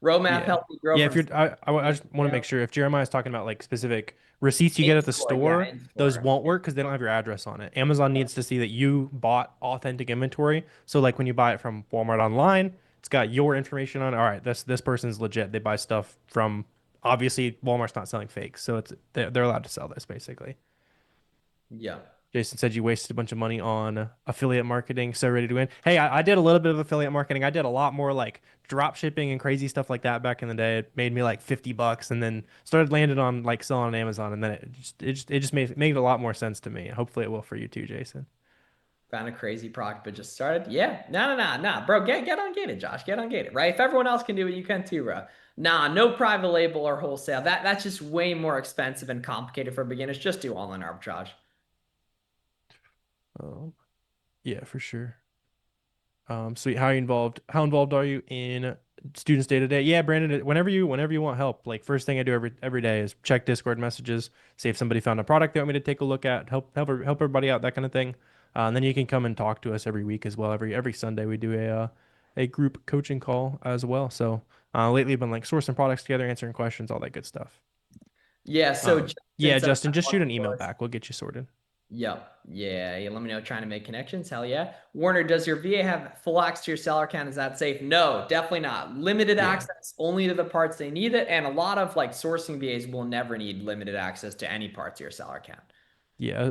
Speaker 3: Roadmap
Speaker 2: Yeah.
Speaker 3: helped me grow
Speaker 2: Yeah,
Speaker 3: from
Speaker 2: if you're I
Speaker 3: 6
Speaker 2: just want to make sure if Jeremiah is talking about like specific receipts you
Speaker 3: in
Speaker 2: get at the
Speaker 3: store, yeah,
Speaker 2: store,
Speaker 3: in
Speaker 2: those
Speaker 3: store.
Speaker 2: won't work because they don't have your address on it. Amazon needs to see that you bought authentic inventory. So like when you buy it from Walmart online, it's got your information on it. All right, this person's legit. They buy stuff from obviously Walmart's not selling fakes, so they're allowed to sell this basically.
Speaker 3: Yeah.
Speaker 2: Jason said you wasted a bunch of money on affiliate marketing. So ready to win. Hey, I did a little bit of affiliate marketing. I did a lot more like drop shipping and crazy stuff like that back in the day. It made me like $50 and then started landing on like selling on Amazon. And then it just made a lot more sense to me. Hopefully it will for you too, Jason.
Speaker 3: Found a crazy product, but just started. Yeah. No, bro. Get on Gated, Josh. Get on Gated, right? If everyone else can do it, you can too, bro. Nah, no private label or wholesale. That's just way more expensive and complicated for beginners. Just do online arbitrage.
Speaker 2: Um, yeah, for sure. Sweet. How are you involved? How involved are you in students day to day? Yeah, Brandon. Whenever you want help, like first thing I do every day is check Discord messages, see if somebody found a product they want me to take a look at, help everybody out, that kind of thing. And then you can come and talk to us every week as well. Every Sunday we do a group coaching call as well. So lately I've been like sourcing products together, answering questions, all that good stuff.
Speaker 3: Yeah. So Justin
Speaker 2: Yeah,
Speaker 3: said,
Speaker 2: Justin, just shoot an email back. We'll get you sorted.
Speaker 3: yep. Yeah. Let me know. Trying to make connections. Hell yeah. Warner, does your VA have full access to your seller account? Is that safe? No, definitely not. Limited
Speaker 2: Yeah.
Speaker 3: access only to the parts they need it. And a lot of like sourcing VAs will never need limited access to any parts of your seller account.
Speaker 2: Yeah,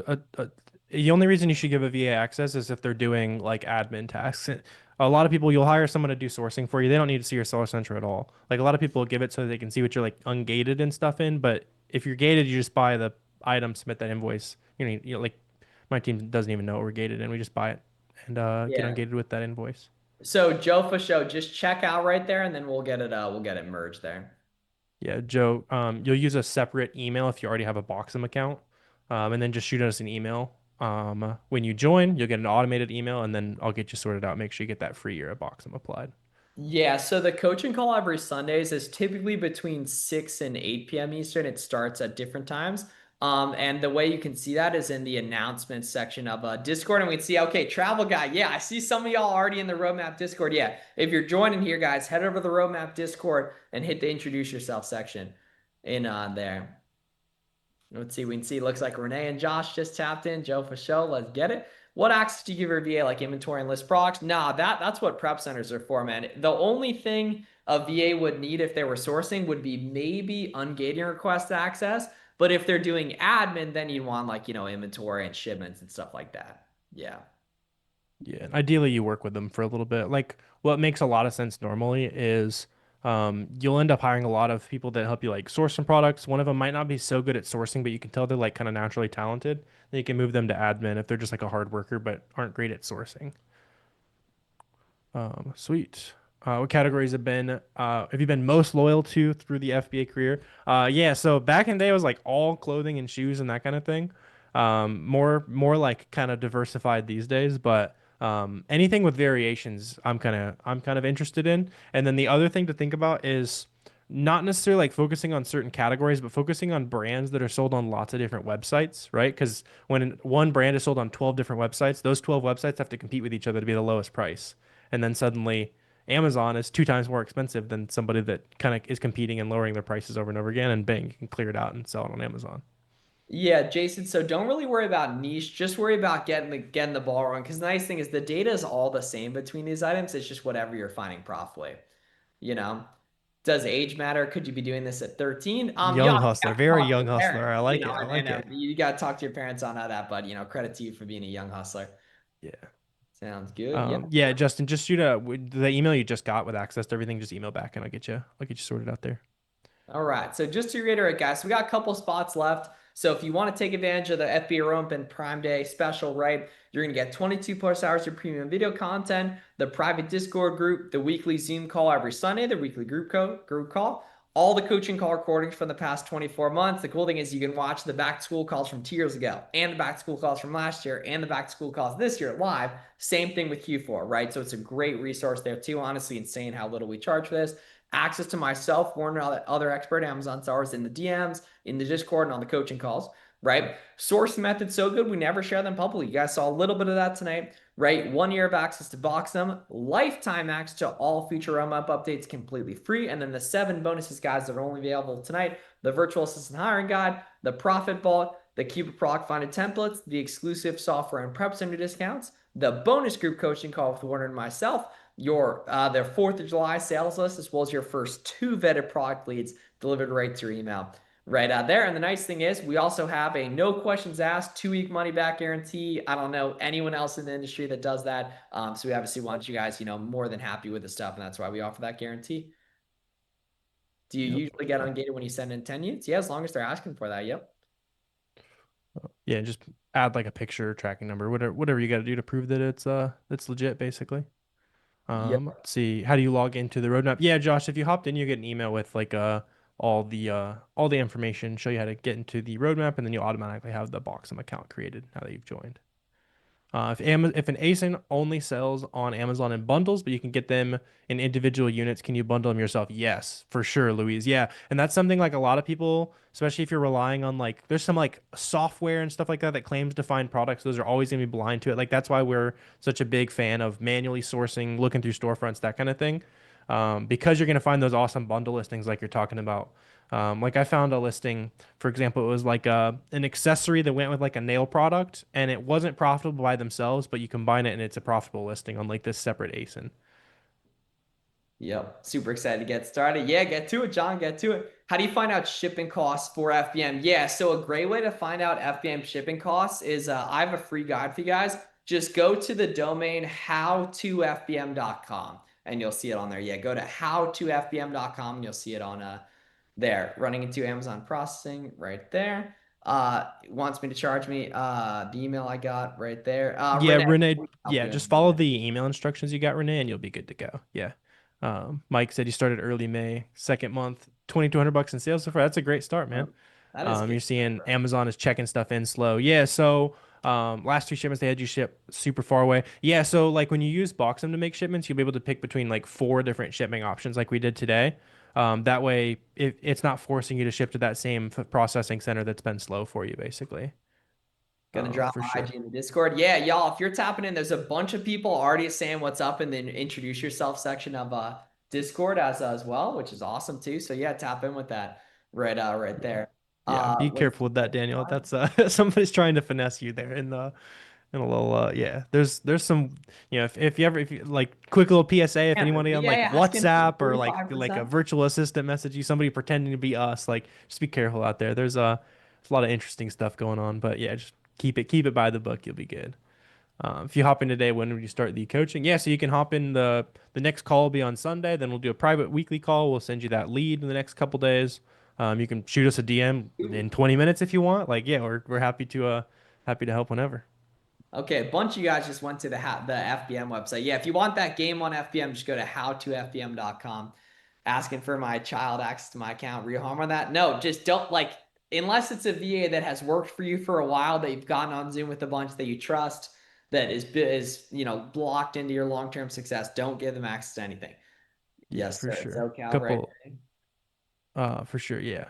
Speaker 2: the only reason you should give a VA access is if they're doing like admin tasks. A lot of people, you'll hire someone to do sourcing for you. They don't need to see your Seller Central at all. Like a lot of people give it so they can see what you're like ungated and stuff in. But if you're gated, you just buy the item, submit that invoice. Like my team doesn't even know what we're gated in. We just buy it and get
Speaker 3: Yeah.
Speaker 2: ungated with that invoice.
Speaker 3: So Joe for show, just check out right there, and then we'll get it merged there.
Speaker 2: Yeah, Joe, you'll use a separate email if you already have a Boxum account, and then just shoot us an email. When you join, you'll get an automated email, and then I'll get you sorted out. Make sure you get that free year of Boxum applied.
Speaker 3: Yeah, so the coaching call every Sundays is typically between 6 and 8 p.m. Eastern. It starts at different times. And the way you can see that is in the announcements section of Discord. And we can see, okay, travel guy. Yeah, I see some of y'all already in the roadmap Discord. Yeah, if you're joining here, guys, head over to the roadmap Discord and hit the introduce yourself section in there. Let's see. We can see it looks like Renee and Josh just tapped in. Joe for show. Let's get it. What access do you give your VA like inventory and list products? Nah, that's what prep centers are for, man. The only thing a VA would need if they were sourcing would be maybe ungating request access. But if they're doing admin, then you'd want like, inventory and shipments and stuff like that. Yeah.
Speaker 2: Yeah, and ideally you work with them for a little bit. Like what makes a lot of sense normally is you'll end up hiring a lot of people that help you like source some products. One of them might not be so good at sourcing, but you can tell they're like kind of naturally talented. Then you can move them to admin if they're just like a hard worker but aren't great at sourcing. Sweet. What categories have you been most loyal to through the FBA career? Yeah, so back in the day it was like all clothing and shoes and that kind of thing. More like kind of diversified these days, but anything with variations I'm kind of interested in. And then the other thing to think about is not necessarily like focusing on certain categories, but focusing on brands that are sold on lots of different websites, right? Because when one brand is sold on 12 different websites, those 12 websites have to compete with each other to be the lowest price. And then suddenly Amazon is two times more expensive than somebody that kind of is competing and lowering their prices over and over again. And bang, you can clear it out and sell it on Amazon.
Speaker 3: Yeah, Jason, so don't really worry about niche, just worry about getting the ball rolling. Because the nice thing is the data is all the same between these items. It's just whatever you're finding profitably. You know, does age matter? Could you be doing this at 13? You
Speaker 2: Young
Speaker 3: obviously
Speaker 2: hustler,
Speaker 3: got to
Speaker 2: very
Speaker 3: talk to
Speaker 2: young
Speaker 3: your
Speaker 2: hustler.
Speaker 3: parents,
Speaker 2: I like it. I like
Speaker 3: and
Speaker 2: it.
Speaker 3: you got to talk to your parents on that. But credit to you for being a young hustler.
Speaker 2: Yeah.
Speaker 3: Sounds good. Yeah.
Speaker 2: Yeah, Justin, just shoot the email you just got with access to everything. Just email back and I'll get you sorted out there.
Speaker 3: All right. So just to reiterate, guys, we got a couple spots left. So if you want to take advantage of the FBA Rump and Prime Day special, right, you're going to get 22 plus hours of premium video content, the private Discord group, the weekly Zoom call every Sunday, the weekly group call, all the coaching call recordings from the past 24 months. The cool thing is you can watch the back to school calls from 2 years ago and the back to school calls from last year and the back to school calls this year live. Same thing with Q4, right? So it's a great resource there too. Honestly, insane how little we charge for this. Access to myself, Warner, other expert Amazon sellers in the DMs, in the Discord, and on the coaching calls, right? Source method so good, we never share them publicly. You guys saw a little bit of that tonight, right? 1 year of access to box them, lifetime access to all future roam up updates completely free. And then the 7 bonuses, guys, that are only available tonight: the virtual assistant hiring guide, the profit vault, the Keep Product Finder templates, the exclusive software and prep center discounts, the bonus group coaching call with Warner and myself, your their 4th of July sales list, as well as your first 2 vetted product leads delivered right to your email right out there. And the nice thing is we also have a no questions asked 2-week money back guarantee. I don't know anyone else in the industry that does that. So we obviously want you guys, more than happy with the stuff, and that's why we offer that guarantee. Do you
Speaker 2: Yep.
Speaker 3: usually get ungated when you send in 10 units? Yeah, as long as they're asking for that. Yep.
Speaker 2: Yeah, just add like a picture, tracking number, whatever you got to do to prove that it's legit, basically.
Speaker 3: Yep.
Speaker 2: Let's see. How do you log into the roadmap? Yeah, Josh, if you hopped in, you get an email with like all the information, show you how to get into the roadmap, and then you'll automatically have the Boxum account created now that you've joined. If an ASIN only sells on Amazon in bundles, but you can get them in individual units, can you bundle them yourself? Yes, for sure, Louise. Yeah, and that's something like a lot of people, especially if you're relying on like there's some like software and stuff like that that claims to find products. Those are always gonna be blind to it. Like that's why we're such a big fan of manually sourcing, looking through storefronts, that kind of thing, because you're gonna find those awesome bundle listings like you're talking about. Like I found a listing, for example, it was like an accessory that went with like a nail product, and it wasn't profitable by themselves, but you combine it and it's a profitable listing on like this separate ASIN.
Speaker 3: Yep. Super excited to get started. Yeah, get to it, John. Get to it. How do you find out shipping costs for FBM? Yeah, so a great way to find out FBM shipping costs is I have a free guide for you guys. Just go to the domain howtofbm.com and you'll see it on there. Yeah, go to howtofbm.com and you'll see it on there. Running into Amazon processing right there. It wants me to charge me the email I got right there.
Speaker 2: Yeah,
Speaker 3: Renee,
Speaker 2: Renee.
Speaker 3: we can help
Speaker 2: Yeah,
Speaker 3: you.
Speaker 2: just follow the email instructions you got, Renee, and you'll be good to go. Yeah. Mike said you started early May, second month, 2,200 bucks in sales so far. That's a great start, man.
Speaker 3: That is
Speaker 2: You're
Speaker 3: good.
Speaker 2: seeing Amazon is checking stuff in slow. Yeah, so last 2 shipments they had you ship super far away. Yeah, so like when you use Boxem to make shipments, you'll be able to pick between like 4 different shipping options like we did today. That way it's not forcing you to ship to that same processing center that's been slow for you, basically.
Speaker 3: Gonna drop
Speaker 2: For
Speaker 3: my
Speaker 2: sure.
Speaker 3: IG in the Discord. Yeah, y'all, if you're tapping in, there's a bunch of people already saying what's up in the introduce yourself section of Discord as well, which is awesome too. So yeah, tap in with that right
Speaker 2: Yeah.
Speaker 3: there.
Speaker 2: Yeah, be
Speaker 3: Let's
Speaker 2: careful with that, Daniel. That's somebody's trying to finesse you there in a little yeah. There's some if you like quick little PSA if
Speaker 3: Cameron.
Speaker 2: anybody on
Speaker 3: Yeah,
Speaker 2: like
Speaker 3: yeah, asking for
Speaker 2: WhatsApp or like a
Speaker 3: 45%.
Speaker 2: virtual assistant message you, somebody pretending to be us, like just be careful out there. There's a lot of interesting stuff going on, but yeah, just keep it by the book, you'll be good. If you hop in today, when would you start the coaching? Yeah, so you can hop in the next call will be on Sunday. Then we'll do a private weekly call. We'll send you that lead in the next couple days. You can shoot us a DM in 20 minutes if you want. Like, yeah, we're happy to help whenever.
Speaker 3: Okay, a bunch of you guys just went to the FBM website. Yeah, if you want that game on FBM, just go to howtofbm.com. Asking for my child access to my account, real harm on that? No, just don't like unless it's a VA that has worked for you for a while that you've gotten on Zoom with a bunch that you trust that is blocked into your long-term success. Don't give them access to anything.
Speaker 2: Yeah,
Speaker 3: Yes,
Speaker 2: for
Speaker 3: sir.
Speaker 2: sure.
Speaker 3: SoCal right.
Speaker 2: Couple For sure, yeah.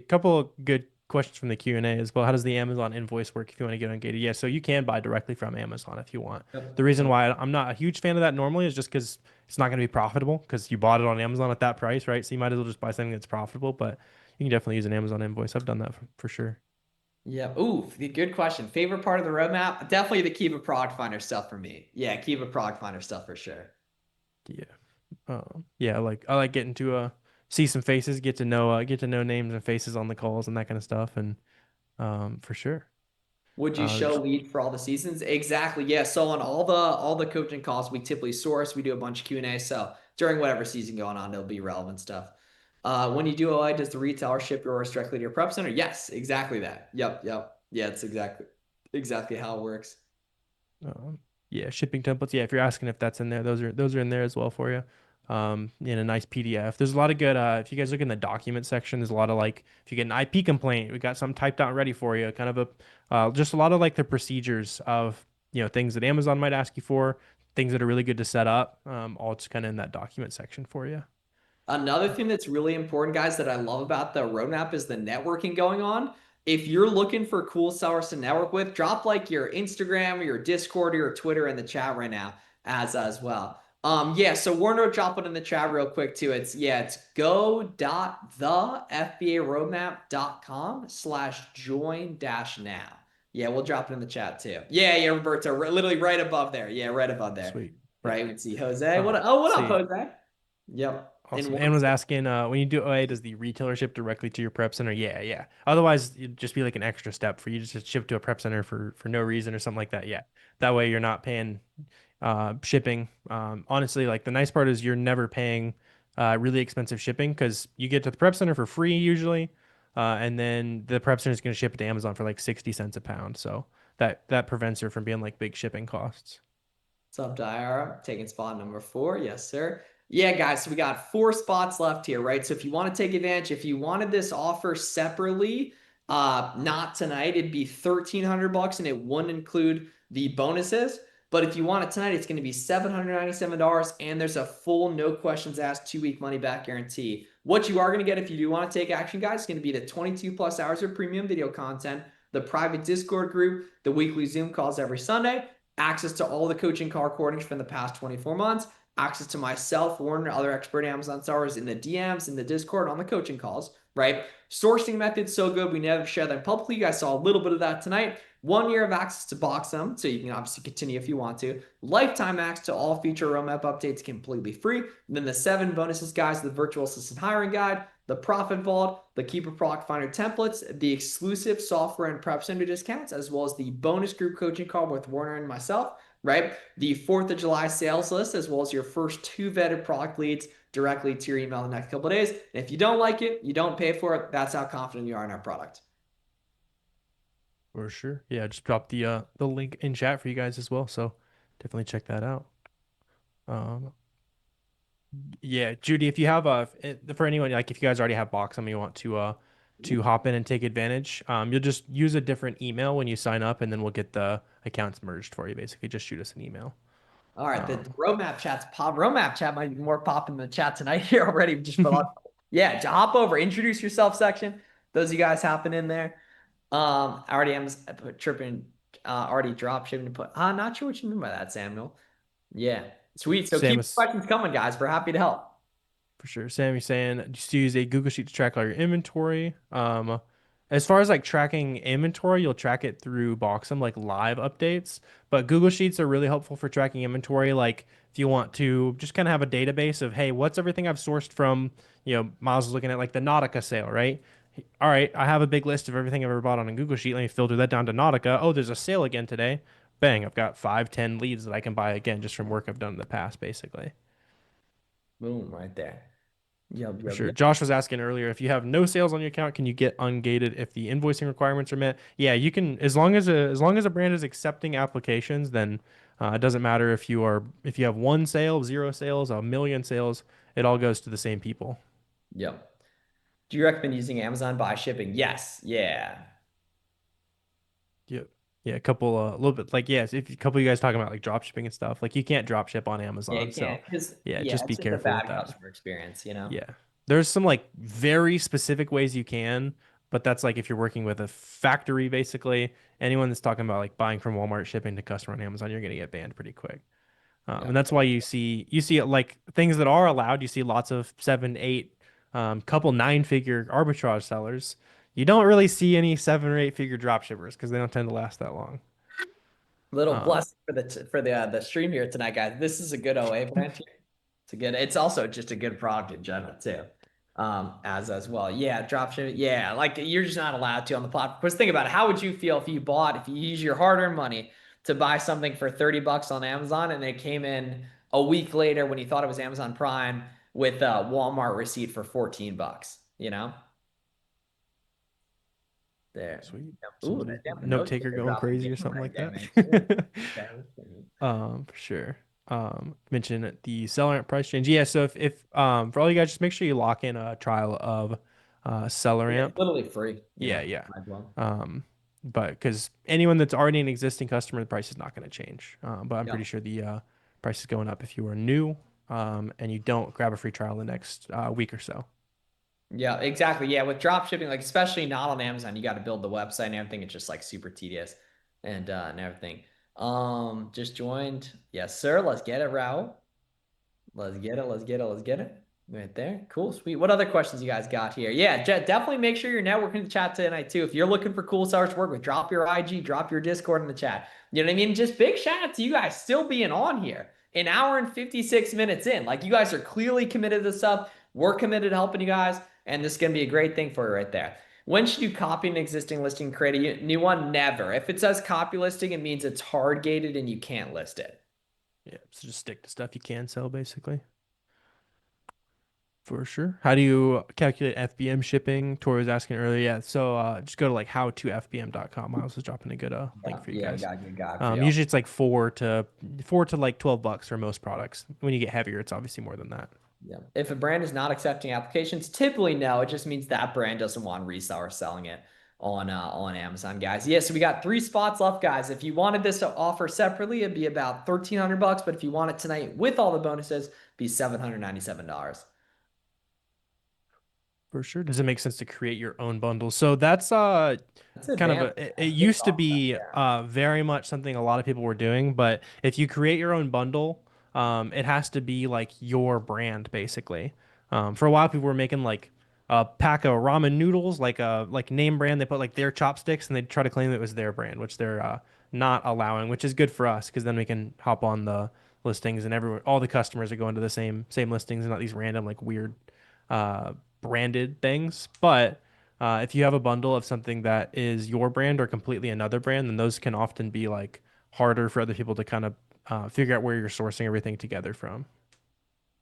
Speaker 2: Couple of good questions from the Q&A as well. How does the Amazon invoice work if you want to get ungated? Yeah, so you can buy directly from Amazon if you want. The
Speaker 3: Yep.
Speaker 2: reason why I'm not a huge fan of that normally is just because it's not going to be profitable because you bought it on Amazon at that price, right? So you might as well just buy something that's profitable, but you can definitely use an Amazon invoice. I've done that for sure.
Speaker 3: Yeah. Ooh, good question. Favorite part of the roadmap? Definitely the Kiva Product Finder stuff for me. Yeah, Kiva Product Finder stuff for sure.
Speaker 2: Yeah. Yeah, I like getting to see some faces, get to know names and faces on the calls and that kind of stuff, and for sure.
Speaker 3: Would you show
Speaker 2: Just
Speaker 3: lead for all the seasons? Exactly. Yeah. So on all the coaching calls, we typically source. We do a bunch of Q&A. So during whatever season going on, there'll be relevant stuff. When you do OI, does the retailer ship your orders directly to your prep center? Yes, exactly that. Yep, yep. Yeah, it's exactly how it works.
Speaker 2: Um, yeah, shipping templates. Yeah, if you're asking if that's in there, those are in there as well for you. In a nice PDF. There's a lot of good. If you guys look in the document section, there's a lot of like if you get an IP complaint, we got something typed out and ready for you. Kind of just a lot of like the procedures of things that Amazon might ask you for, things that are really good to set up. All just kind of in that document section for you.
Speaker 3: Another thing that's really important, guys, that I love about the roadmap is the networking going on. If you're looking for cool sellers to network with, drop like your Instagram or your Discord or your Twitter in the chat right now as well. Yeah, so Warner drop it in the chat real quick too. It's go.thefbaroadmap.com/join dash now. Yeah, we'll drop it in the chat too. Yeah, Roberto, literally right above there. Yeah, right above there.
Speaker 2: Sweet. Yeah.
Speaker 3: Right, we can see Jose.
Speaker 2: Uh,
Speaker 3: What up,
Speaker 2: see.
Speaker 3: Jose? Yep. In
Speaker 2: Awesome.
Speaker 3: one
Speaker 2: Ann was asking, when you do OA, does the retailer ship directly to your prep center? Yeah, yeah. Otherwise, it'd just be like an extra step for you to just ship to a prep center for no reason or something like that. Yeah. That way you're not paying shipping. Honestly, like the nice part is you're never paying really expensive shipping because you get to the prep center for free usually. And then the prep center is going to ship it to Amazon for like 60 cents a pound. So that prevents her from being like big shipping costs.
Speaker 3: What's up, Diara? Taking spot number 4. Yes, sir. Yeah, guys, so we got 4 spots left here, right? So if you want to take advantage, if you wanted this offer separately, not tonight, it'd be 1,300 bucks and it wouldn't include the bonuses. But if you want it tonight, it's going to be $797 and there's a full no questions asked 2-week money back guarantee. What you are going to get if you do want to take action, guys, is going to be the 22 plus hours of premium video content, the private Discord group, the weekly Zoom calls every Sunday, access to all the coaching call recordings from the past 24 months, access to myself, Warner, other expert Amazon sellers in the DMs, in the Discord, on the coaching calls, right? Sourcing methods so good, we never share them publicly. You guys saw a little bit of that tonight. 1 year of access to BoxM, so you can obviously continue if you want to. Lifetime access to all feature roadmap updates completely free. And then the 7 bonuses, guys, the virtual assistant hiring guide, the profit vault, the Keeper Product Finder templates, the exclusive software and prep center discounts, as well as the bonus group coaching call with Warner and myself, right? The 4th of July sales list, as well as your first 2 vetted product leads directly to your email in the next couple of days. And if you don't like it, you don't pay for it. That's how confident you are in our product.
Speaker 2: For sure. Yeah, just drop the link in chat for you guys as well. So definitely check that out. Um, yeah, Judy, if you have for anyone like if you guys already have Box and you want to hop in and take advantage, you'll just use a different email when you sign up, and then we'll get the accounts merged for you. Basically, just shoot us an email.
Speaker 3: All right, the
Speaker 2: Um,
Speaker 3: roadmap chat's pop. Roadmap chat might be more popping in the chat tonight here already. Just for yeah, to hop over, introduce yourself section. Those of you guys hopping in there. I already am tripping. Already drop shipping to put. Not sure what you mean by that, Samuel. Yeah, sweet. So keep the
Speaker 2: Samus,
Speaker 3: questions coming, guys. We're happy to help.
Speaker 2: for sure. Sammy's saying just use a Google Sheet to track all your inventory. As far as like tracking inventory, you'll track it through Boxem, like live updates. But Google Sheets are really helpful for tracking inventory. Like if you want to just kind of have a database of, hey, what's everything I've sourced from, Miles is looking at like the Nautica sale, right? All right, I have a big list of everything I've ever bought on a Google Sheet. Let me filter that down to Nautica. Oh, there's a sale again today. bang, I've got 5, 10 leads that I can buy again just from work I've done in the past, basically.
Speaker 3: Boom, right there. Yep,
Speaker 2: For
Speaker 3: yep,
Speaker 2: sure.
Speaker 3: yep.
Speaker 2: Josh was asking earlier if you have no sales on your account, can you get ungated if the invoicing requirements are met? Yeah, you can as long as a brand is accepting applications, then it doesn't matter if you have one sale, zero sales, a million sales, it all goes to the same people.
Speaker 3: Yep. Do you recommend using Amazon buy shipping? Yes. Yeah.
Speaker 2: Yep. Yeah, a little bit like yes, if a couple of you guys talking about like drop shipping and stuff, like you can't drop ship on
Speaker 3: Yeah,
Speaker 2: Amazon.
Speaker 3: you
Speaker 2: So
Speaker 3: can't because
Speaker 2: yeah,
Speaker 3: yeah,
Speaker 2: just be
Speaker 3: it's just a
Speaker 2: careful with
Speaker 3: bad
Speaker 2: that.
Speaker 3: customer experience, you know?
Speaker 2: Yeah. There's some like very specific ways you can, but that's like if you're working with a factory, basically. Anyone that's talking about like buying from Walmart, shipping to customer on Amazon, you're gonna get banned pretty quick.
Speaker 3: Yeah.
Speaker 2: And that's why you see like things that are allowed. You see lots of 7, 8, couple 9-figure arbitrage sellers. You don't really see any 7 or 8 figure drop shippers because they don't tend to last that long.
Speaker 3: Little
Speaker 2: Um,
Speaker 3: blessing for the stream here tonight, guys. This is a good OA brand here. It's a good. It's also just a good product in general too. As well. Yeah, dropshipping. Yeah, like you're just not allowed to on the platform. Because think about it. How would you feel if you use your hard-earned money to buy something for 30 bucks on Amazon and it came in a week later when you thought it was Amazon Prime with a Walmart receipt for 14 bucks, you know? There.
Speaker 2: Sweet.
Speaker 3: Yep. Ooh,
Speaker 2: Somebody
Speaker 3: damn, the
Speaker 2: note
Speaker 3: note
Speaker 2: taker
Speaker 3: taker
Speaker 2: going
Speaker 3: dropping
Speaker 2: crazy or
Speaker 3: game
Speaker 2: something
Speaker 3: right
Speaker 2: like
Speaker 3: there,
Speaker 2: that.
Speaker 3: man. Sure. Okay.
Speaker 2: For sure. Mention the seller price change. Yeah, so if for all you guys, just make sure you lock in a trial of seller
Speaker 3: Yeah, it's
Speaker 2: amp.
Speaker 3: literally free, you
Speaker 2: Yeah,
Speaker 3: know.
Speaker 2: yeah.
Speaker 3: Might as well.
Speaker 2: Um, but because anyone that's already an existing customer, the price is not going to change. But I'm
Speaker 3: Yeah.
Speaker 2: pretty sure the price is going up if you are new, and you don't grab a free trial the next week or so.
Speaker 3: Yeah, exactly. Yeah, with drop shipping, like especially not on Amazon, you got to build the website and everything. It's just like super tedious and everything. Just joined. Yes, sir. Let's get it, Raul. Let's get it. Let's get it. Let's get it. Right there. Cool. Sweet. What other questions you guys got here? Yeah, definitely make sure you're networking in the chat tonight too. If you're looking for cool sellers to work with, drop your IG, drop your Discord in the chat. You know what I mean? Just big shout out to you guys still being on here. An hour and 56 minutes in. Like you guys are clearly committed to this stuff. We're committed to helping you guys, and this is gonna be a great thing for you right there. When should you copy an existing listing, create a new one? Never. If it says copy listing, it means it's hard gated and you can't list it.
Speaker 2: Yeah, so just stick to stuff you can sell, basically. For sure. How do you calculate FBM shipping? Tori was asking earlier. Yeah, so just go to like howtofbm.com. Miles was dropping a good link
Speaker 3: Yeah,
Speaker 2: for you
Speaker 3: yeah,
Speaker 2: guys.
Speaker 3: got good guide for y'all.
Speaker 2: Usually it's like four to like $12 for most products. When you get heavier, it's obviously more than that.
Speaker 3: Yeah. If a brand is not accepting applications, typically no. It just means that brand doesn't want resellers selling it on Amazon, guys. Yeah, so we got 3 spots left, guys. If you wanted this to offer separately, it'd be about 1,300 bucks. But if you want it tonight with all the bonuses, it'd be $797.
Speaker 2: For sure. Does it make sense to create your own bundle? So that's
Speaker 3: That's
Speaker 2: kind of
Speaker 3: advanced.
Speaker 2: it
Speaker 3: That's good
Speaker 2: used to
Speaker 3: software.
Speaker 2: be very much something a lot of people were doing, but if you create your own bundle, it has to be like your brand basically. For a while people were making like a pack of ramen noodles, like a like name brand. They put like their chopsticks and they try to claim it was their brand, which they're not allowing, which is good for us because then we can hop on the listings and everyone all the customers are going to the same listings and not these random like weird uh branded things. But if you have a bundle of something that is your brand or completely another brand, then those can often be like harder for other people to kind of figure out where you're sourcing everything together from.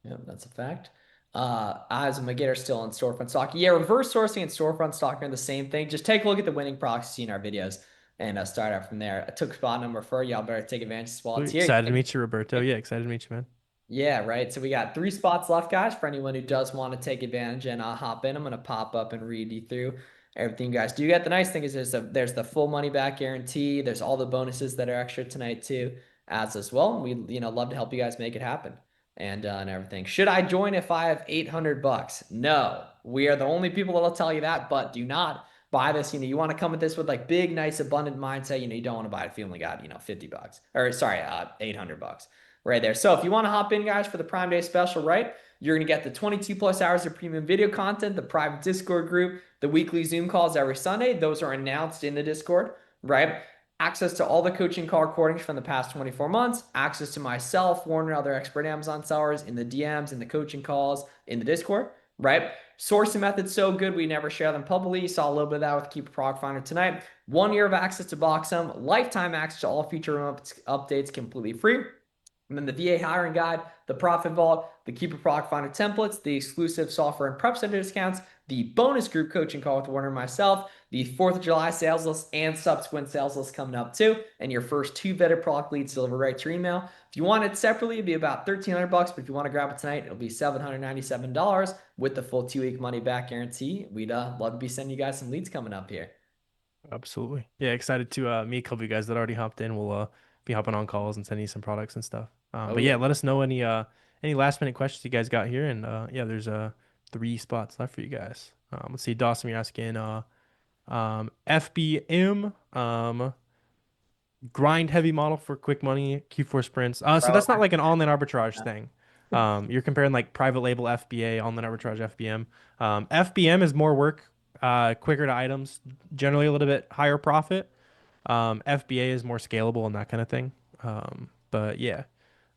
Speaker 3: Yeah, that's a fact. Eyes and Magid are still in storefront stock. Yeah, reverse sourcing and storefront stock are the same thing. Just take a look at the winning proxies in our videos and start out from there. I took spot number 4. Y'all better take advantage while
Speaker 2: Sweet.
Speaker 3: it's here.
Speaker 2: Excited to meet you, Roberto. Yeah, excited to meet you, man.
Speaker 3: Yeah, right. So we got 3 spots left, guys, for anyone who does want to take advantage and hop in. I'm gonna pop up and read you through everything, you guys do. Get the nice thing is there's the full money back guarantee. There's all the bonuses that are extra tonight too, as well. We love to help you guys make it happen and everything. Should I join if I have 800 bucks? No, we are the only people that'll tell you that. But do not buy this. You want to come at this with like big, nice, abundant mindset. You don't want to buy it if you only got 50 bucks or sorry, 800 bucks right there. So if you want to hop in, guys, for the Prime Day special, right? You're going to get the 22 plus hours of premium video content, the private Discord group, the weekly Zoom calls every Sunday. Those are announced in the Discord, right? Access to all the coaching call recordings from the past 24 months, access to myself, Warner, and other expert Amazon sellers in the DMs, in the coaching calls, in the Discord, right? Sourcing method's so good, we never share them publicly. You saw a little bit of that with Keep a Prog Finder tonight. 1 year of access to Boxum, lifetime access to all feature updates completely free. And then the VA hiring guide, the profit vault, the Keeper Product Finder templates, the exclusive software and prep center discounts, the bonus group coaching call with Warner and myself, the 4th of July sales list and subsequent sales list coming up too, and your first 2 vetted product leads delivered right to your email. If you want it separately, it'd be about $1,300, but if you want to grab it tonight, it'll be $797 with the full 2-week money back guarantee. We'd love to be sending you guys some leads coming up here.
Speaker 2: Absolutely. Yeah, excited to meet a couple of you guys that already hopped in. We'll be hopping on calls and sending you some products and stuff.
Speaker 3: Oh
Speaker 2: But
Speaker 3: yeah.
Speaker 2: yeah, let us know any last minute questions you guys got here. And yeah, there's 3 spots left for you guys. Let's see, Dawson, you're asking FBM, grind heavy model for quick money, Q4 sprints. So
Speaker 3: Bro,
Speaker 2: that's not like an online arbitrage thing. You're comparing like private label FBA, online arbitrage FBM. FBM is more work, quicker to items, generally a little bit higher profit. FBA is more scalable and that kind of thing. But yeah,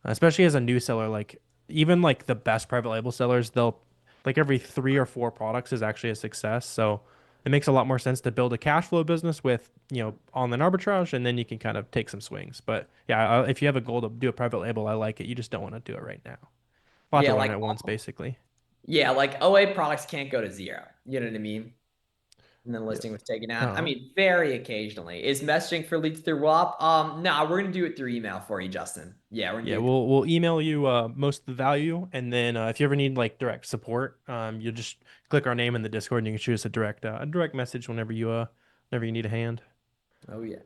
Speaker 2: especially as a new seller, like even like the best private label sellers, they'll like every 3 or 4 products is actually a success. So it makes a lot more sense to build a cash flow business with, online arbitrage, and then you can kind of take some swings. But yeah, if you have a goal to do a private label, I like it. You just don't want to do it right now. We'll have to
Speaker 3: yeah,
Speaker 2: run
Speaker 3: like
Speaker 2: it once, basically.
Speaker 3: yeah, like OA products can't go to zero. You know what I mean? And then
Speaker 2: Yep.
Speaker 3: listing was taken down. I
Speaker 2: Um,
Speaker 3: mean, very occasionally. Is messaging for leads through WAP? No, we're gonna do it through email for you, Justin. Yeah, we're gonna
Speaker 2: yeah,
Speaker 3: do it.
Speaker 2: we'll email you most of the value, and then if you ever need like direct support, you just click our name in the Discord, and you can shoot us a direct message whenever you need a hand.
Speaker 3: Oh yeah,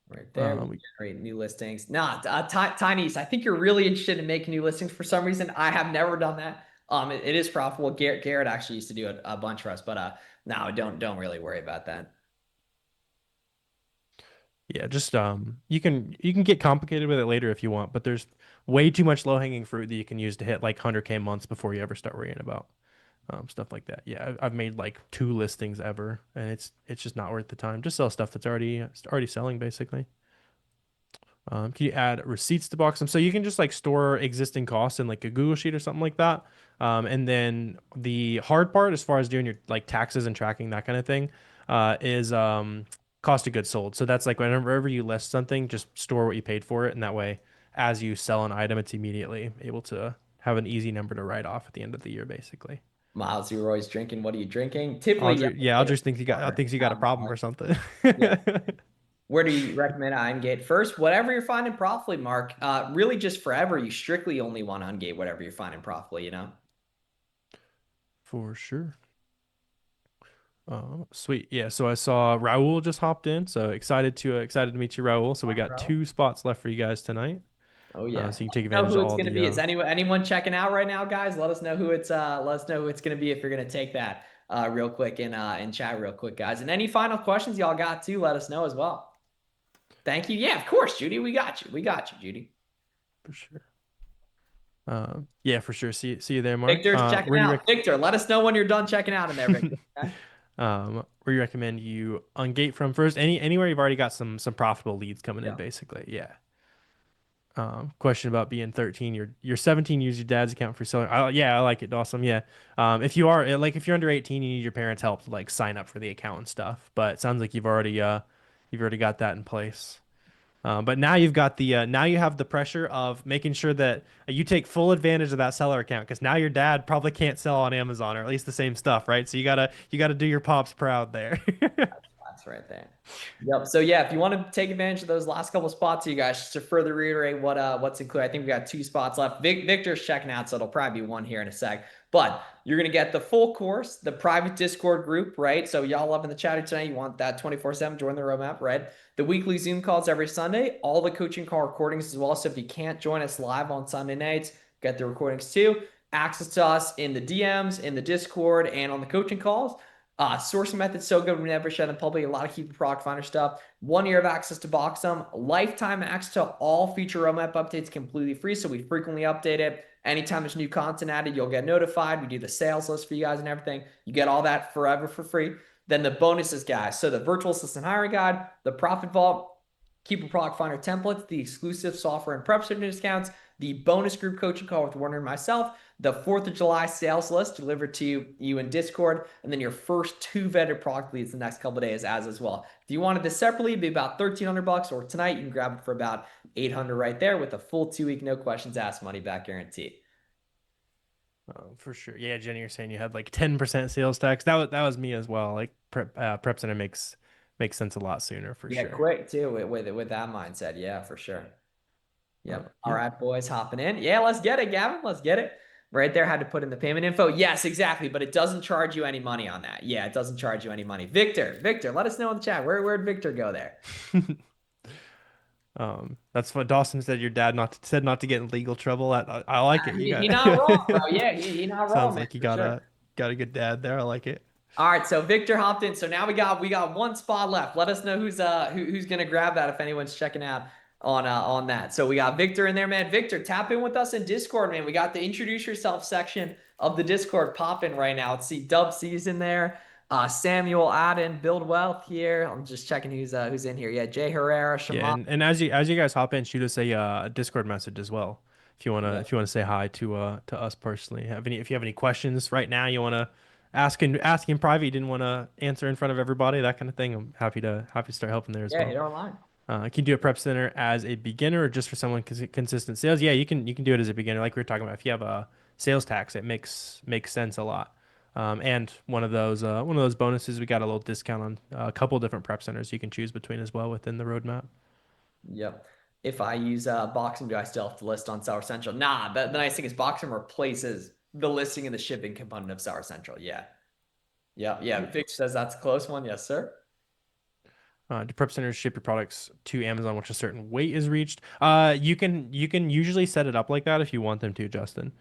Speaker 3: right there.
Speaker 2: Uh,
Speaker 3: We
Speaker 2: we,
Speaker 3: generate new listings. Nah, Tiny's. I think you're really interested in making new listings for some reason. I have never done that. It is profitable. Garrett actually used to do a bunch for us, but no, don't really worry about that.
Speaker 2: yeah, just you can get complicated with it later if you want, but there's way too much low hanging fruit that you can use to hit like 100K months before you ever start worrying about stuff like that. Yeah, I've made like 2 listings ever, and it's just not worth the time. Just sell stuff that's already selling basically. Can you add receipts to Boxum? So you can just like store existing costs in like a Google Sheet or something like that. And then the hard part, as far as doing your like taxes and tracking that kind of thing, is cost of goods sold. So that's like whenever you list something, just store what you paid for it, and that way, as you sell an item, it's immediately able to have an easy number to write off at the end of the year, basically.
Speaker 3: Miles, you were always drinking. What are you drinking? Typically, yeah,
Speaker 2: Audrey thinks you got a problem or something.
Speaker 3: yeah. Where do you recommend I ungate first? Whatever you're finding profitably, Mark. Really, just forever. You strictly only want to ungate whatever you're finding profitably. You know.
Speaker 2: For sure. Sweet. Yeah, so I saw Raul just hopped in, so excited to meet you, Raul. So we got
Speaker 3: Bro.
Speaker 2: 2 spots left for you guys tonight.
Speaker 3: Oh yeah.
Speaker 2: So you can take
Speaker 3: Know
Speaker 2: advantage
Speaker 3: who
Speaker 2: of
Speaker 3: it's
Speaker 2: all
Speaker 3: gonna
Speaker 2: the
Speaker 3: be? Is anyone checking out right now, guys? Let us know who it's let us know who it's gonna be if you're gonna take that real quick in chat real quick, guys. And any final questions y'all got too, let us know as well. Thank you. Yeah, of course, Judy. We got you. We got you, Judy.
Speaker 2: for sure. Yeah, for sure. See you there, Mark.
Speaker 3: Victor's checking out. Victor, let us know when you're done checking out in there, Victor. Okay?
Speaker 2: Where you recommend you ungate from first? Anywhere you've already got some profitable leads coming in,
Speaker 3: Yeah.
Speaker 2: basically. Yeah. Question about being 13. You're 17. Use your dad's account for selling. Yeah, I like it, Dawson. Yeah. If you are like if you're under 18, you need your parents' help to like sign up for the account and stuff. But it sounds like you've already got that in place. But now now you have the pressure of making sure that you take full advantage of that seller account, because now your dad probably can't sell on Amazon, or at least the same stuff, right? So you gotta do your pops proud there.
Speaker 3: That's right there. Yep. So yeah, if you want to take advantage of those last couple spots, you guys, just to further reiterate what's included, I think we got 2 spots left. Victor's checking out, so it'll probably be one here in a sec. But you're gonna get the full course, the private Discord group, right? So y'all up in the chat tonight, you want that 24/7, join the roadmap, right? The weekly Zoom calls every Sunday, all the coaching call recordings as well. So if you can't join us live on Sunday nights, get the recordings too. Access to us in the DMs, in the Discord, and on the coaching calls. Sourcing method's so good, we never share them publicly. A lot of Keep Product Finder stuff. 1 year of access to Boxum, lifetime access to all feature roadmap updates completely free. So we frequently update it. Anytime there's new content added, you'll get notified. We do the sales list for you guys and everything. You get all that forever for free. Then the bonuses, guys. So the virtual assistant hiring guide, the profit vault, Keep a Product Finder templates, the exclusive software and prep center discounts, the bonus group coaching call with Warner and myself, the 4th of July sales list delivered to you in Discord, and then your first 2 vetted product leads the next couple of days as well. If you wanted this separately, it'd be about $1,300, or tonight you can grab it for about 800 right there with a full 2 week no questions asked money back guarantee.
Speaker 2: For sure. Yeah, Jenny, you're saying you had like 10% sales tax. That was me as well. Like prep center makes sense a lot sooner for
Speaker 3: Yeah,
Speaker 2: sure.
Speaker 3: quick too with that mindset. Yeah, for sure. Yep. All
Speaker 2: Yeah.
Speaker 3: right, boys, hopping in. Yeah, let's get it, Gavin. Let's get it. Right there, had to put in the payment info. Yes, exactly. But it doesn't charge you any money on that. Yeah, it doesn't charge you any money. Victor, let us know in the chat. Where'd Victor go there?
Speaker 2: That's what Dawson said. Your dad said not to get in legal trouble. I like it. You
Speaker 3: He
Speaker 2: got
Speaker 3: not wrong, bro. Yeah, he not wrong,
Speaker 2: sounds
Speaker 3: man,
Speaker 2: like you
Speaker 3: for
Speaker 2: got
Speaker 3: sure.
Speaker 2: a good dad there. I like it.
Speaker 3: All right, so Victor hopped in. So now we got one spot left. Let us know who's gonna grab that if anyone's checking out on that. So we got Victor in there, man. Victor, tap in with us in Discord, man. We got the introduce yourself section of the Discord popping right now. Let's see, Dub C's in there. Samuel Adden, Build Wealth here. I'm just checking who's in here. Yeah, Jay Herrera,
Speaker 2: Yeah,
Speaker 3: Shama.
Speaker 2: and as you guys hop in, shoot us a Discord message as well. If you wanna say hi to us personally. If you have any questions right now you wanna ask in private, you didn't want to answer in front of everybody, that kind of thing. I'm happy to start helping there as
Speaker 3: Yeah,
Speaker 2: well.
Speaker 3: hit our line.
Speaker 2: Can you do a prep center as a beginner or just for someone consistent sales? Yeah, you can do it as a beginner. Like we were talking about, if you have a sales tax, it makes sense a lot. And one of those bonuses, we got a little discount on a couple different prep centers you can choose between as well within the roadmap.
Speaker 3: Yep. If I use Boxing, do I still have to list on Sour Central? Nah, the nice thing is Boxing replaces the listing and the shipping component of Sour Central. Yeah. Yep. Yeah.
Speaker 2: Yeah.
Speaker 3: Victor says that's a close one. Yes, sir.
Speaker 2: Do prep centers ship your products to Amazon once a certain weight is reached? You can usually set it up like that if you want them to, Justin.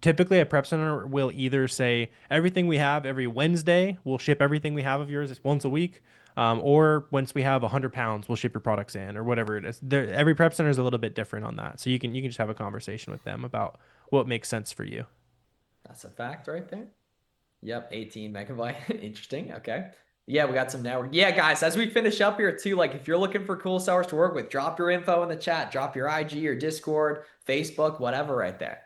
Speaker 2: Typically, a prep center will either say everything we have every Wednesday, we'll ship everything we have of yours once a week, or once we have 100 pounds, we'll ship your products in, or whatever it is. Every prep center is a little bit different on that, so you can just have a conversation with them about what makes sense for you.
Speaker 3: That's a fact right there. Yep. 18 megabyte. Interesting. Okay. Yeah, we got some network. Yeah, guys, as we finish up here too, like if you're looking for cool sellers to work with, drop your info in the chat, drop your IG or Discord, Facebook, whatever right there.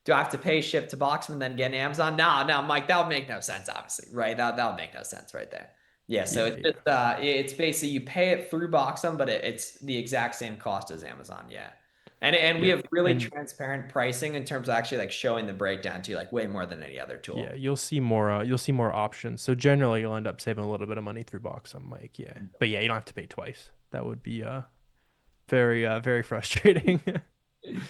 Speaker 3: Do I have to pay ship to Boxman and then get an Amazon? No, Mike, that would make no sense, obviously, right? That would make no sense right there. Yeah, so
Speaker 2: Yeah,
Speaker 3: it's
Speaker 2: yeah,
Speaker 3: just it's basically you pay it through Boxum, but it's the exact same cost as Amazon. Yeah. And we
Speaker 2: yeah,
Speaker 3: have really
Speaker 2: and
Speaker 3: transparent pricing in terms of actually like showing the breakdown to you, like way more than any other
Speaker 2: yeah,
Speaker 3: tool.
Speaker 2: you'll see more options. So generally, you'll end up saving a little bit of money through box. I'm like, yeah, but yeah, you don't have to pay twice. That would be very frustrating.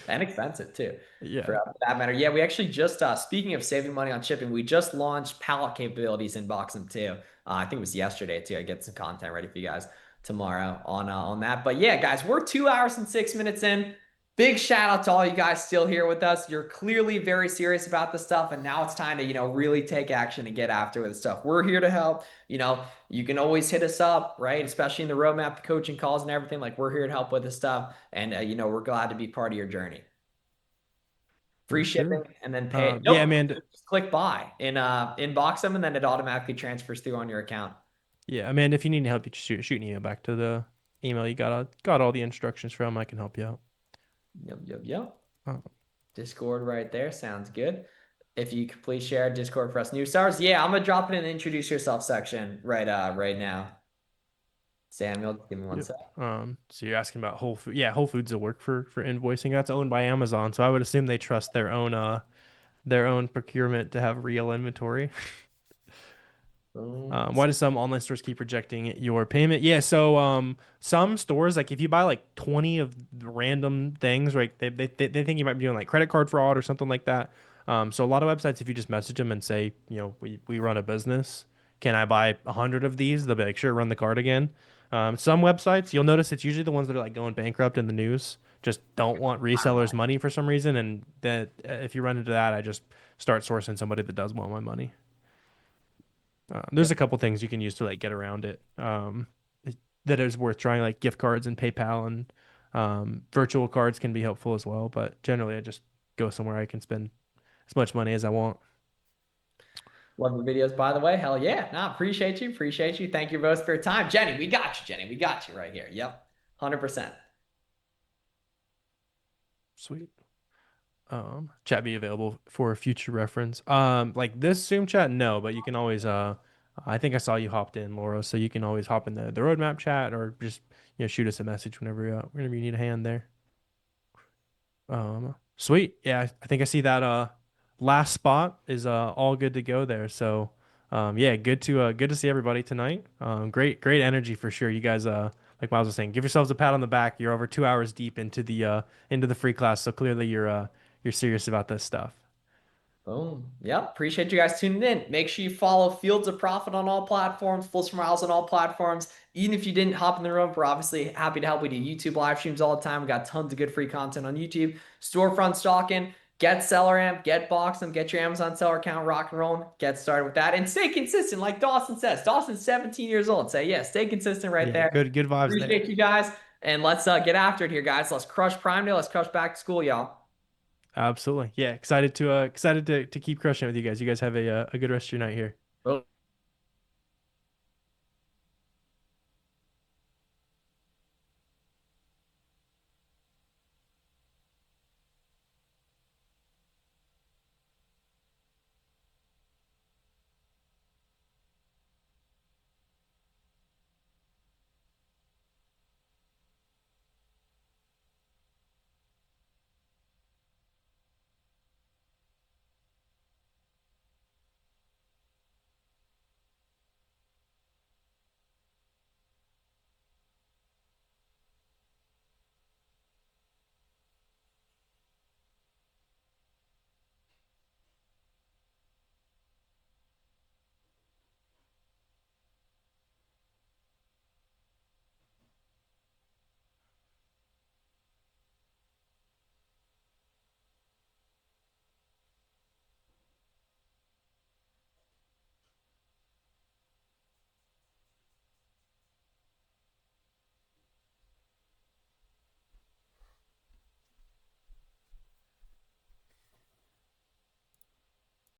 Speaker 3: And expensive too, for
Speaker 2: Yeah,
Speaker 3: that matter. Yeah, we actually just speaking of saving money on shipping, we just launched pallet capabilities in Boxum too. I think it was yesterday too. I get some content ready for you guys tomorrow on that. But yeah, guys, we're 2 hours and 6 minutes in. Big shout out to all you guys still here with us. You're clearly very serious about this stuff, and now it's time to really take action and get after with stuff. We're here to help. You can always hit us up, right? Especially in the roadmap, the coaching calls, and everything. Like we're here to help with this stuff, and we're glad to be part of your journey.
Speaker 2: for
Speaker 3: Free
Speaker 2: sure.
Speaker 3: shipping and then pay it.
Speaker 2: Yeah,
Speaker 3: Nope,
Speaker 2: Amanda.
Speaker 3: just click buy in box them, and then it automatically transfers through on your account.
Speaker 2: Yeah, Amanda. If you need help, you just shoot an email back to the email you got all the instructions from. I can help you out.
Speaker 3: Yep.
Speaker 2: Uh,
Speaker 3: Discord right there sounds good. If you could please share Discord for us new stars. Yeah, I'm gonna drop it in the introduce yourself section right now. Samuel, give me one
Speaker 2: yep.
Speaker 3: sec.
Speaker 2: So you're asking about Whole Food? Yeah, Whole Foods will work for invoicing. That's owned by Amazon, so I would assume they trust their own procurement to have real inventory.
Speaker 3: Boom.
Speaker 2: Why do some online stores keep rejecting your payment? Yeah, so some stores, like if you buy like 20 of the random things, right? They think you might be doing like credit card fraud or something like that. So a lot of websites, if you just message them and say, we run a business, can I buy 100 of these? They'll be like, sure, run the card again. Some websites, you'll notice it's usually the ones that are like going bankrupt in the news, just don't want resellers' money for some reason. And that if you run into that, I just start sourcing somebody that does want my money. There's
Speaker 3: Yep.
Speaker 2: a couple things you can use to like get around it. That is worth trying, like gift cards and PayPal and virtual cards can be helpful as well. But generally, I just go somewhere I can spend as much money as I want.
Speaker 3: Love the videos, by the way. Hell yeah. Nah, appreciate you. Appreciate you. Thank you both for your time. Jenny, we got you, Jenny. We got you right here. Yep. 100%.
Speaker 2: Sweet. Chat be available for future reference. Like this Zoom chat, no, but you can always I think I saw you hopped in, Laura, so you can always hop in the roadmap chat or just shoot us a message whenever you need a hand there. Sweet. Yeah, I think I see that last spot is all good to go there. So yeah, good to see everybody tonight. Great energy for sure. You guys like Miles was saying, give yourselves a pat on the back. You're over 2 hours deep into the free class, so clearly you're serious about this stuff.
Speaker 3: Boom. Yep. Appreciate you guys tuning in. Make sure you follow Fields of Profit on all platforms, Fools for Miles on all platforms. Even if you didn't hop in the room, we're obviously happy to help. We do YouTube live streams all the time. We got tons of good free content on YouTube. Storefront stalking, get Seller Amp, get Boxem, get your Amazon seller account rock and rolling. Get started with that and stay consistent, like Dawson says. Dawson's 17 years old. Say, yeah, stay consistent right
Speaker 2: Yeah,
Speaker 3: there.
Speaker 2: good vibes there.
Speaker 3: Appreciate you guys. And let's get after it here, guys. Let's crush Prime Day. Let's crush back to school, y'all.
Speaker 2: Absolutely. Yeah, excited to keep crushing it with you guys. You guys have a good rest of your night here.